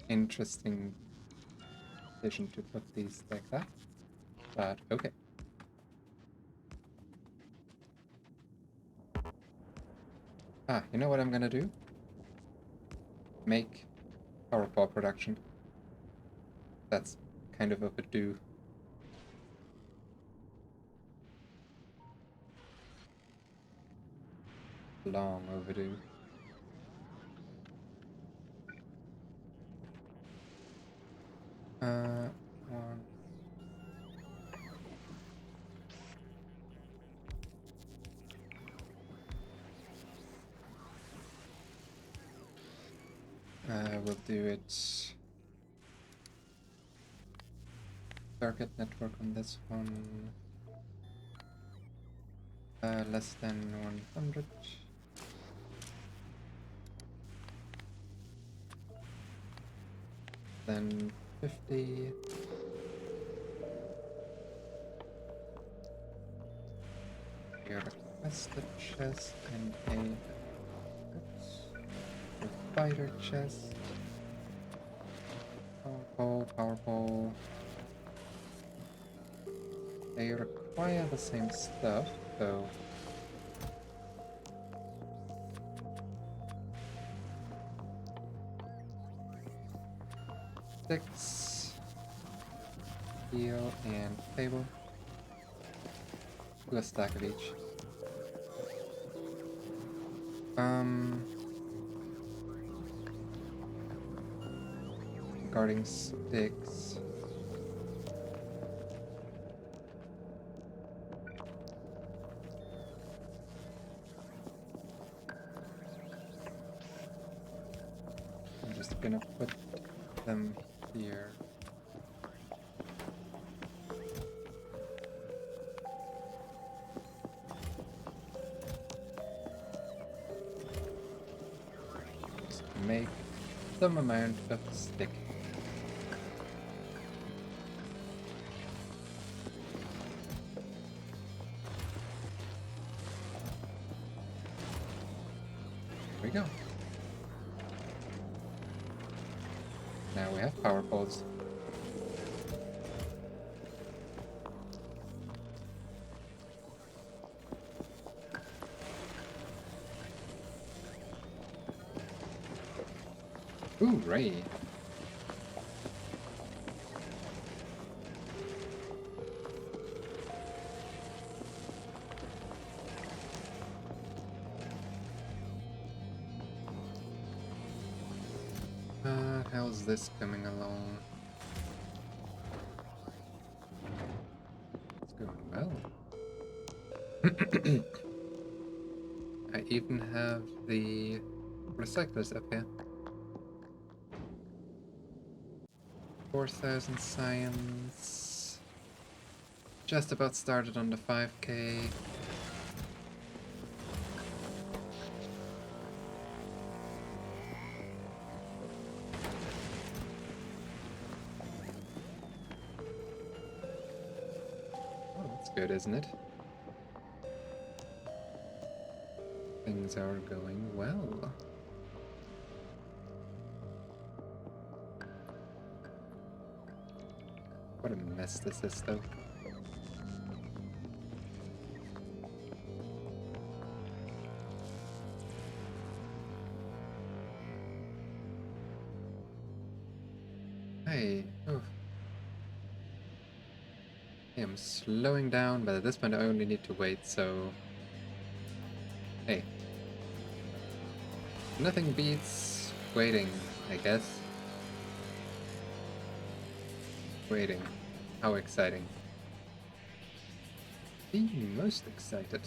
Interesting decision to put these like that, but okay. Ah, you know what I'm gonna do? Make power ball production. That's kind of overdue. Long overdue. One. We'll do it. Circuit network on this one. Less than 100. Then 50. Here, request a chest and a fighter chest. Power pole. They require the same stuff, so six steel and table. Do a stack of each. Regarding sticks. I'm just gonna put them here. Just make some amount of stick. There we go. Now we have power poles. Ooh, Ray. How's this coming along? It's going well. I even have the recyclers up here. 4,000 science. Just about started on the 5k. Oh, that's good, isn't it? Things are going well. What a mess this is, though. Hey, oh. Hey, I'm slowing down, but at this point I only need to wait, so... Hey. Nothing beats waiting, I guess. Waiting. How exciting. The most excited.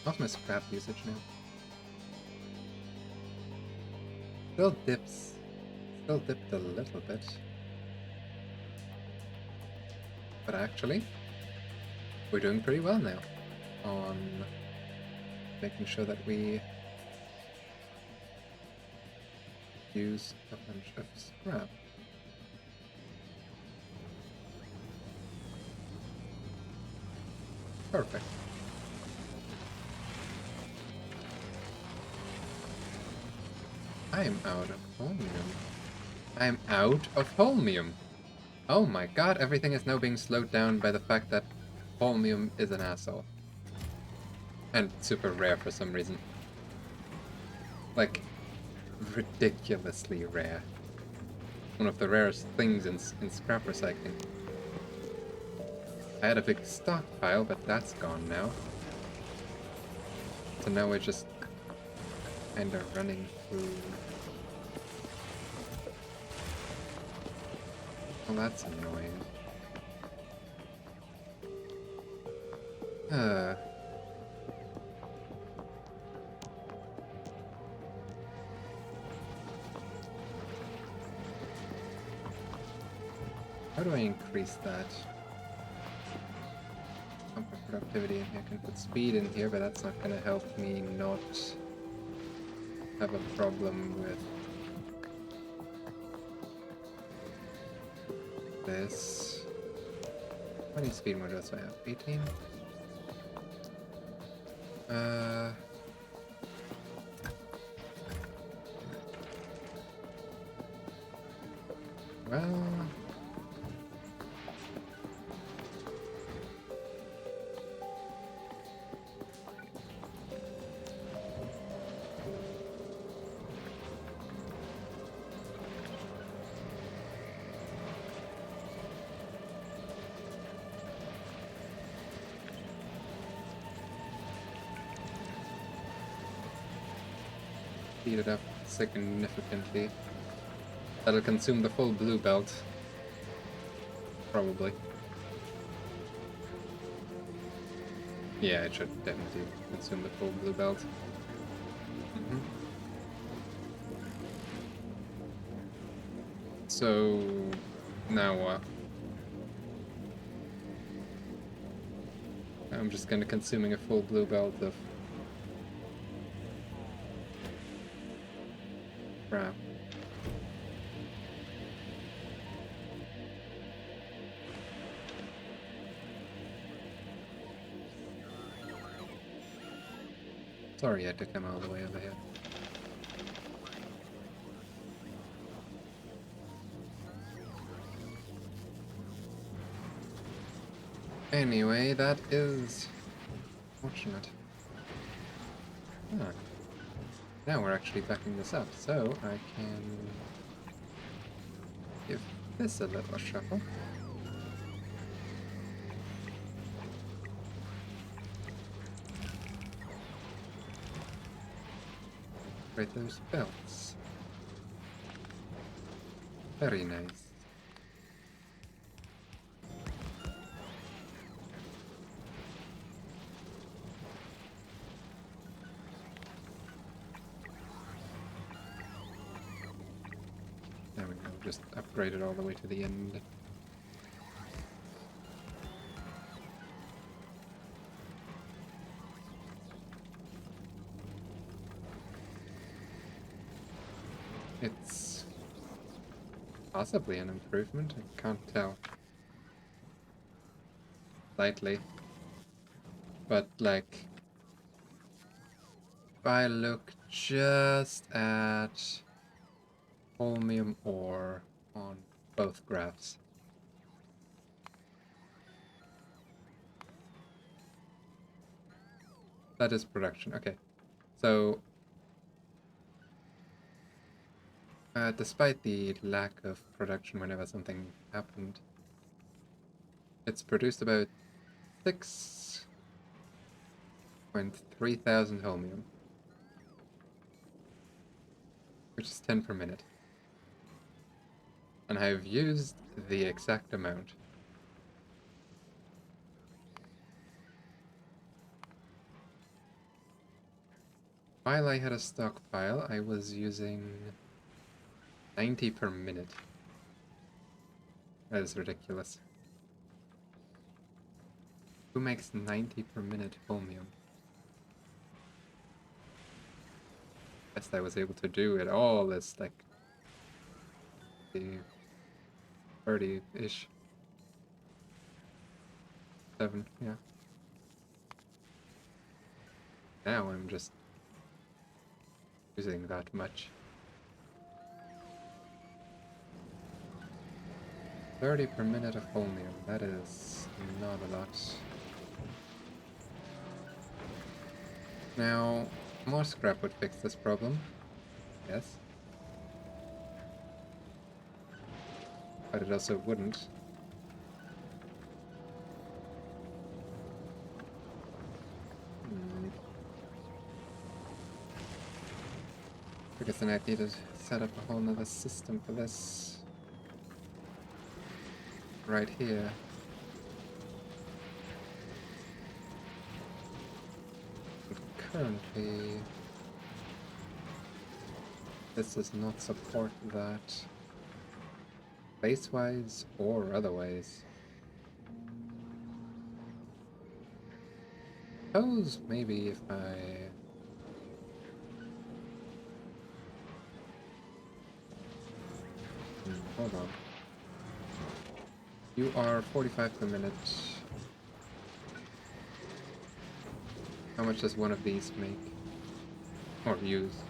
How's my scrap usage now? Still dips. Still dipped a little bit. But actually, we're doing pretty well now on making sure that we use a bunch of scrap. Perfect. I am out of holmium. I am out of holmium. Oh my god, everything is now being slowed down by the fact that holmium is an asshole. And super rare for some reason. Like, ridiculously rare. One of the rarest things in scrap recycling. I had a big stockpile, but that's gone now. So now we're just kind of running through. Well, that's annoying. How do I increase that? Pump of productivity in here. I can put speed in here, but that's not going to help me not have a problem with this. How many speed modules do I have? 18? Well... speed it up significantly. That'll consume the full blue belt. Probably. Yeah, it should definitely consume the full blue belt. So, now what? I'm just gonna consuming a full blue belt of crap. Sorry I had to come all the way over here. Anyway, that is fortunate. Ah. Now we're actually backing this up, so I can give this a little shuffle. Upgrade those belts. Very nice. There we go, just upgrade it all the way to the end. It's possibly an improvement, I can't tell. Slightly. But like, if I look just at holmium ore on both graphs, that is production. Okay, so despite the lack of production whenever something happened, it's produced about 6.3 thousand holmium, which is 10 per minute. And I've used the exact amount. While I had a stockpile, I was using 90 per minute. That is ridiculous. Who makes 90 per minute holmium? Best I was able to do it all is like the 30-ish. 7, yeah. Now I'm just using that much. 30 per minute of holmium, that is not a lot. Now, more scrap would fix this problem. Yes. But it also wouldn't. Because then I'd need to set up a whole nother system for this. Right here. But currently, this does not support that. Base-wise or otherwise. Suppose maybe if I... hold on. You are 45 per minute. How much does one of these make? Or use?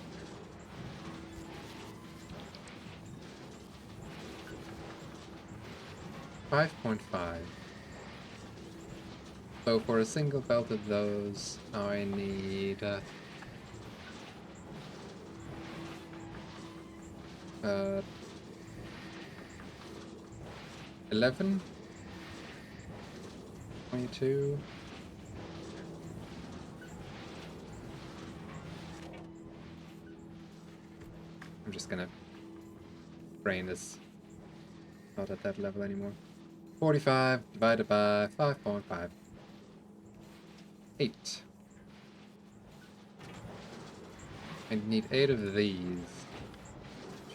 5.5. So for a single belt of those, I need 11, 22. I'm just gonna brain this. Not at that level anymore. 45 divided by 5.5. 8. I need 8 of these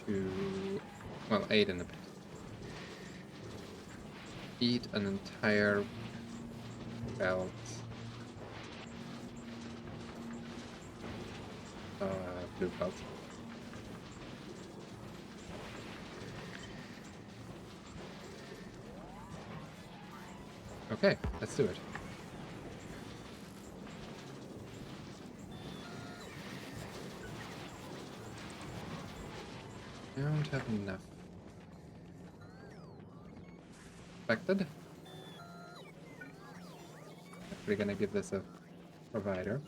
to... well, 8 in a bit. Eat an entire belt. Blue belt. Okay, let's do it. I don't have enough. Expected. We're gonna give this a provider.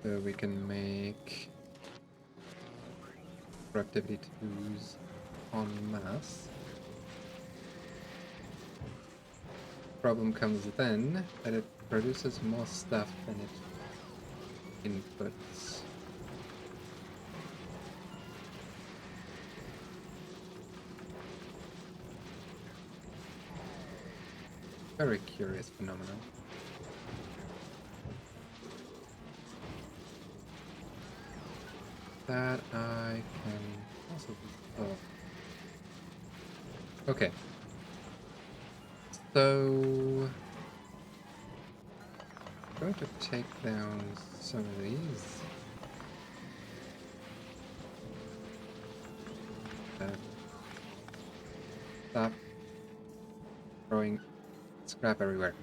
So we can make productivity 2s en masse. Problem comes then that it produces more stuff than it inputs. Very curious phenomenon. That I can also do. Oh. Okay. So I'm going to take down some of these. Stop throwing scrap everywhere.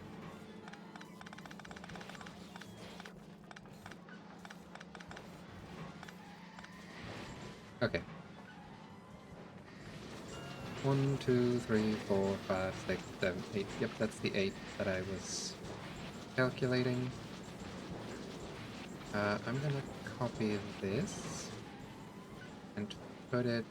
Okay. 1, 2, 3, 4, 5, 6, 7, 8. Yep, that's the 8 that I was calculating. I'm gonna copy this and put it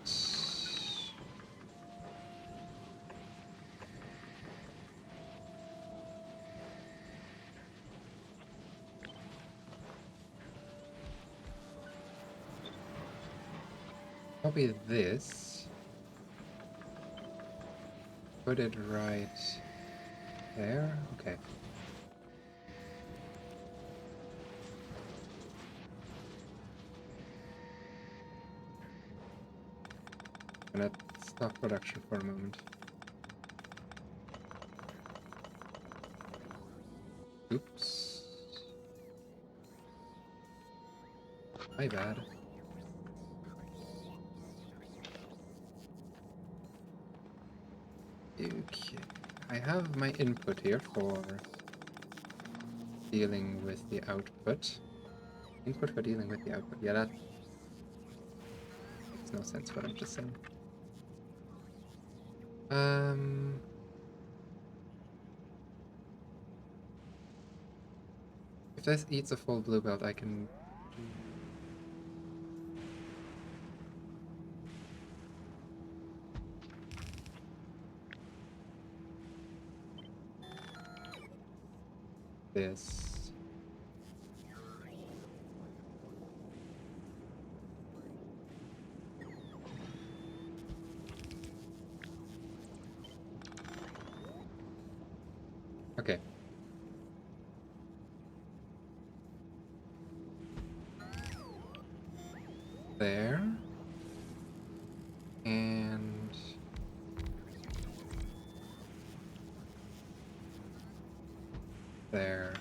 copy this, put it right there. Okay. Gonna stop production for a moment. Oops. My bad. Okay. I have my input here for dealing with the output. Input for dealing with the output. Yeah, that makes no sense what I'm just saying. If this eats a full blue belt, I can do this. Okay. There. And there.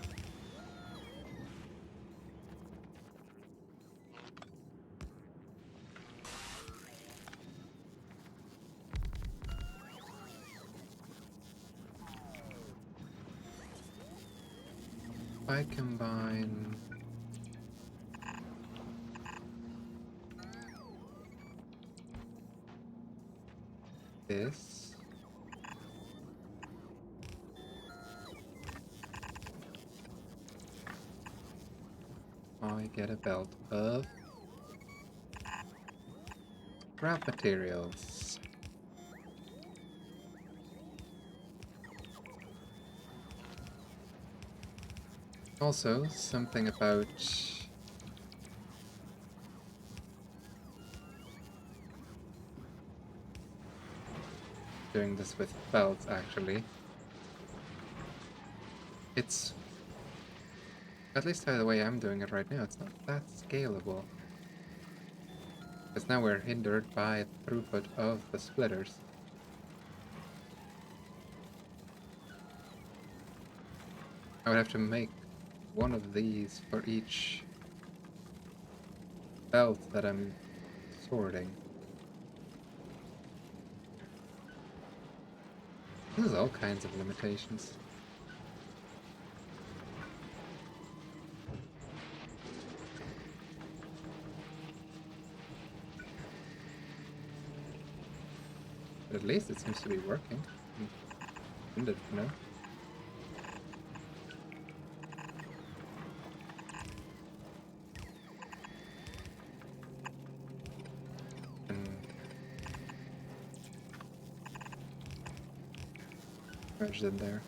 If I combine this, I get a belt of scrap materials. Also, something about doing this with belts, actually. It's, at least by the way I'm doing it right now, it's not that scalable. Because now we're hindered by the throughput of the splitters. I would have to make one of these for each belt that I'm sorting. There's all kinds of limitations. But at least it seems to be working. Ended for now. Merge them there.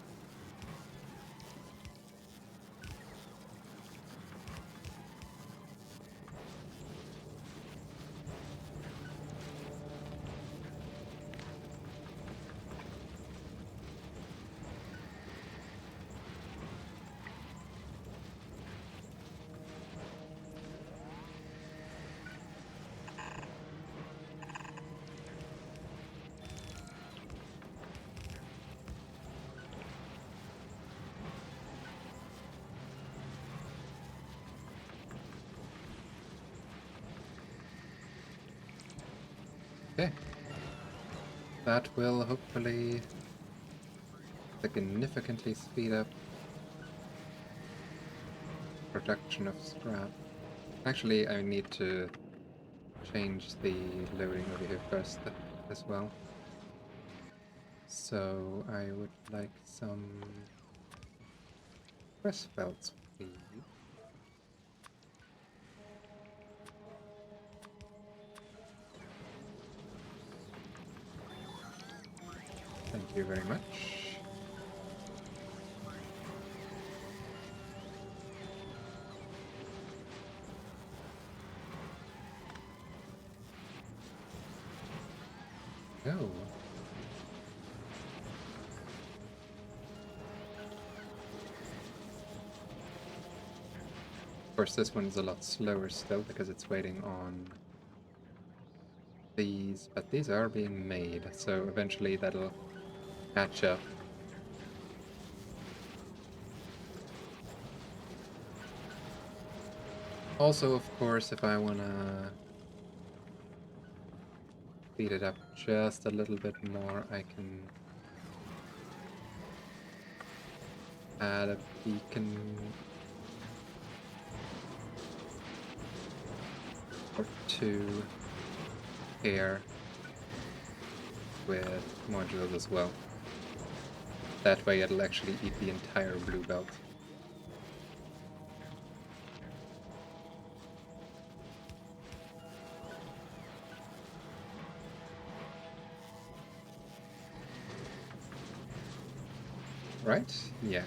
Okay. That will hopefully significantly speed up production of scrap. Actually, I need to change the loading over here first as well. So I would like some press belts, please. Thank you very much. Oh. Of course, this one's a lot slower still because it's waiting on these, but these are being made, so eventually that'll catch up. Also, of course, if I wanna speed it up just a little bit more, I can add a beacon or two here with modules as well. That way it'll actually eat the entire blue belt. Right? Yeah.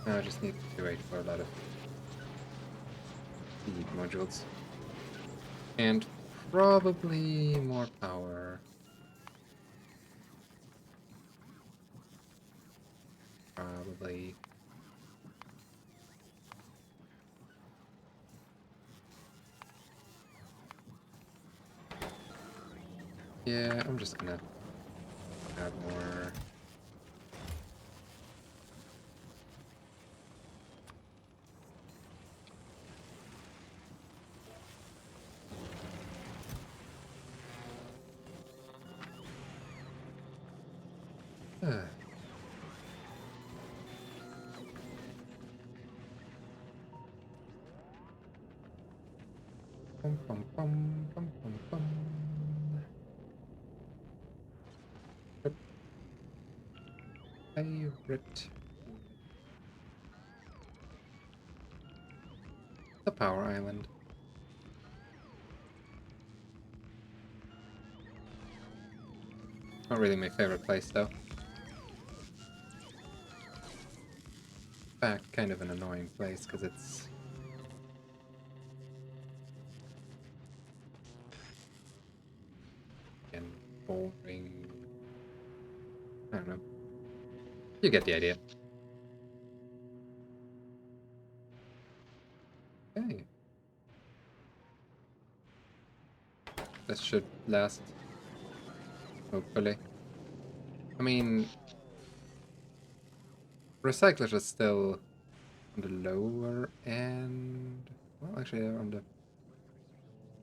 Now I just need to wait for a lot of speed modules. And probably more power. Probably. Yeah, I'm just gonna add more. Bum, bum, bum, bum, bum, bum. Favorite. The Power Island. Not really my favorite place though. In fact, kind of an annoying place because it's again boring. I don't know. You get the idea. Okay. This should last. Hopefully. I mean, recyclers are still on the lower end. Well, actually, they're on the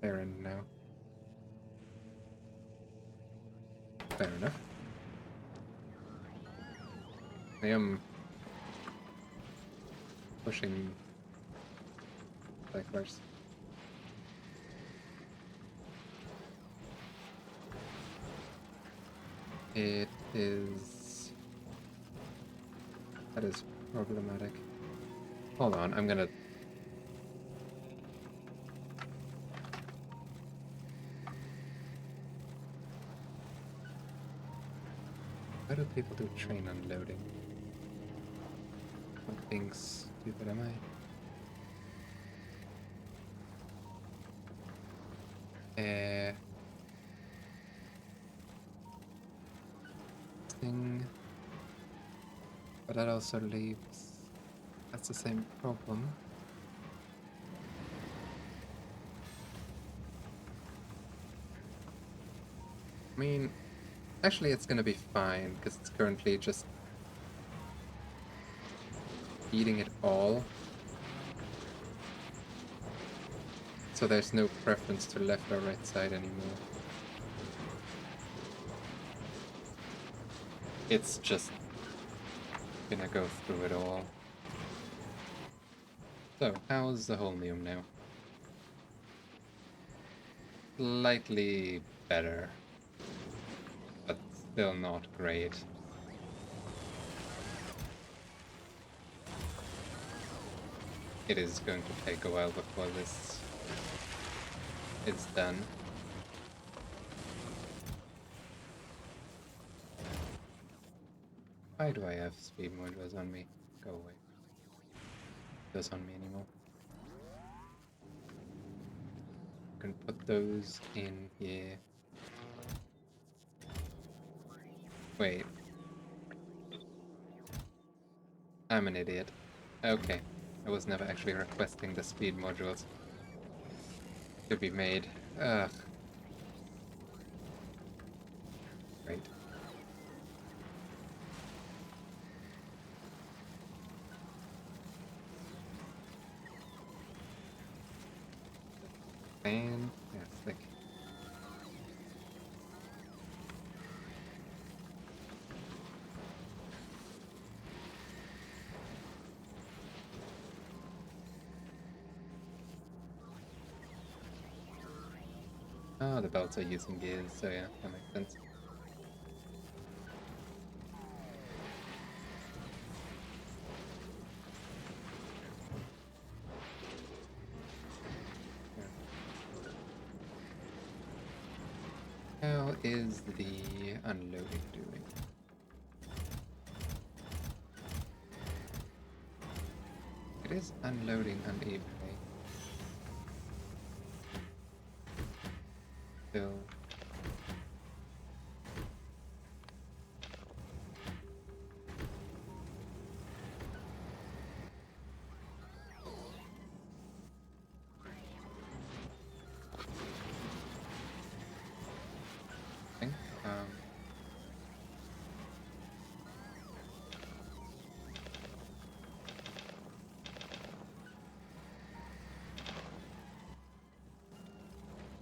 higher end now. Fair enough. I am pushing recyclers. It is... That is problematic. Hold on, I'm gonna... Why do people do train unloading? Not being stupid, am I? Thing... But that also leaves... That's the same problem. I mean, actually it's gonna be fine, because it's currently just eating it all. It's So there's no preference to left or right side anymore. It's just gonna go through it all. So, how's the Holmium now? Slightly better, but still not great. It is going to take a while before this is done. Why do I have speed modules on me? Go away. Those on me anymore. I can put those in here. Wait. I'm an idiot. Okay. I was never actually requesting the speed modules to be made. Ugh. Great. Fantastic. Oh, the belts are using gears, so yeah, that makes sense. How is the unloading doing? It is unloading unevenly. Still. Thing.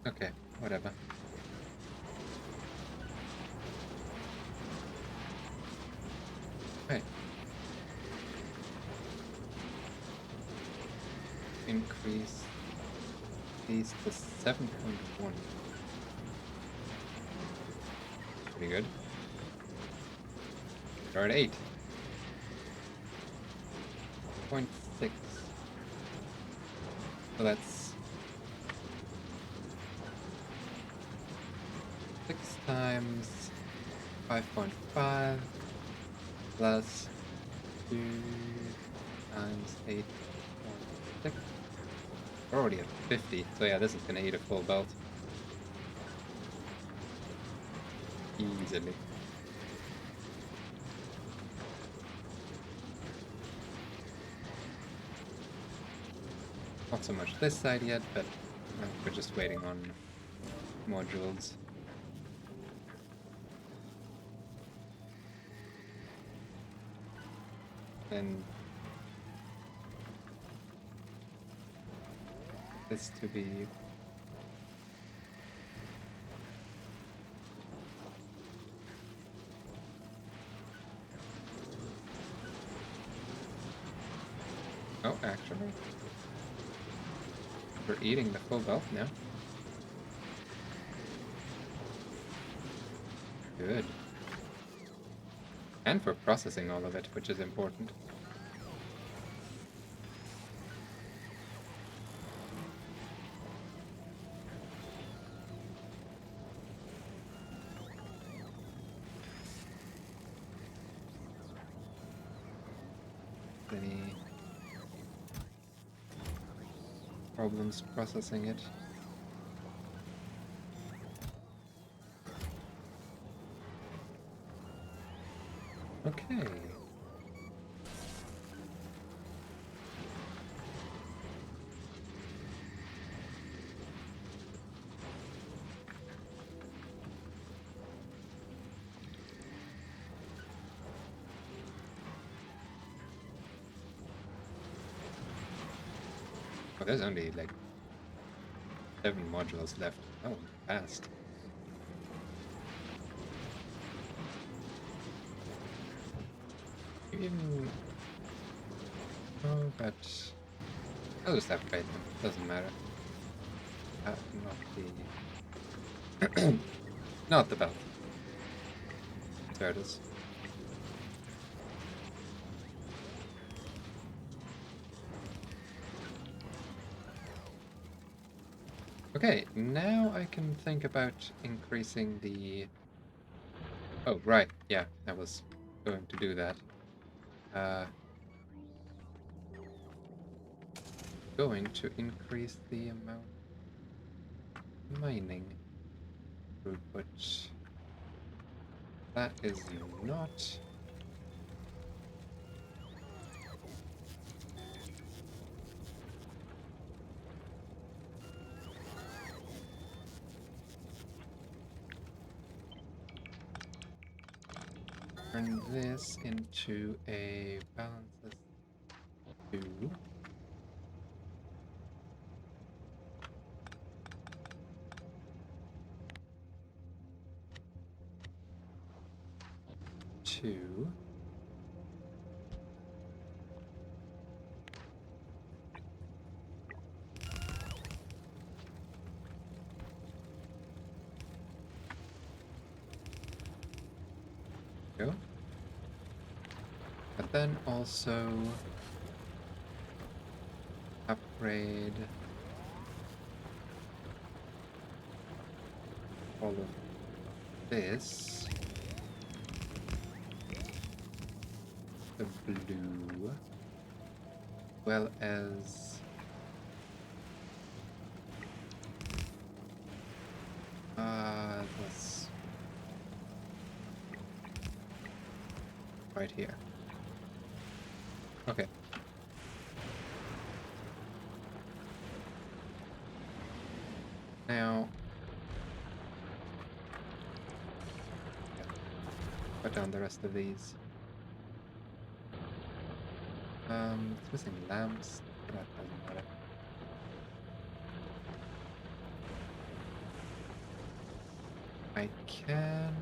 Okay, whatever. Right. Increase these to 7.1. Pretty good. We're at 8.6. So that's 6 times 5.5 plus 2 times 8.6. We're already at 50, so yeah, this is gonna eat a full belt. Easily. Not so much this side yet, but we're just waiting on modules. And this to be oh, actually we're eating the full belt now. Good. And for processing all of it, which is important. Any problems processing it? Okay. Well, there's only like 7 modules left. That went fast. Ew. Oh, but I'll just upgrade them. Doesn't matter. Not the not the belt. There it is. Okay, now I can think about increasing the... Oh, right, yeah, I was going to do that. Going to increase the amount of mining throughput. That is not... Turn this into a balances 2. 2. Go. But then also upgrade all of this. The blue. Well as this right here. Okay. Now, put down the rest of these. It's missing lamps. That doesn't matter. I can...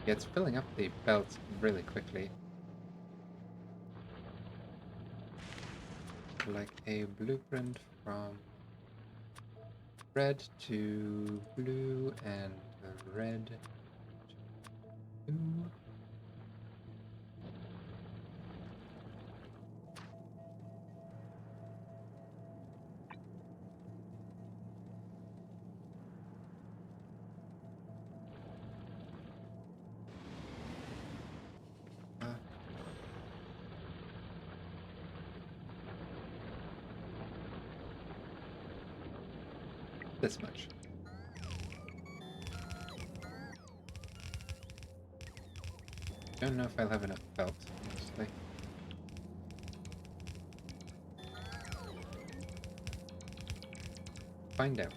Yeah, it's filling up the belts really quickly. Like a blueprint from red to blue and red to blue. This much. Don't know if I'll have enough felt, honestly. Find out.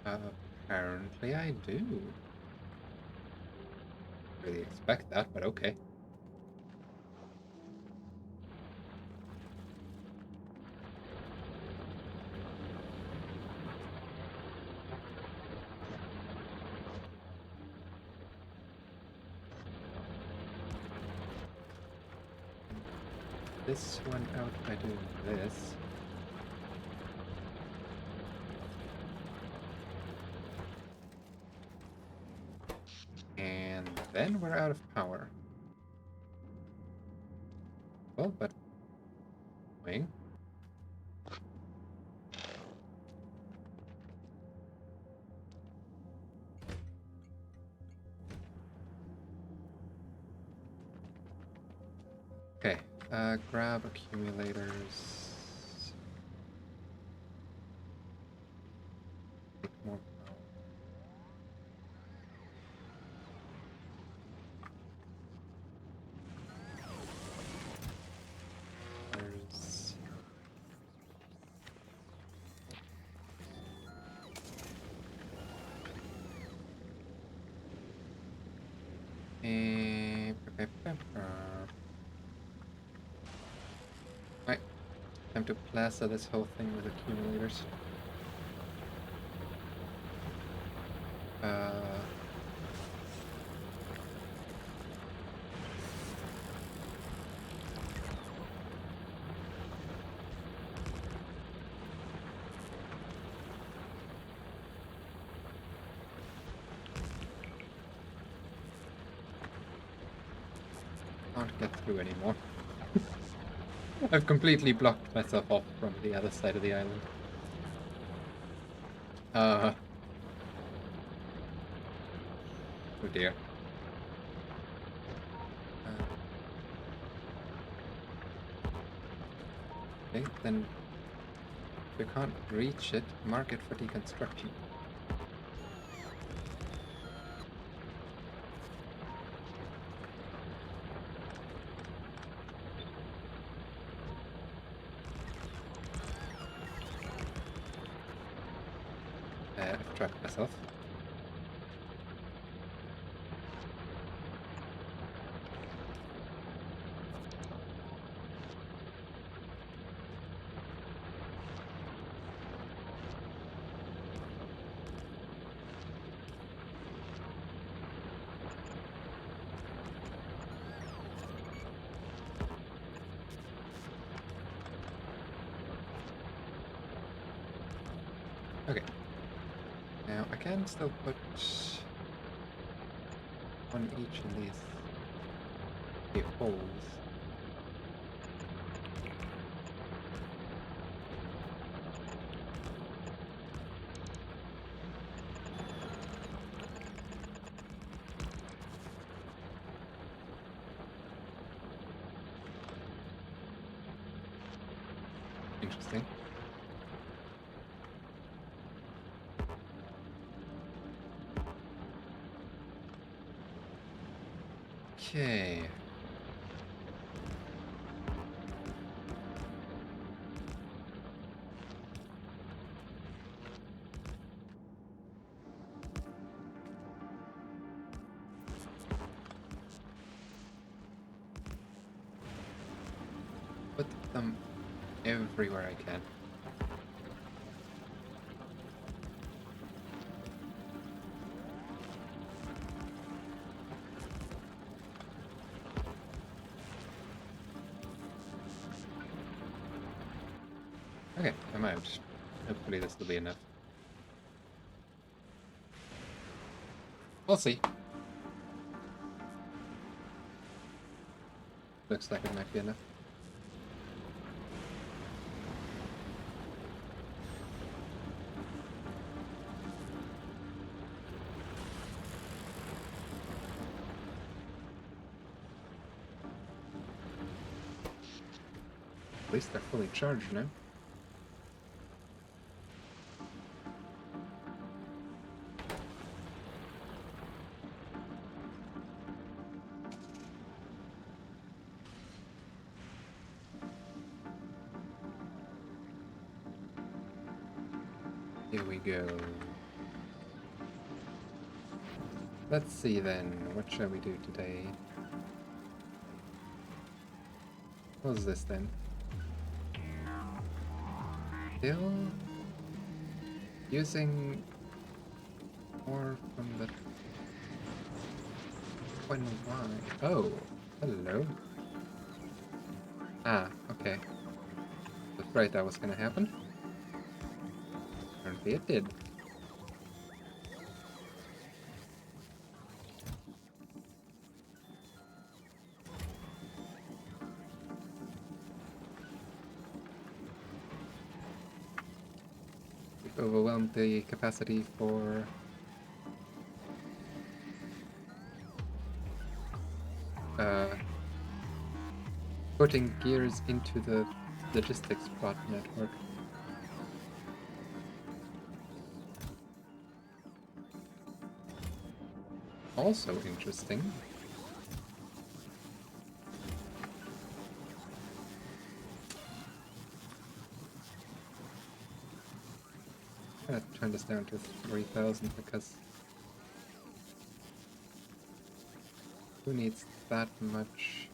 Apparently I do. Really expect that, but okay. This one out by doing this. And then we're out of power. Well, but wing. Okay, grab accumulators. Take more power. There's... Time to plaster this whole thing with accumulators. Can't get through anymore. I've completely blocked myself off from the other side of the island. Oh dear. Okay, then if you can't reach it, mark it for deconstruction. I've trapped myself. Okay. Now I can still put on each of these holes. Interesting. Okay. Put them everywhere I can. Okay, I'm out. Hopefully this will be enough. We'll see. Looks like it might be enough. At least they're fully charged now. Here we go. Let's see then, what shall we do today? What's this then? Still using more from the point line. Oh, hello. Ah, okay. I was afraid that was gonna happen. Apparently it did. We've overwhelmed the capacity for putting gears into the logistics bot network. Also interesting. I'm gonna turn this down to 3,000 because who needs that much?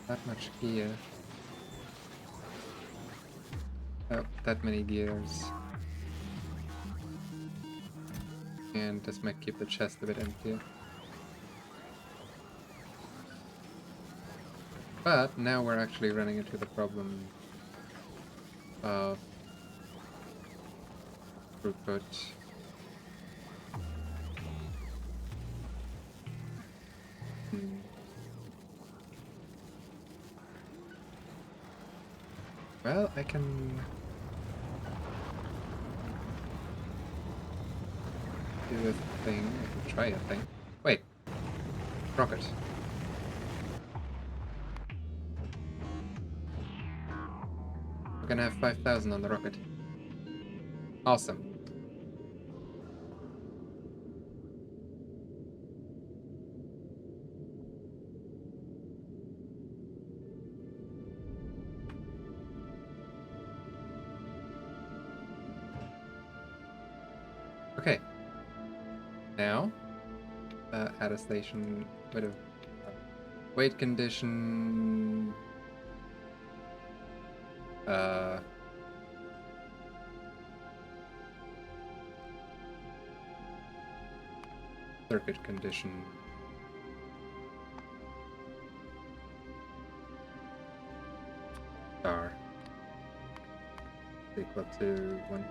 That much gear. Oh, that many gears. And this might keep the chest a bit emptier. But now we're actually running into the problem of throughput. Well, I can do a thing. I can try a thing. Wait. Rocket. We're gonna have 5,000 on the rocket. Awesome. Okay. Now, add a station with a weight condition. Circuit condition. Star. Equal to 1.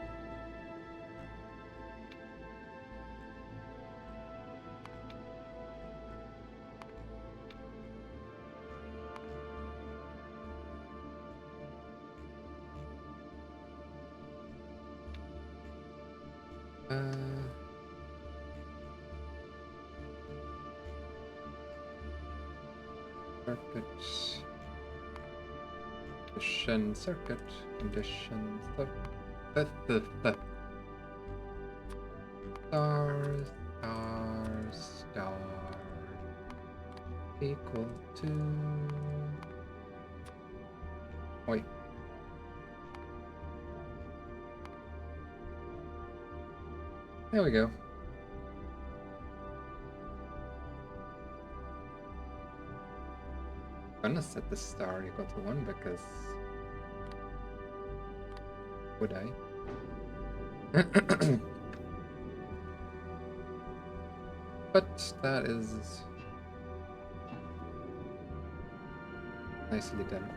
Circuit condition star equal to wait. There we go. I'm gonna set the star equal to 1 because would I? But that is nicely done.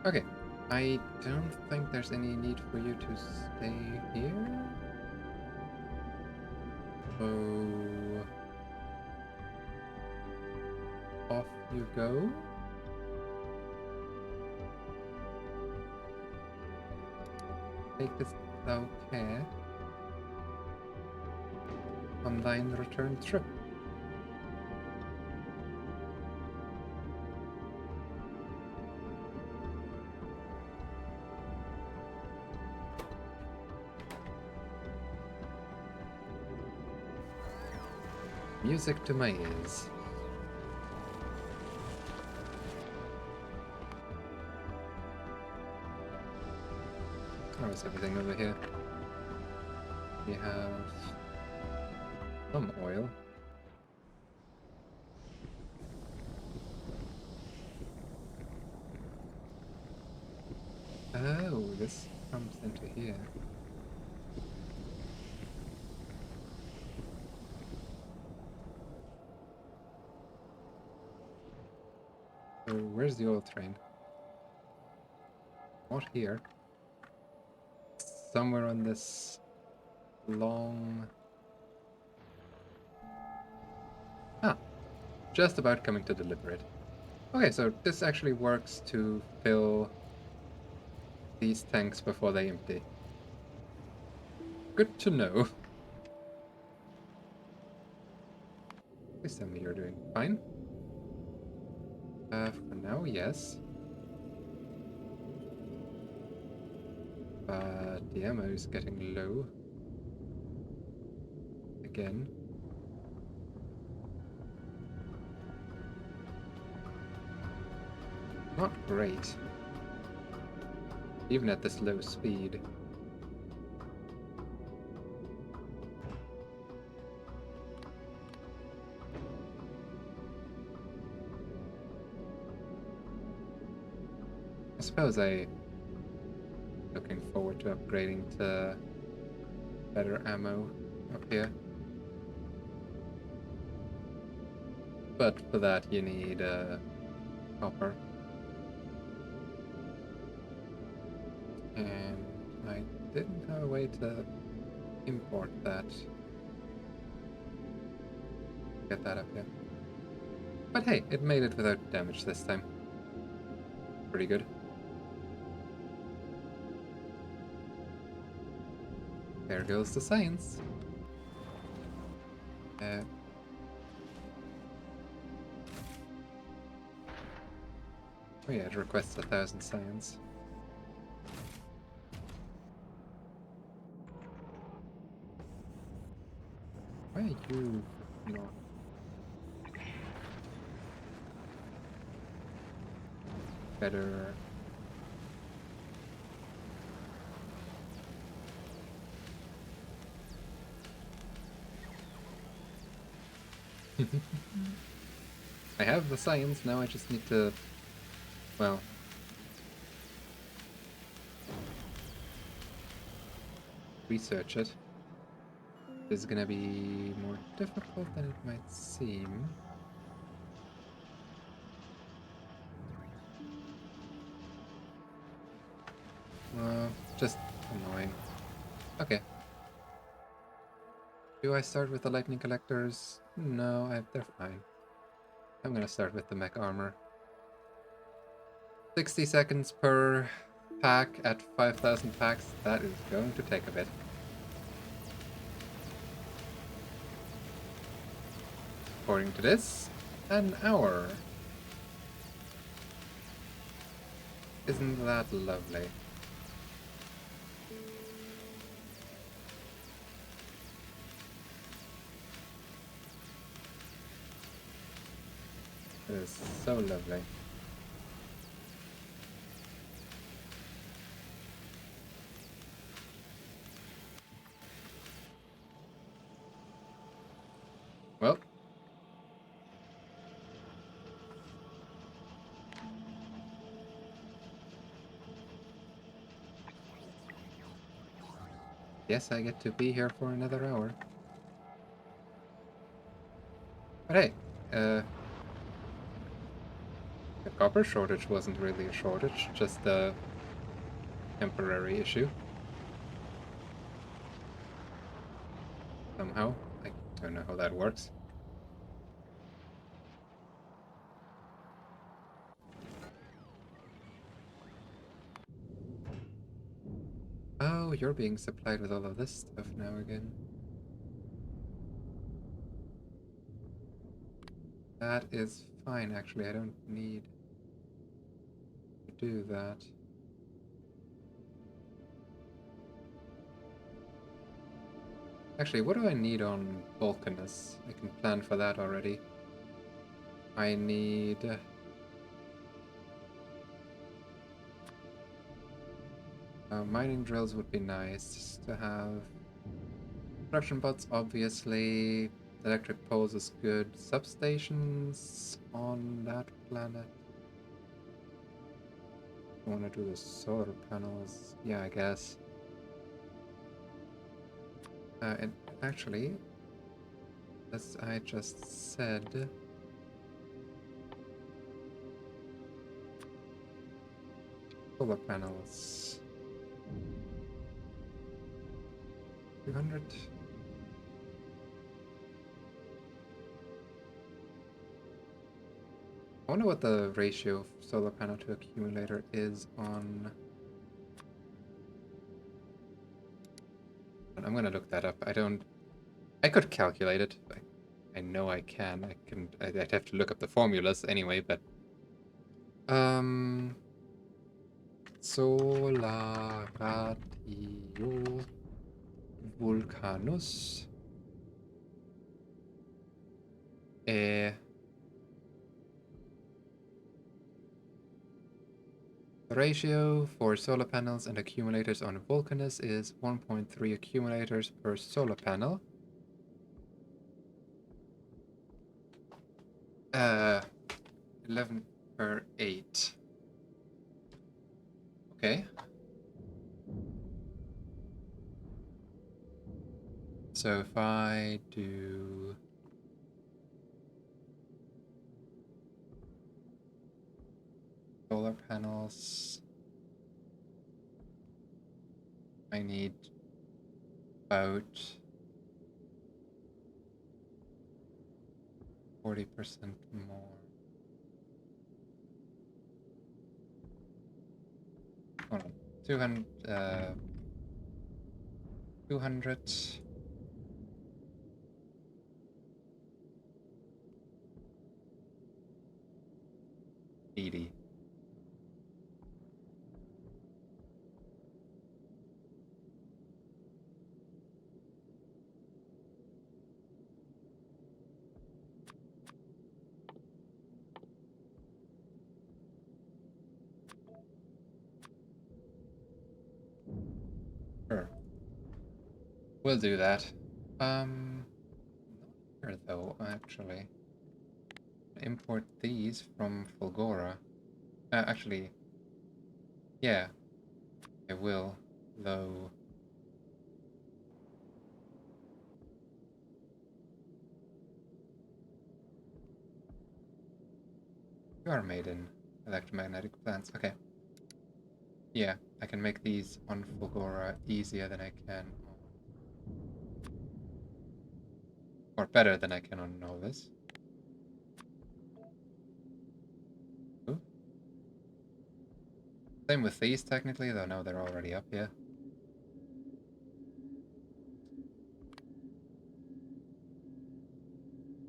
Okay, I don't think there's any need for you to stay here. So off you go. Take this without care on thine return trip. Music to my ears. How is everything over here? We have some oil. Oh, this comes into here. So where's the oil train? Not here. Somewhere on this long... Ah, just about coming to deliver it. Okay, so this actually works to fill these tanks before they empty. Good to know. Please tell me you're doing fine. For now, yes. But the ammo is getting low. Again. Not great. Even at this low speed. suppose I looking forward to upgrading to better ammo up here. But for that you need copper. And I didn't have a way to import that. Get that up here. But hey, it made it without damage this time. Pretty good. There goes the science. Oh yeah, it requests 1,000 science. Why are you not? Better. I have the science, now I just need to, well, research it. This is gonna be more difficult than it might seem. Just annoying. Okay. Do I start with the lightning collectors? No, they're fine. I'm gonna start with the Mech Armor. 60 seconds per pack at 5,000 packs. That is going to take a bit. According to this, an hour. Isn't that lovely? It is so lovely. Well. Yes, I get to be here for another hour. But hey, the copper shortage wasn't really a shortage, just a temporary issue. Somehow. I don't know how that works. Oh, you're being supplied with all of this stuff now again. That is fine, actually. I don't need to do that. Actually, what do I need on Vulcanus? I can plan for that already. I need... mining drills would be nice to have. Production bots, obviously. Electric poles is good. Substations on that planet. I want to do the solar panels. Yeah, I guess. And actually, as I just said, solar panels. 200. I wonder what the ratio of solar panel to accumulator is on... I'm gonna look that up. I could calculate it. I know I can. I'd have to look up the formulas anyway, but... Solar Radio Vulcanus. The ratio for solar panels and accumulators on Vulcanus is 1.3 accumulators per solar panel. 11 per 8. So if I do solar panels, I need about 40% more. Hold on. 200. $80. Sure. We'll do that. Not sure though, actually. Import these from Fulgora. Actually, yeah, I will, though. You are made in electromagnetic plants. Okay. Yeah, I can make these on Fulgora easier than I can on... Or better than I can on Novus. Ooh. Same with these, technically, though now they're already up here.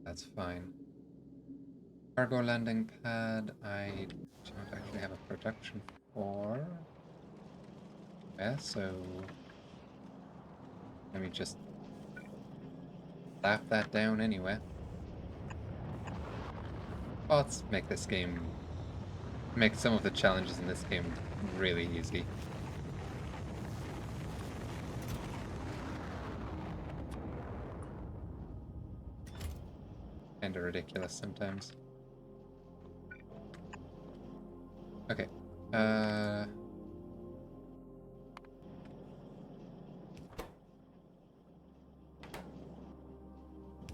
That's fine. Cargo landing pad, I don't actually have a production for. Yeah, so let me just slap that down anyway. Well, let's make this game, make some of the challenges in this game really easy. Kinda ridiculous sometimes. Okay.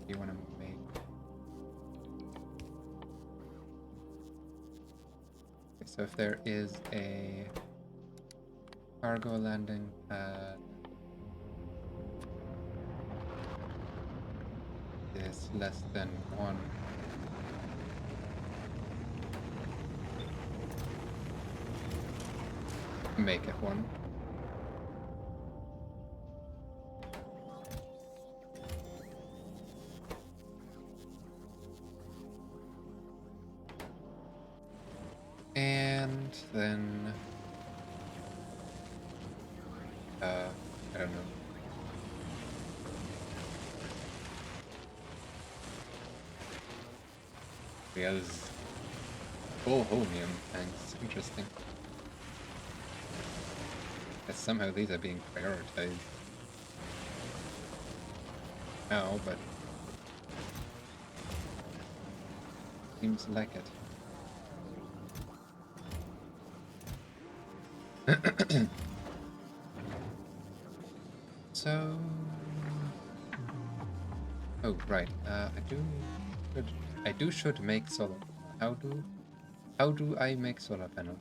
You want to make... Okay, so if there is a cargo landing pad, is less than 1. Make it 1. And then I don't know. Because full holmium tanks, interesting. Guess somehow these are being prioritized now, but seems like it. So, oh right, I should make solar. How do I make solar panel?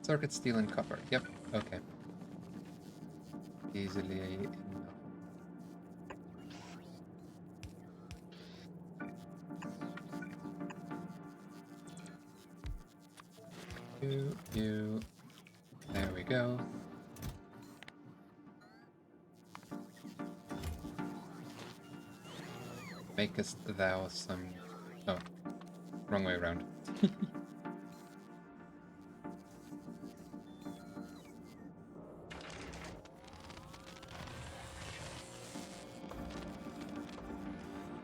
Circuit, steel, and copper. Yep. Okay. Easily enough. You. There we go. Makest thou some... Oh, wrong way around.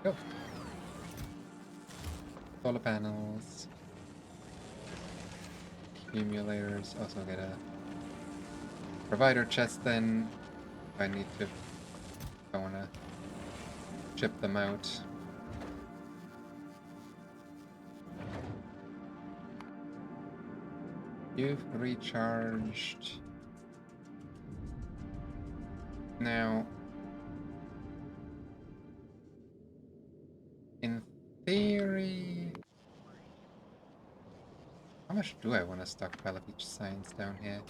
Go. Solar panels. Accumulators. Also get a provider chest then. I need to... I want to ship them out. You've recharged. Now, In theory... How much do I want to stockpile of each science down here?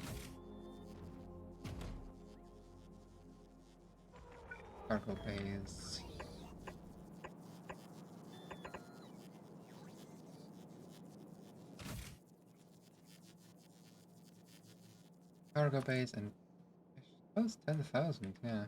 Cargo bays. Cargo bays and... I suppose 10,000, yeah.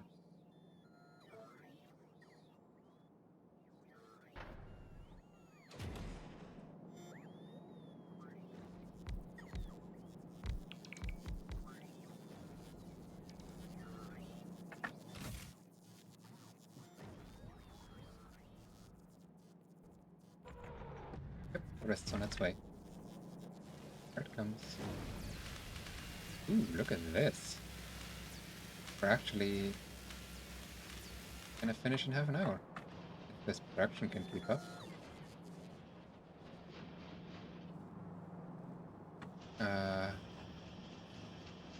Yep, the rest's on its way. Here it comes. Ooh, look at this. We're actually gonna finish in half an hour. If this production can keep up.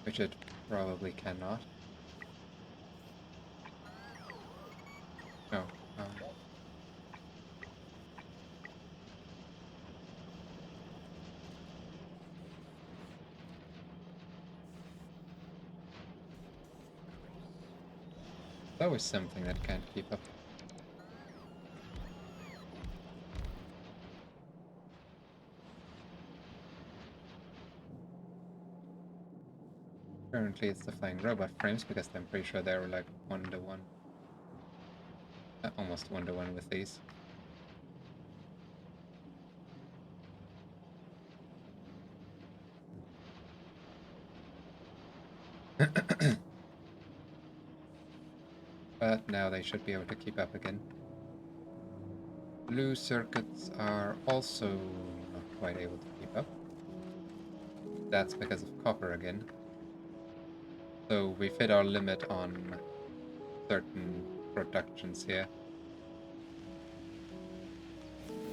Which it probably cannot. No. There's always something that can't keep up. Currently it's the flying robot frames because I'm pretty sure they were like 1-to-1. Almost 1-to-1 with these. But now they should be able to keep up again. Blue circuits are also not quite able to keep up. That's because of copper again. So we've hit our limit on certain productions here.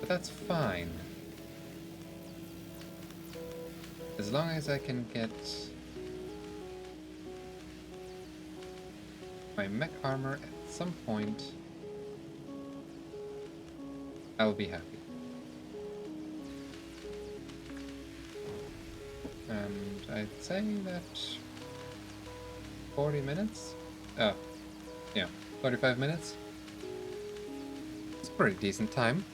But that's fine. As long as I can get my mech armor at some point, I'll be happy. And I'd say that 40 minutes? Oh, yeah, 45 minutes. It's a pretty decent time.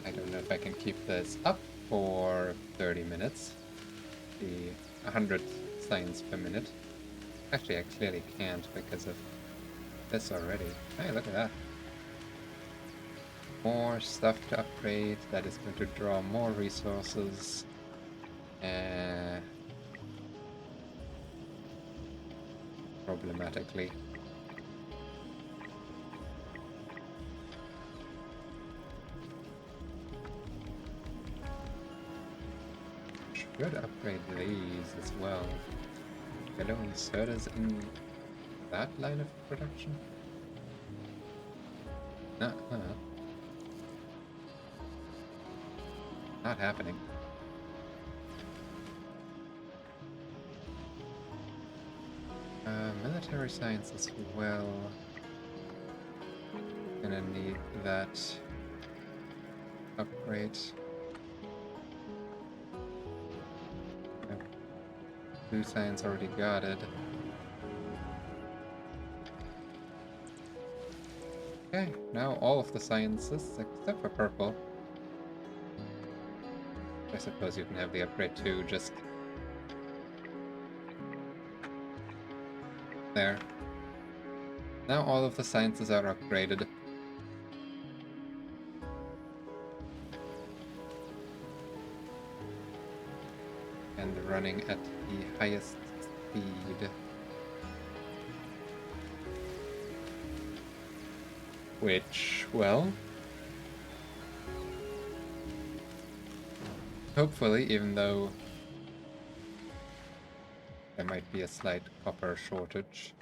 I don't know if I can keep this up for 30 minutes. The 100 science per minute. Actually, I clearly can't because of this already. Hey, look at that. More stuff to upgrade. That is going to draw more resources. Problematically. Should upgrade these as well. Hello, inserters in that line of production? No, not happening. Military science as well. Gonna need that upgrade. Blue science already got it. Okay, now all of the sciences except for purple. I suppose you can have the upgrade too, just there. Now all of the sciences are upgraded. And running at the highest speed. Which, well... hopefully, even though there might be a slight copper shortage,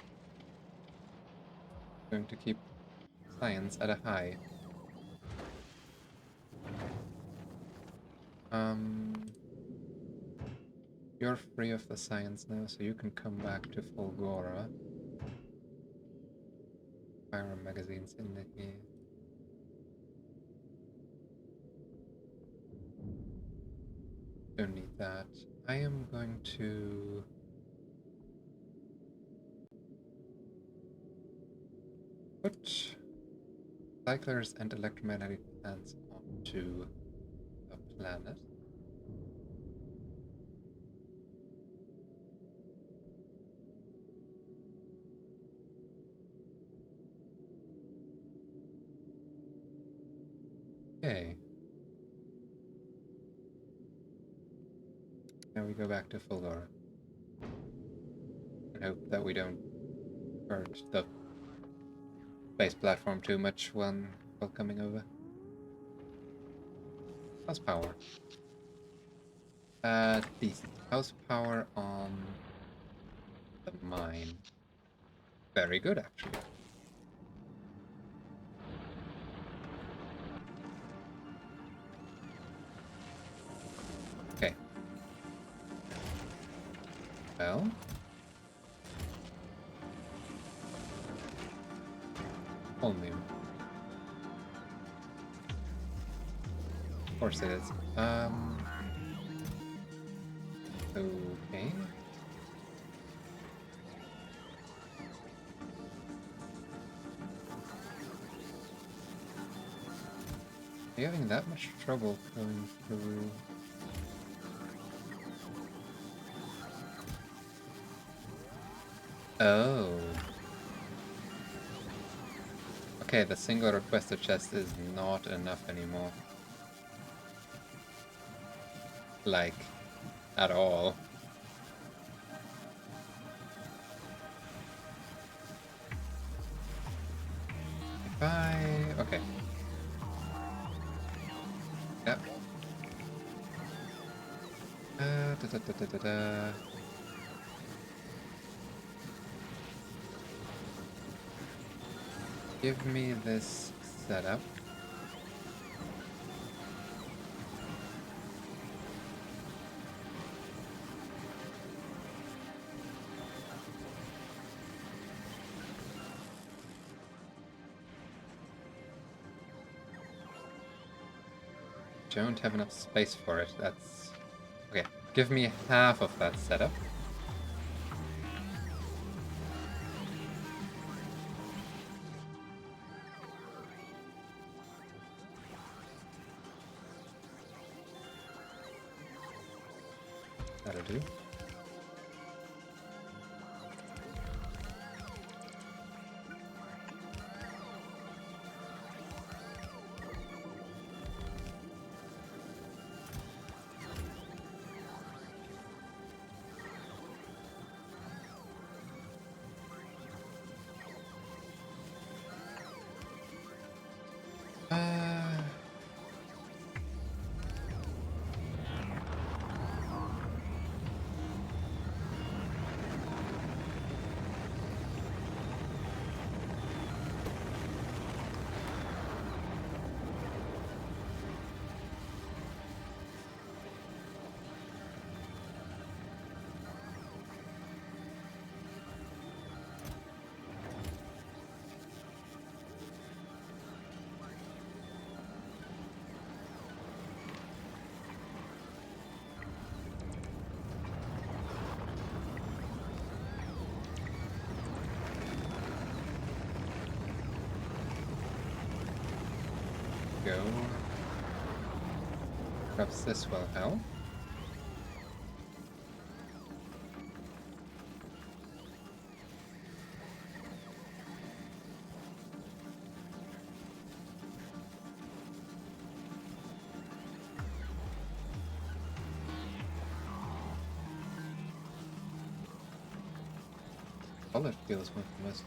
going to keep science at a high. You're free of the science now, so you can come back to Fulgora. Firearm magazines in the here. Don't need that. I am going to put cyclers and electromagnetic plants onto a planet. Okay. Now we go back to Fulgora. And hope that we don't hurt the base platform too much while coming over. House power. Decent. House power on the mine. Very good, actually. Okay. Well. Only. Of course it is. Okay. Are you having that much trouble going through? Oh. Okay, the single requested chest is not enough anymore. Like, at all. Okay. Yep. Give me this setup. Don't have enough space for it. That's... Okay, give me half of that setup. That'll do. Go. Perhaps this will help. Solid fuel is one of the most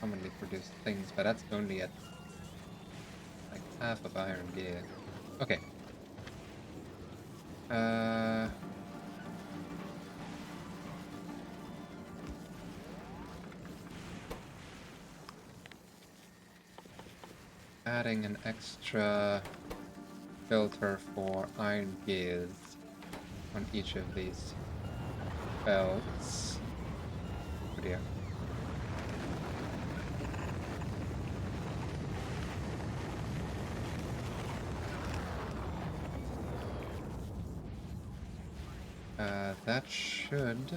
commonly produced things, but that's only at like half of iron gear. Okay. Adding an extra filter for iron gears on each of these belts. Oh dear. That should...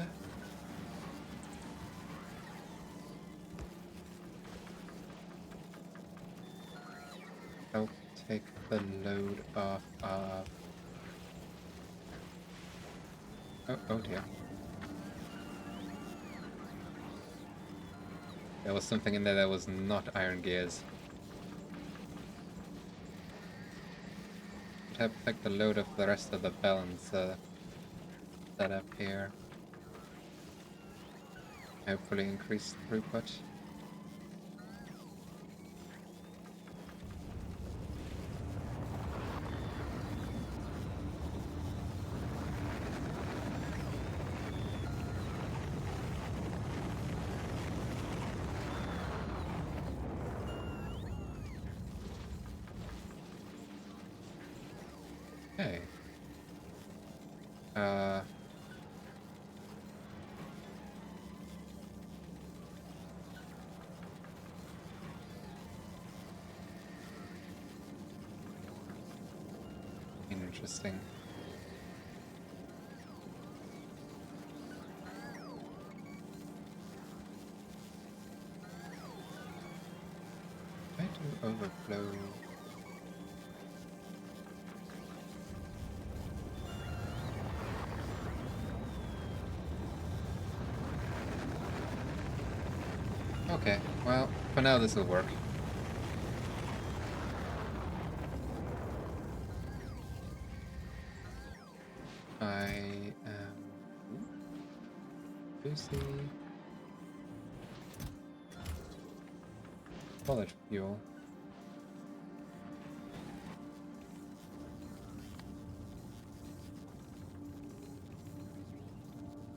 help take the load off of... Oh dear. There was something in there that was not iron gears. Should help take the load of the rest of the balance setup here. Hopefully increase throughput. Okay. Interesting. Try to overflow. Okay, well, for now this will work. I am... Lucy... Bullet fuel.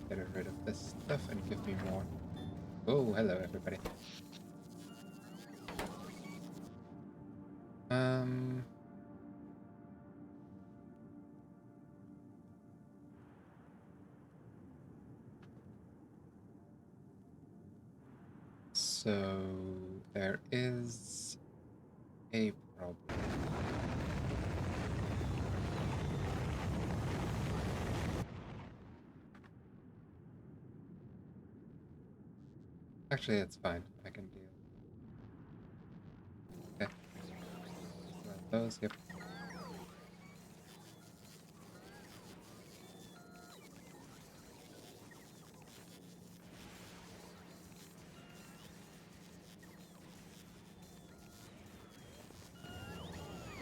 Get rid of this stuff and give me more. Oh, hello everybody. So there is a problem. Actually, it's fine. I can deal. Okay. Those, yep.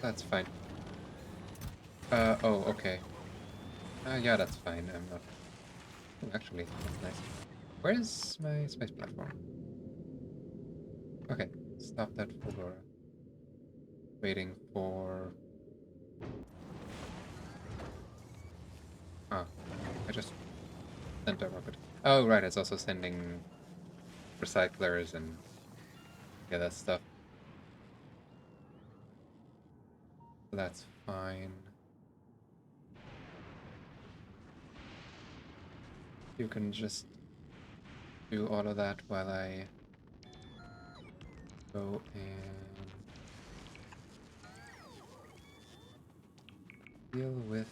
That's fine. Oh, okay. Yeah, that's fine. I'm not... Oh, actually, that's nice. Where's my space platform? Okay, stop that for Laura. Waiting for... Ah, I just sent a rocket. Oh, right, it's also sending recyclers and... yeah, that stuff. That's fine. You can just do all of that while I go and deal with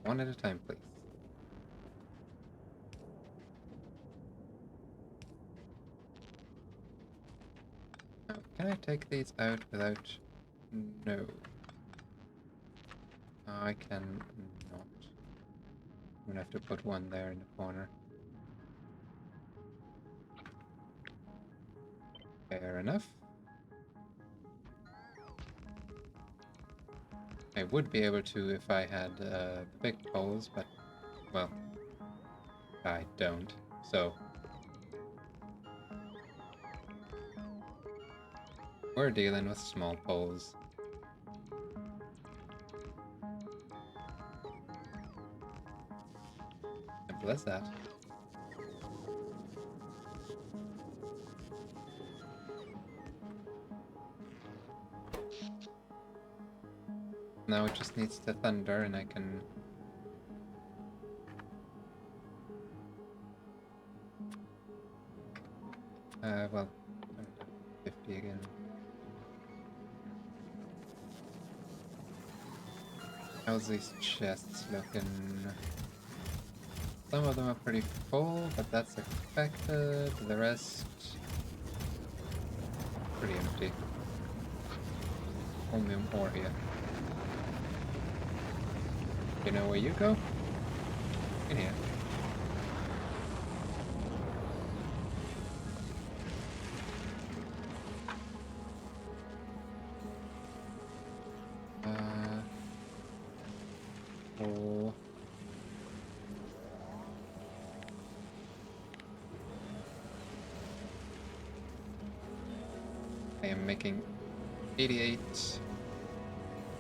one at a time, please. Now, can I take these out without... No. I can not. I'm gonna have to put one there in the corner. Fair enough. I would be able to if I had big poles, but, well, I don't, so... we're dealing with small poles. Simple as that. Now it just needs to thunder and I can... well, 50 again. How's these chests looking? Some of them are pretty full, but that's expected. The rest, pretty empty. Only more here. You know where you go? In here. Oh. I am making 88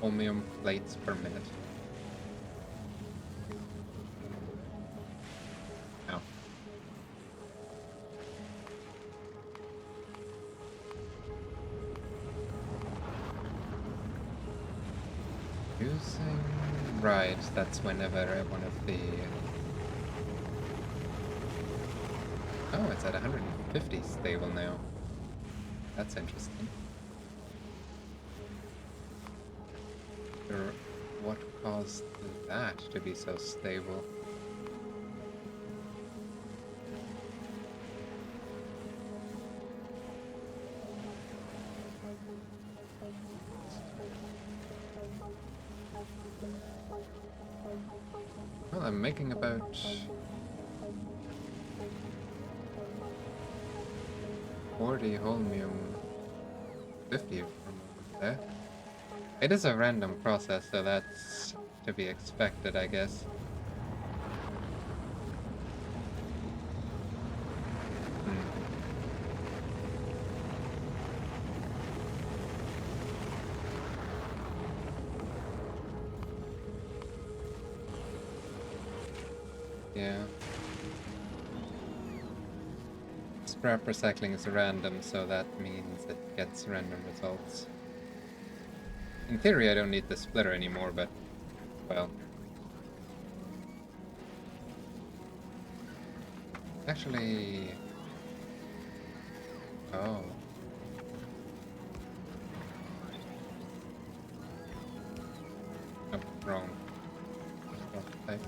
chromium plates per minute. Ow. Using... Right, that's whenever one of the... Oh, it's at 150 stable now. That's interesting. What caused that to be so stable? Well, I'm making about 40 holmium, 50 from there. It is a random process, so that's to be expected, I guess. Yeah. Scrap recycling is random, so that means it gets random results. In theory, I don't need the splitter anymore, but, well. Actually... Oh. Oh, wrong. Wrong type.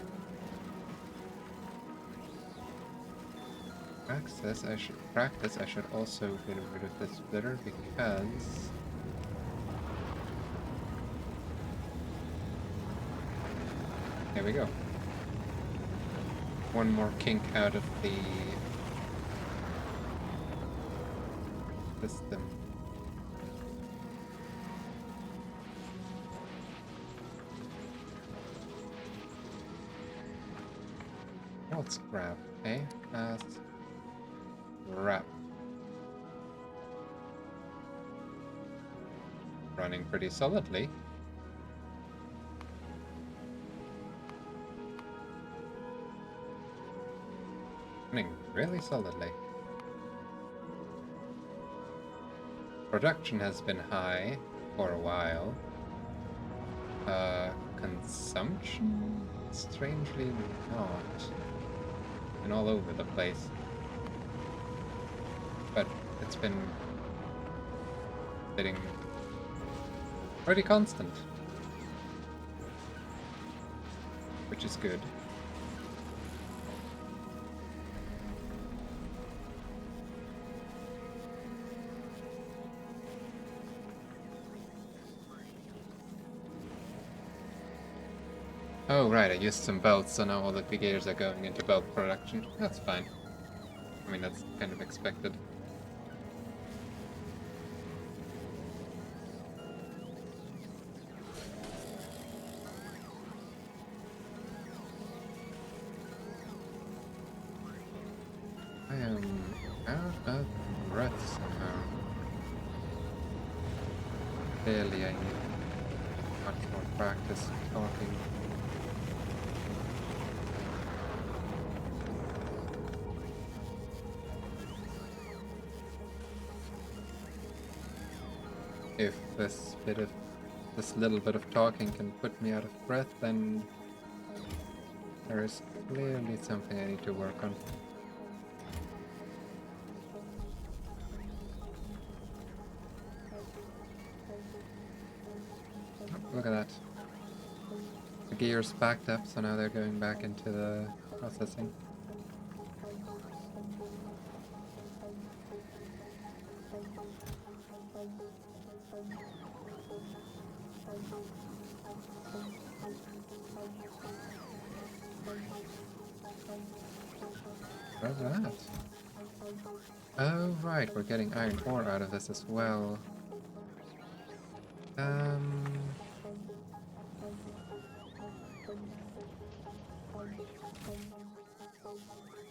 Practice, I should also get rid of this splitter because... There we go. One more kink out of the system. What's scrap, eh? Scrap. Running pretty solidly. Running really solidly. Production has been high for a while. Consumption? Strangely not. And all over the place. But it's been sitting pretty constant. Which is good. Oh, right, I used some belts, so now all the gears are going into belt production. That's fine. I mean, that's kind of expected. I am out of breath somehow. Clearly, I need much more practice talking. If this little bit of talking can put me out of breath, then there is clearly something I need to work on. Oh, look at that. gears backed up, so now they're going back into the processing. What's that? Oh, right, we're getting iron ore out of this as well.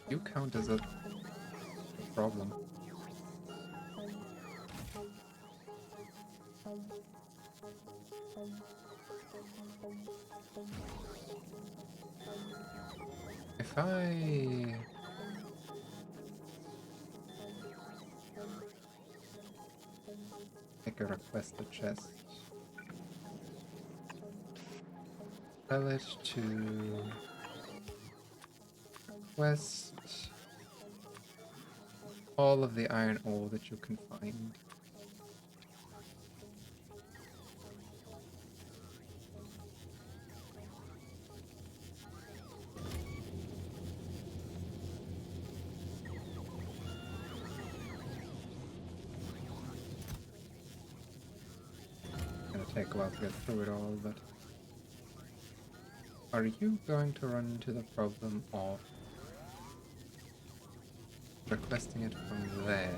You count as a problem. If I make a requested chest, tell it to request all of the iron ore that you can find. It's gonna take a while to get through it all, but are you going to run into the problem of requesting it from there?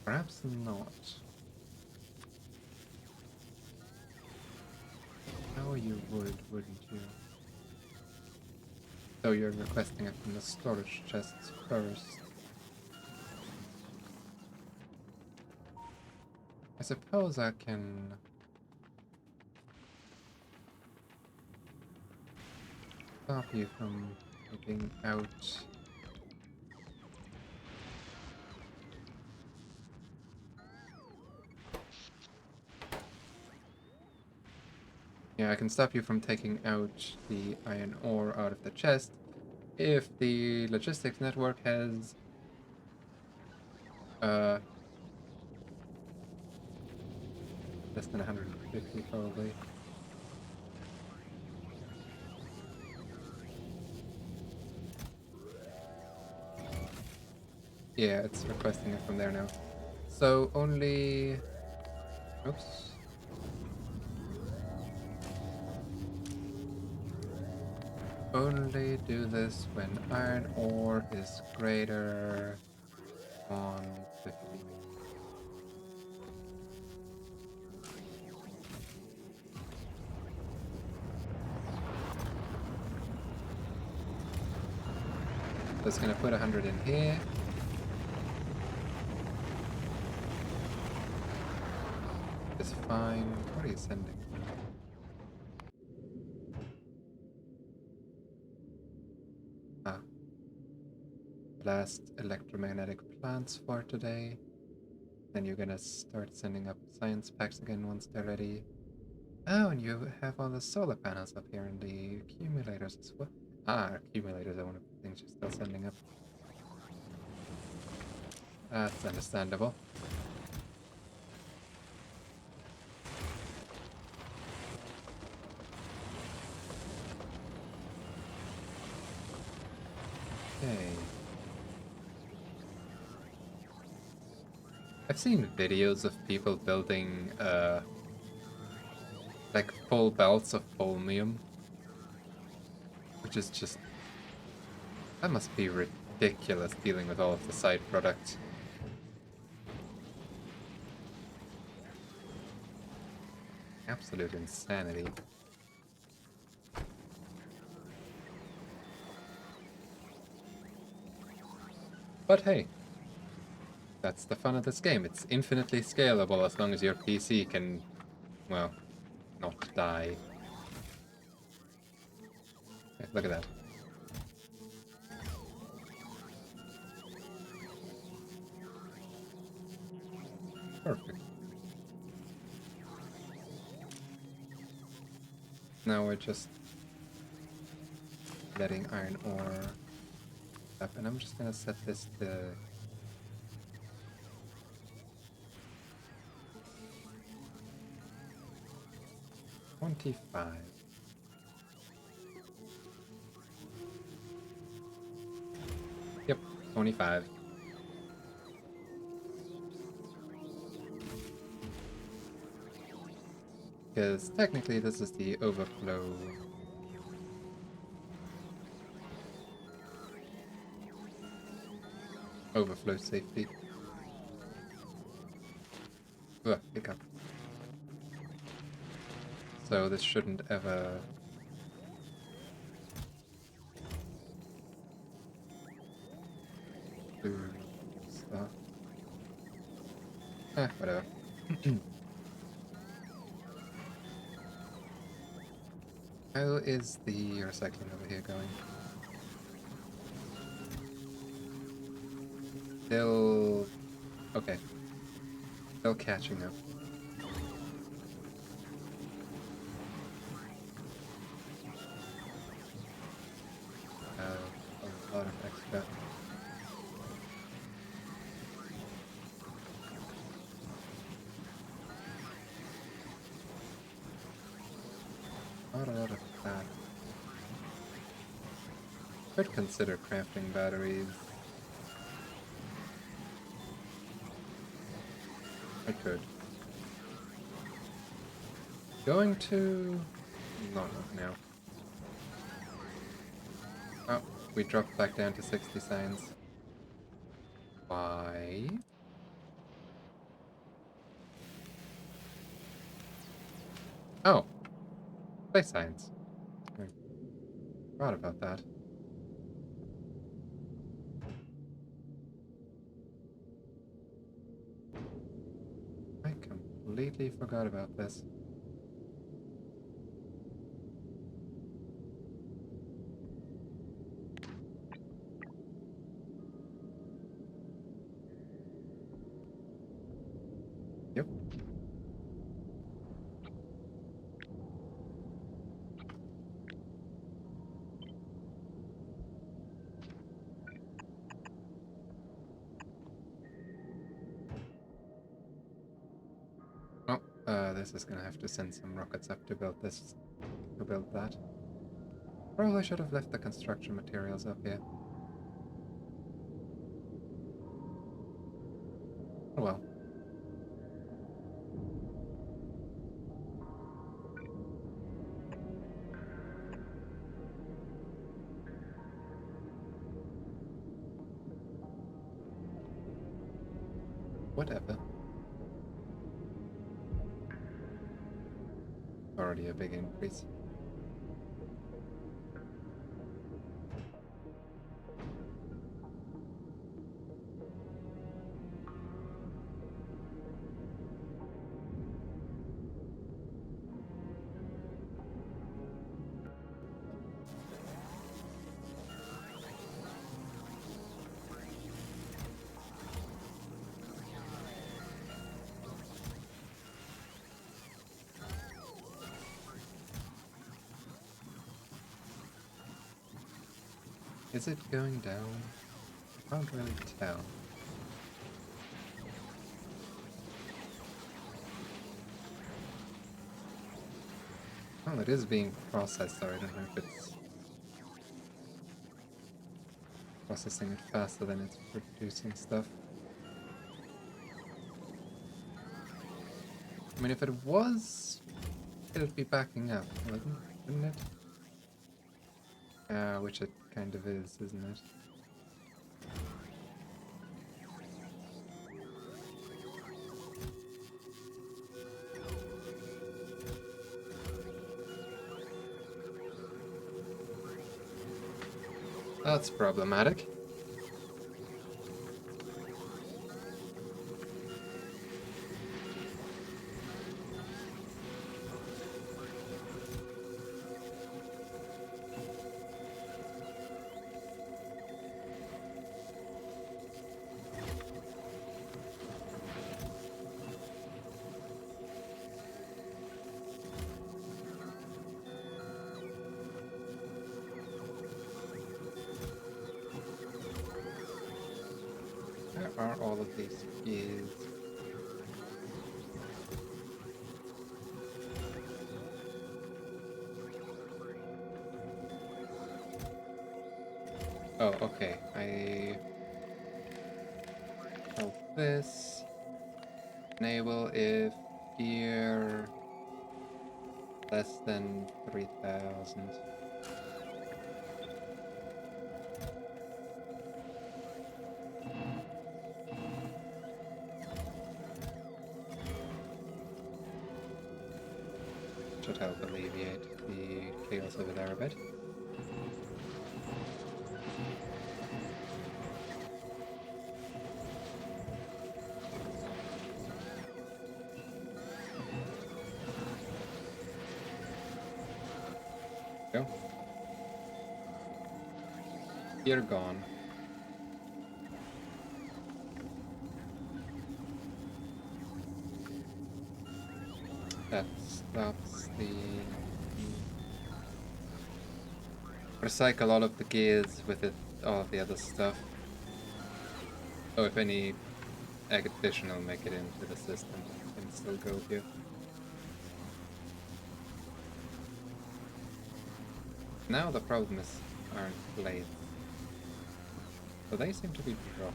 Perhaps not. No, you would, wouldn't you? So you're requesting it from the storage chests first. I suppose I can stop you from taking out I can stop you from taking out the iron ore out of the chest if the logistics network has less than 150 probably. Yeah, it's requesting it from there now. So only... Oops. Only do this when iron ore is greater than 50. So it's going to put 100 in here. It's fine. What are you sending? Ah. Last electromagnetic plants for today. Then you're gonna start sending up science packs again once they're ready. Oh, and you have all the solar panels up here and the accumulators as well. Ah, accumulators are one of the things you're still sending up. That's understandable. Okay. I've seen videos of people building, like full belts of chromium. Which is just... That must be ridiculous dealing with all of the side products. Absolute insanity. But hey, that's the fun of this game. It's infinitely scalable as long as your PC can, well, not die. Okay, look at that. Perfect. Now we're just letting iron ore up, and I'm just gonna set this to 25. Yep, 25. Because technically this is the overflow. Overflow safety. Ugh, hiccup. So this shouldn't ever... do stuff. Whatever. How is the recycling over here going? Still... okay. Still catching up. A lot of extra. Not a lot of that. Could consider crafting batteries. I could. Going to... not now. Oh, we dropped back down to 60 signs. Why? Oh! Place signs. I forgot about that. I completely forgot about this. Yep. Oh, this is gonna have to send some rockets up to build this, to build that. Probably should have left the construction materials up here. Oh well. Whatever. Already a big increase. Is it going down? I can't really tell. Well, it is being processed, so I don't know if it's processing it faster than it's producing stuff. I mean, if it was, it'd be backing up, wouldn't it? Which it kind of is, isn't it? That's problematic. Where are all of these keys? Oh, okay. I help this. Enable if gear less than 3,000. Should help alleviate the chaos over there a bit. Go. You're gone. That stops the... Recycle all of the gears with it, all of the other stuff. So if any additional make it into the system, it can still go here. Now the problem is aren't blades. So they seem to be dropped.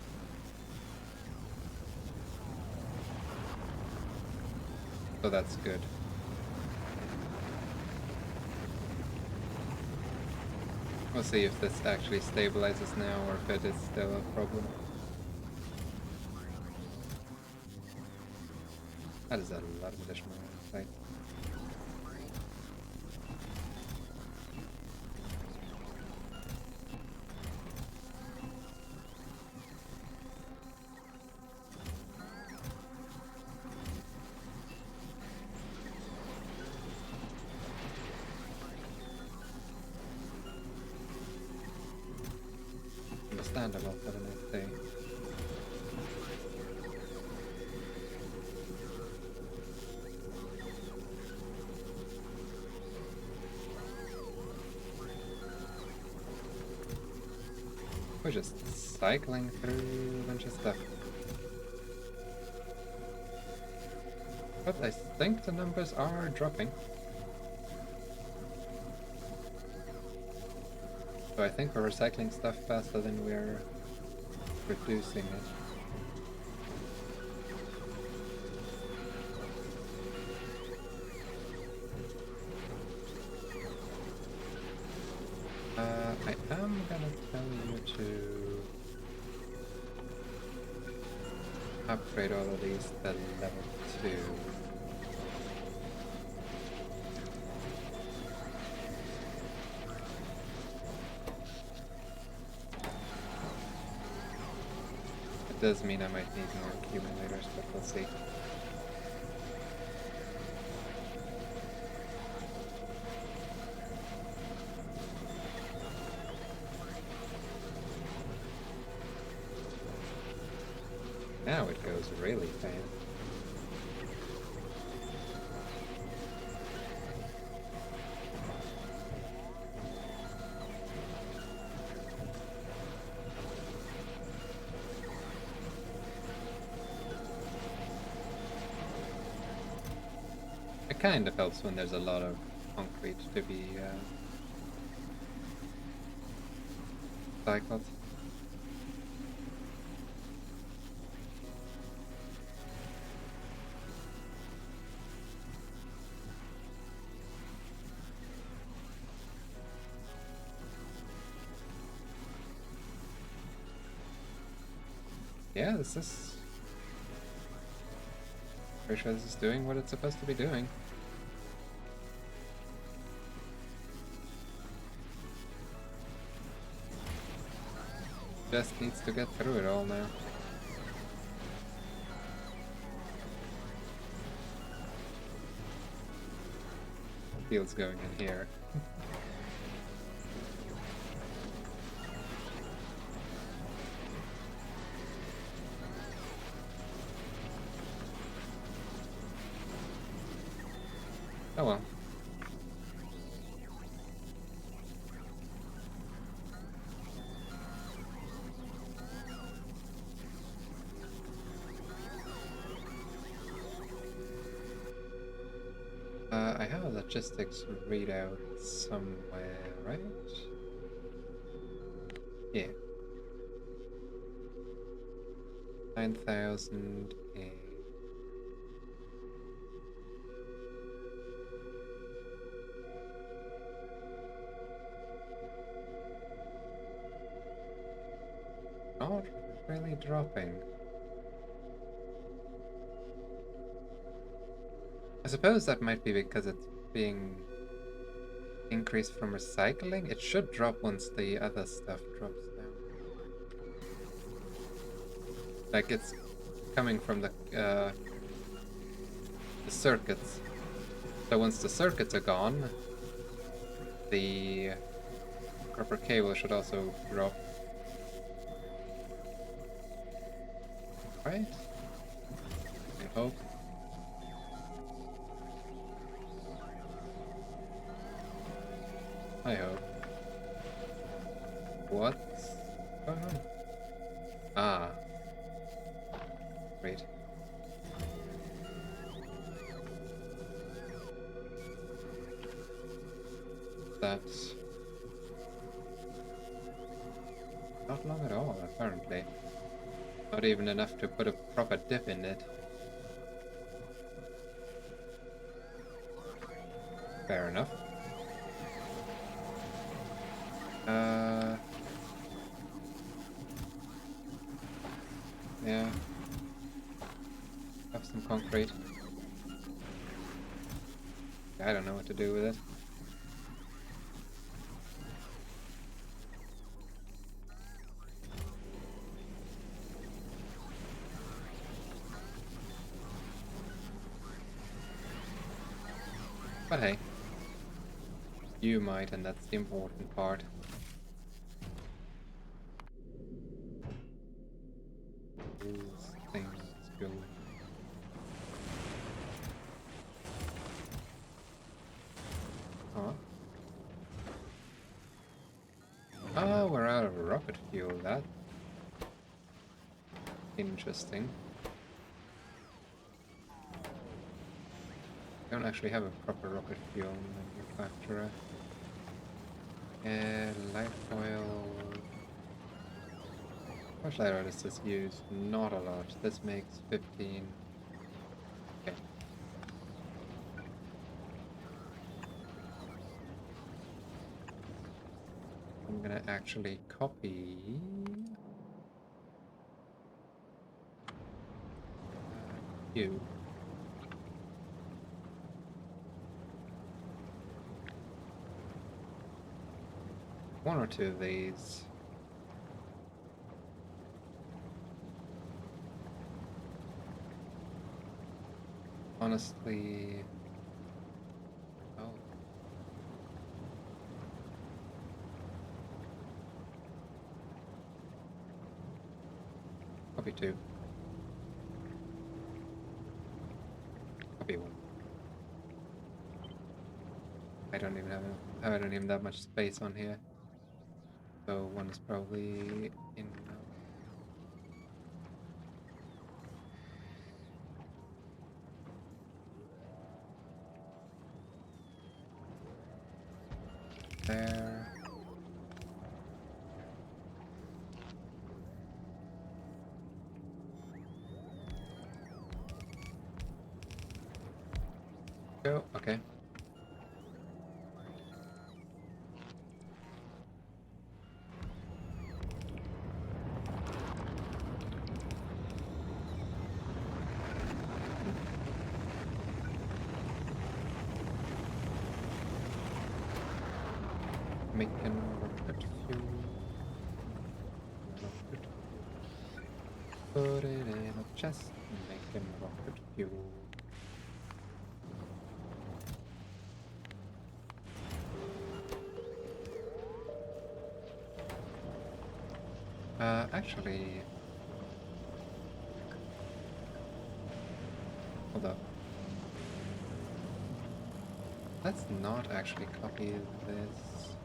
So that's good. We'll see if this actually stabilizes now or if it is still a problem. That is a lot of additional plates. Understandable for the next day. We're just cycling through a bunch of stuff. But I think the numbers are dropping. So I think we're recycling stuff faster than we're reducing it. I am gonna tell you to upgrade all of these to level 2. It does mean I might need more accumulators, but we'll see. Now it goes really fast. It kind of helps when there's a lot of concrete to be cycled. Yeah, this is... Pretty sure this is doing what it's supposed to be doing. Just needs to get through it all now. Field's going in here. Oh well. I have a logistics readout somewhere, right? Yeah. 9,000 and... Not really dropping. I suppose that might be because it's being increased from recycling. It should drop once the other stuff drops down. Like it's coming from the circuits. So once the circuits are gone, the copper cable should also drop. Right? I hope. I hope. What's going on? Ah. Great. That's not long at all, apparently. Not even enough to put a proper dip in it. Fair enough. Yeah. Have some concrete. I don't know what to do with it. But hey, you might, and that's the important part. These things go. Huh? Oh, we're out of rocket fuel. That's interesting. Don't actually have a proper rocket fuel manufacturer. Light oil. How much light oil does this use? Not a lot. This makes 15. Okay. I'm gonna actually copy you. One or two of these. Honestly, oh, copy two. Copy one. I don't even have that much space on here. So one is probably enough. There. Go. Okay. Making rocket fuel. Rocket. Put it in a chest. Making rocket fuel. Actually, hold up. Let's not actually copy this.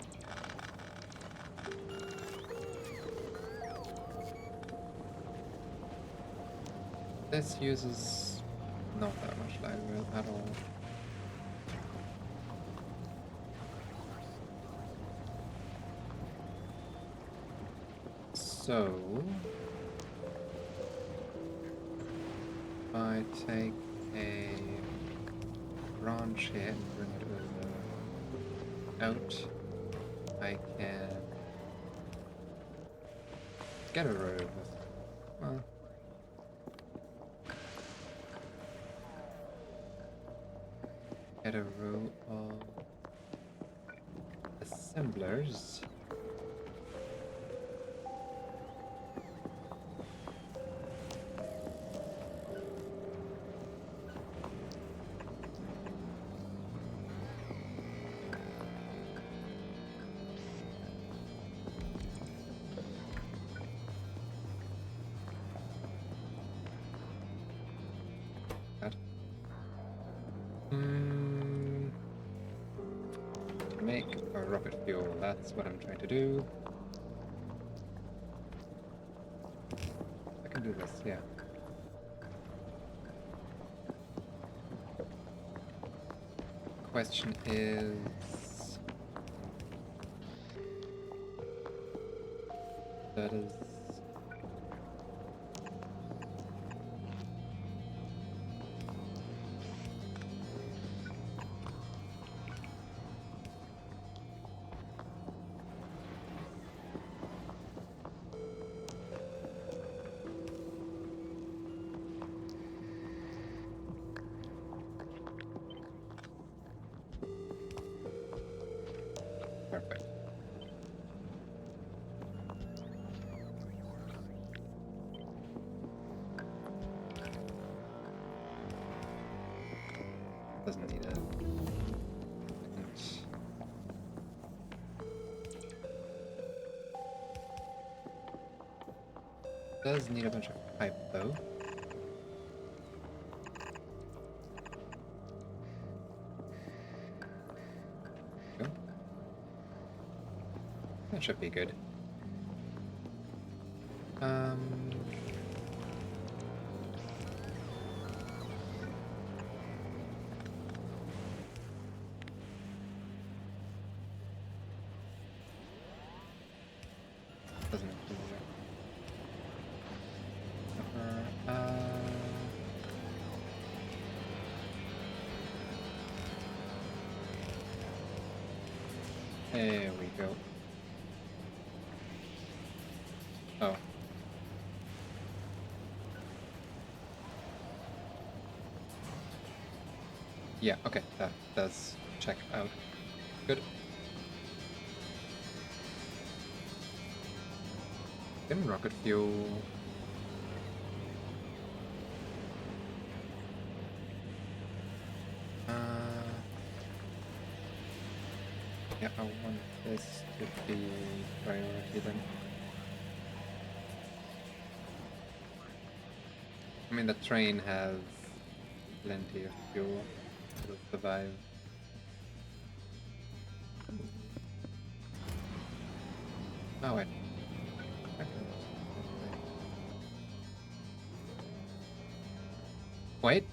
This uses not that much light oil at all. So if I take a branch here and bring it over out, I can get a row of, well, get a row of assemblers. That. Make a rocket fuel, that's what I'm trying to do. I can do this, yeah. Question is... that is... perfect. Doesn't need it. Does need a bunch of pipe though. Go. That should be good. Doesn't include that. There we go. Oh. Yeah, okay, that does check out. Good. Then rocket fuel. Yeah, I want this to be priority then. I mean, the train has plenty of fuel to survive. Oh, wait. Wait,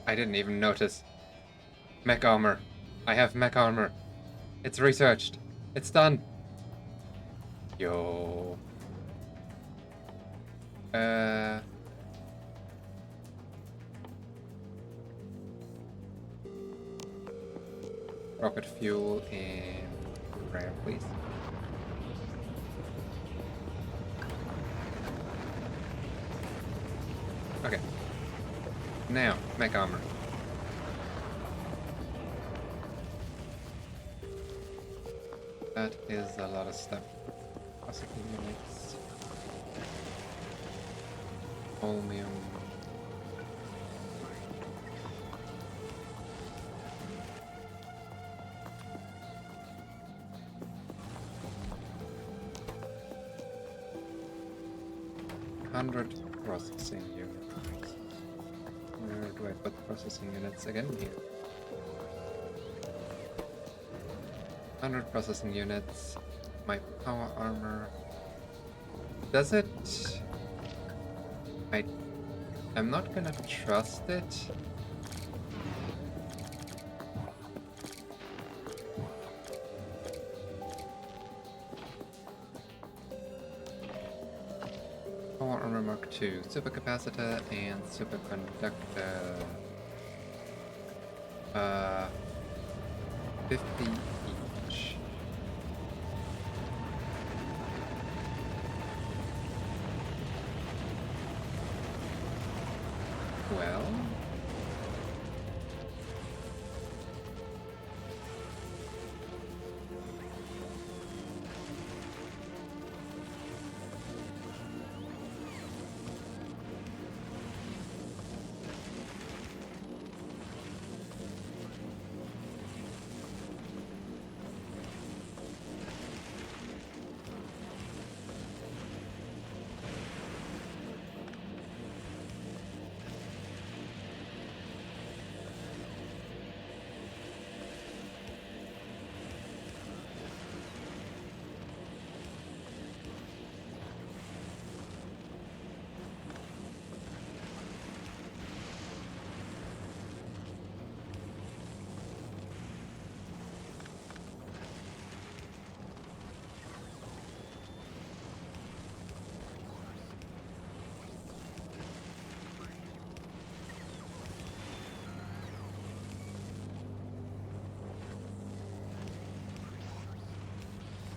I didn't even notice. Mech Armor. I have Mech Armor. It's researched. It's done. Yo. Rocket fuel in rare, please. Okay. Now, Mech Armor. That is a lot of stuff. Possibly units. Holmium. $100 processing units. Where do I put processing units again? Here. 100 processing units. My power armor. Does it? I'm not gonna trust it. Core Armor Mark II, Supercapacitor and Superconductor. 50 each. Well...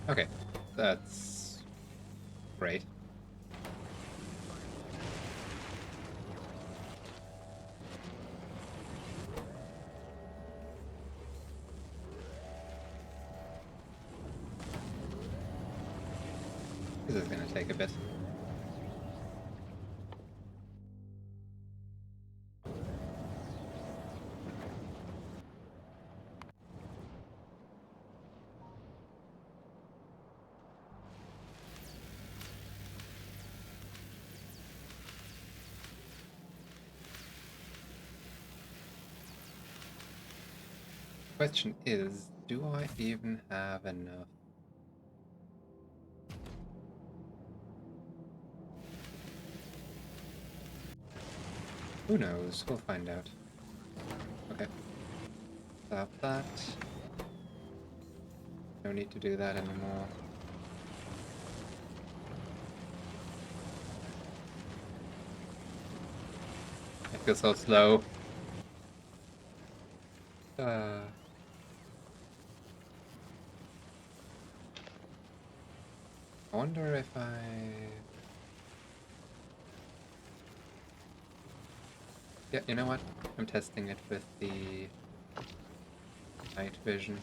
Okay, that's great. This is gonna take a bit. Question is, do I even have enough? Who knows? We'll find out. Okay. Stop that. No need to do that anymore. I feel so slow. I wonder if I... Yeah, you know what? I'm testing it with the night vision.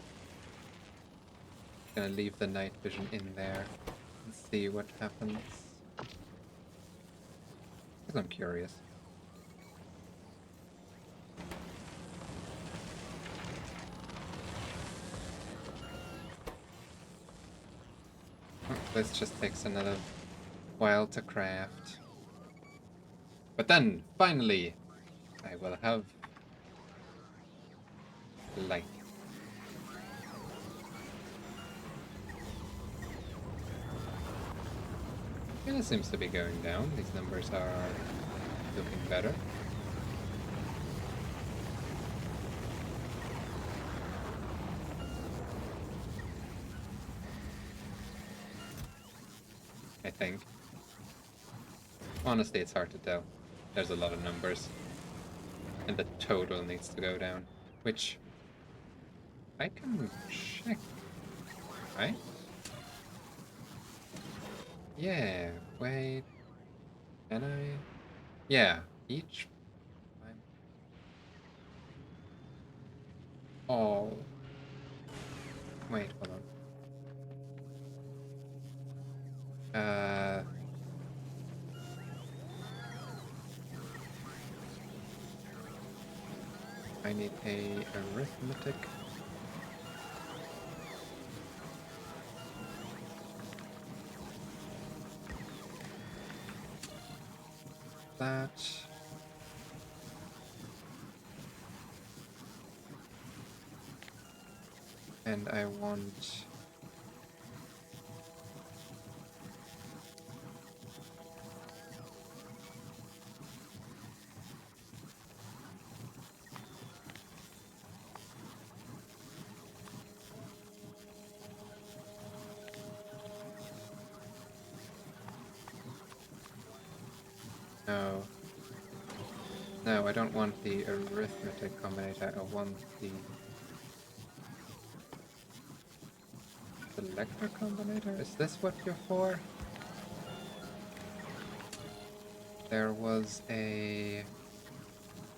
Gonna leave the night vision in there and see what happens. Because I'm curious. Oh, this just takes another while to craft. But then, finally, I will have light. Yeah, it seems to be going down. These numbers are looking better. I think. Honestly, it's hard to tell. There's a lot of numbers. And the total needs to go down. Which I can check, right? Yeah, wait. Can I? Yeah, each time. All. Wait, hold on. I need a arithmetic. That. And I want... No. No, I don't want the arithmetic combinator. I want the selector combinator. Is this what you're for? There was a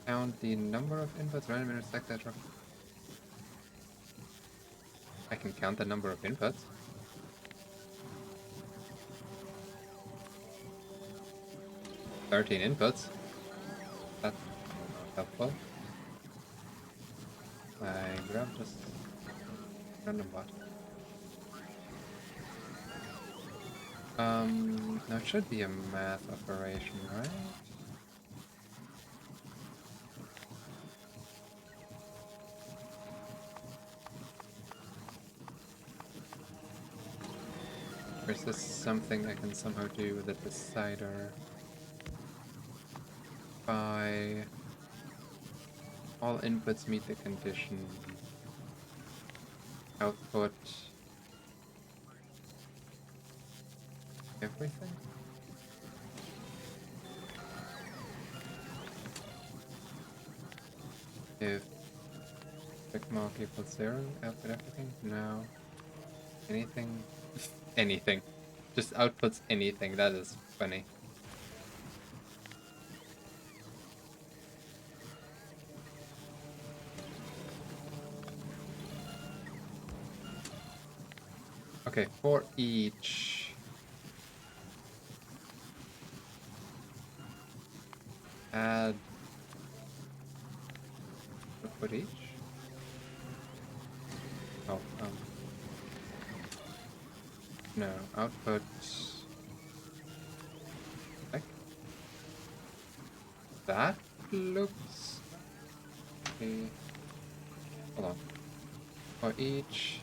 count the number of inputs, random intersect, etc. I can count the number of inputs. 13 inputs. That's not helpful. I grab this random bot. Now it should be a math operation, right? Or is this something I can somehow do with the decider? By all inputs meet the condition. Output everything? If sigma equals 0, output everything? No. Anything? Anything. Just outputs anything. That is funny. Okay, for each add output each? Oh, no, output like that looks okay. Hold on. For each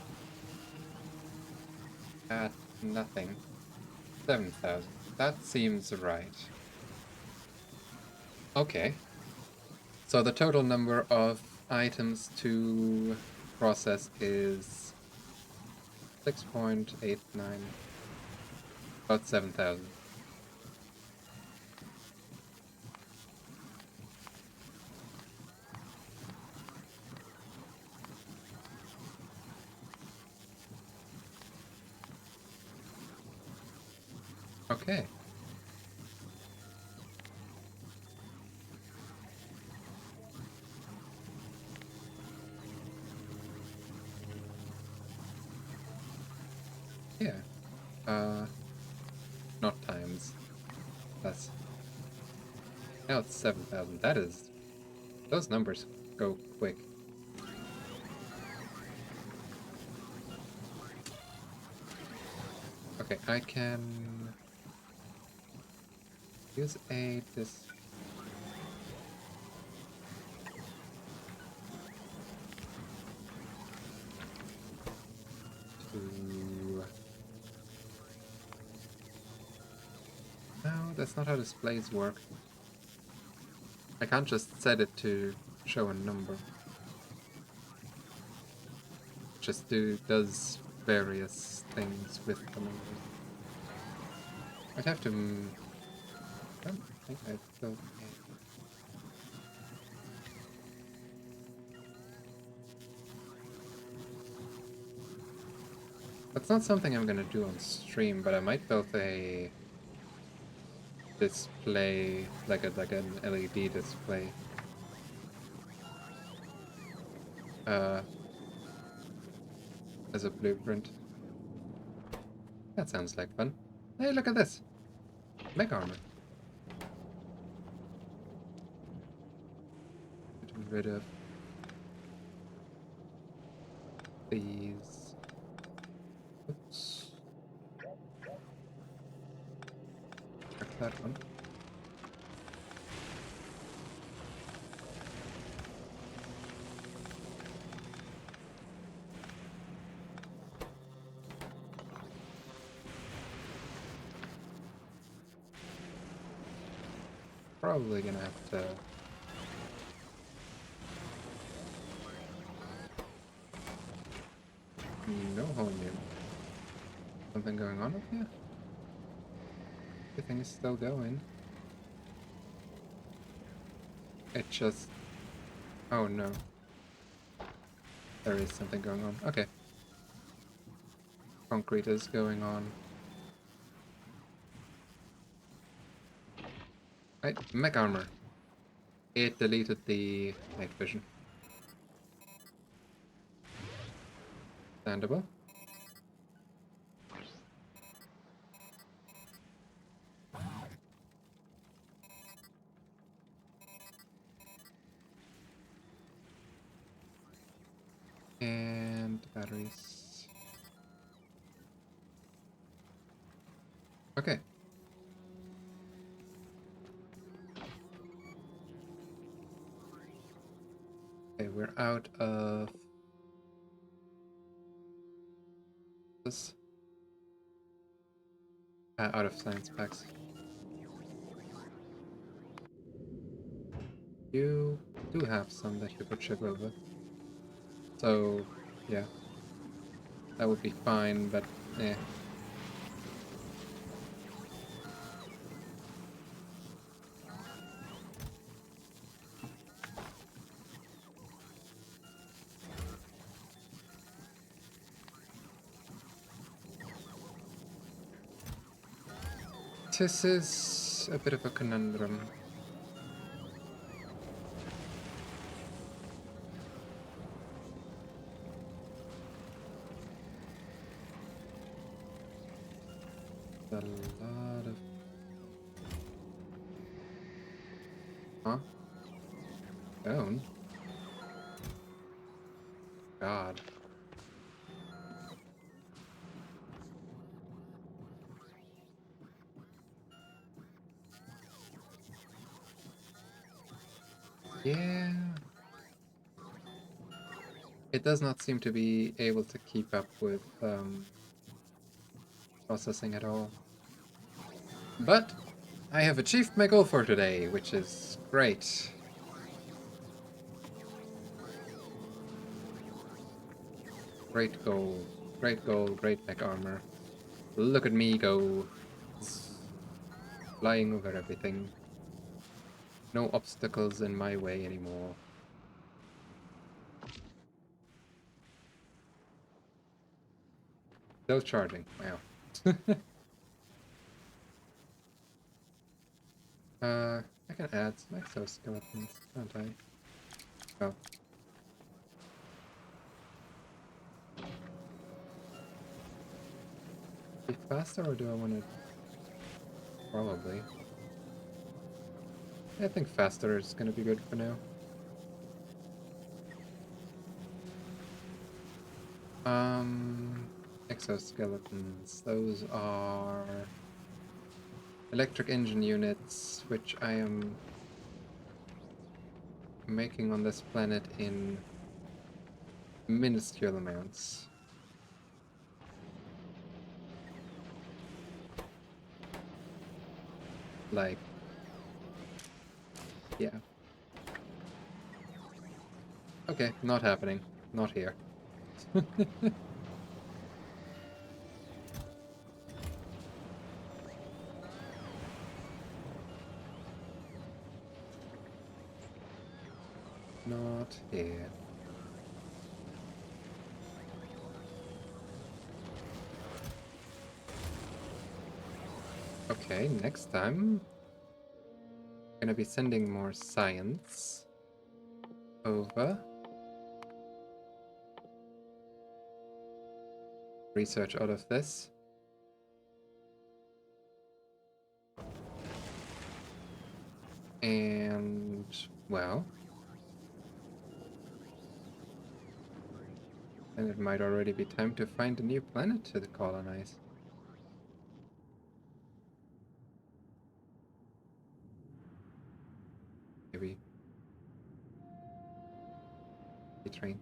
add nothing. 7,000. That seems right. Okay. So the total number of items to process is 6.89. About 7,000. Okay. Yeah. Not times. That's... Now it's 7,000. That is... Those numbers go quick. Okay, I can... use this... to... No, that's not how displays work. I can't just set it to show a number. Just does various things with the numbers. I'd have to... I don't think I've built a... That's not something I'm gonna do on stream, but I might build a display, like an LED display. As a blueprint. That sounds like fun. Hey, look at this! Mech Armor. Get rid of these. Oops. Check that one. Probably gonna have to... No home here. Something going on up here? Everything is still going. It just... Oh no. There is something going on. Okay. Concrete is going on. Right, Mech Armor. It deleted the night vision. Understandable. And batteries. Okay. Okay, we're out of this. Out of science packs. You do have some that you could ship over. So, yeah. That would be fine, but eh. This is a bit of a conundrum. A lot of... Huh? Stone? God. Yeah. It does not seem to be able to keep up with processing at all. But I have achieved my goal for today, which is great. Great goal. Great goal, great mech armor. Look at me go. Flying over everything. No obstacles in my way anymore. Still charging. Wow. I can add some exoskeletons, can't I? Oh. Be faster, or do I want to... Probably. I think faster is gonna be good for now. Exoskeletons. Those are electric engine units, which I am making on this planet in minuscule amounts. Like, yeah. Okay, not happening. Not here. Not here. Okay, next time I'm gonna be sending more science over. Research out of this. And, well, then it might already be time to find a new planet to colonize. Maybe. A train.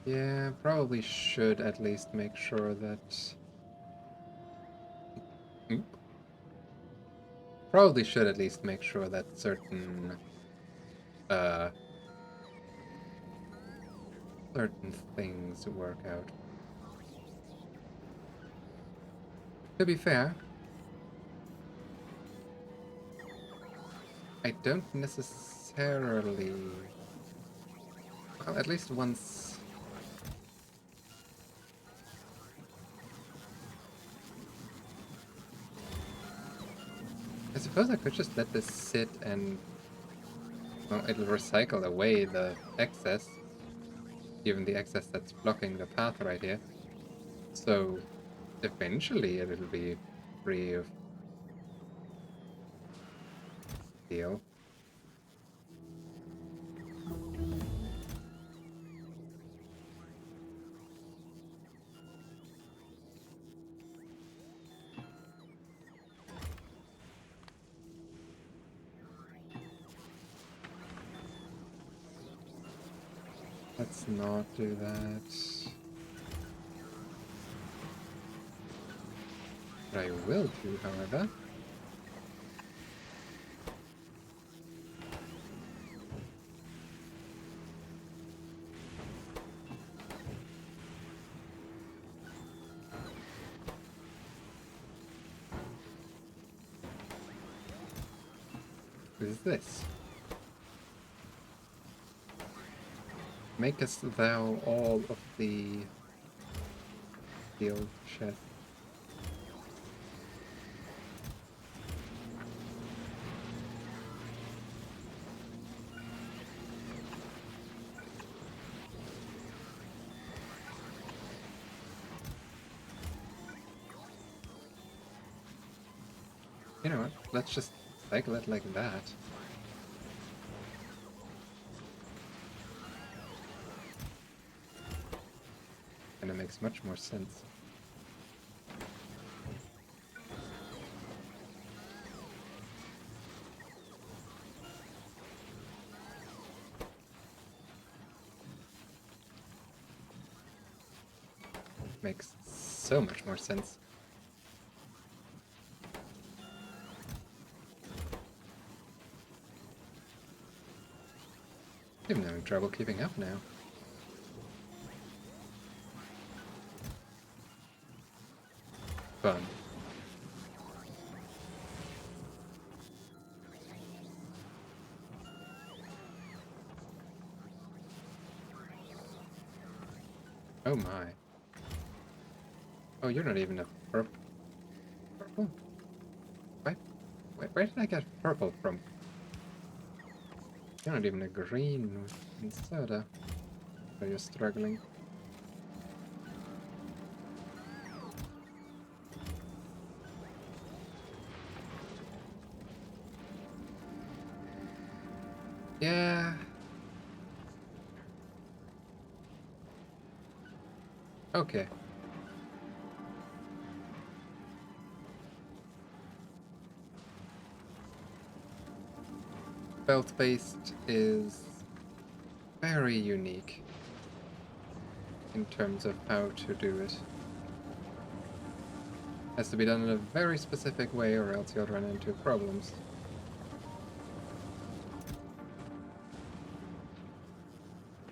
Yeah, probably should at least make sure that... Oop. Probably should at least make sure that certain... certain things work out. To be fair, I don't necessarily... Well, at least once... I suppose I could just let this sit and... Well, it'll recycle away the excess. Even the excess that's blocking the path right here. So, eventually it'll be free of steel. Let's not do that. What I will do, however, is this. Makest thou all of the steel chest. You know what? Let's just cycle it like that. And it makes much more sense. Makes so much more sense. I'm having trouble keeping up now. Fun. Oh my. Oh, you're not even a purple. Purple? Where did I get purple from? You're not even a green in soda. So you're struggling. Yeah. Okay. Belt-based is very unique in terms of how to do it. Has to be done in a very specific way or else you'll run into problems.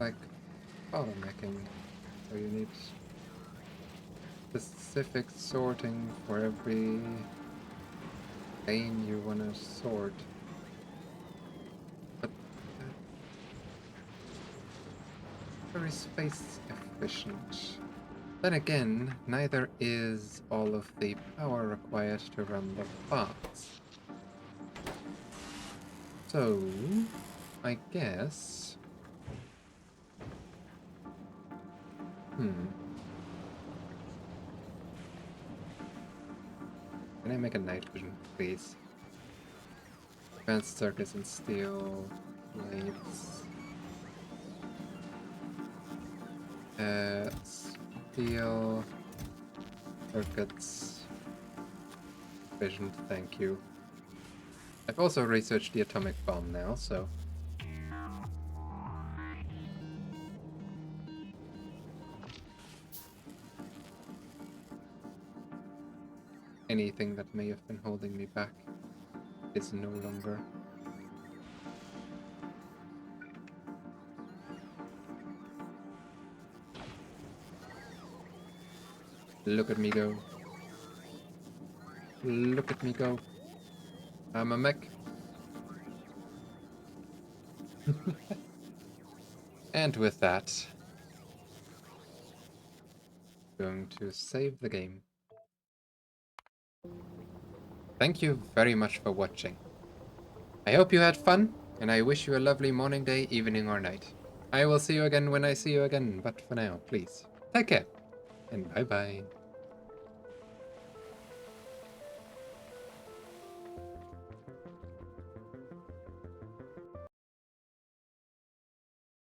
Like bottlenecking, so you need specific sorting for every lane you want to sort. But very space efficient. Then again, neither is all of the power required to run the paths. So, I guess... Can I make a night vision, please? Advanced circuits and steel plates. Steel circuits. Vision, thank you. I've also researched the atomic bomb now, so... Anything that may have been holding me back is no longer. Look at me go. Look at me go. I'm a mech. And with that, going to save the game. Thank you very much for watching. I hope you had fun, and I wish you a lovely morning, day, evening, or night. I will see you again when I see you again, but for now, please, take care, and bye-bye.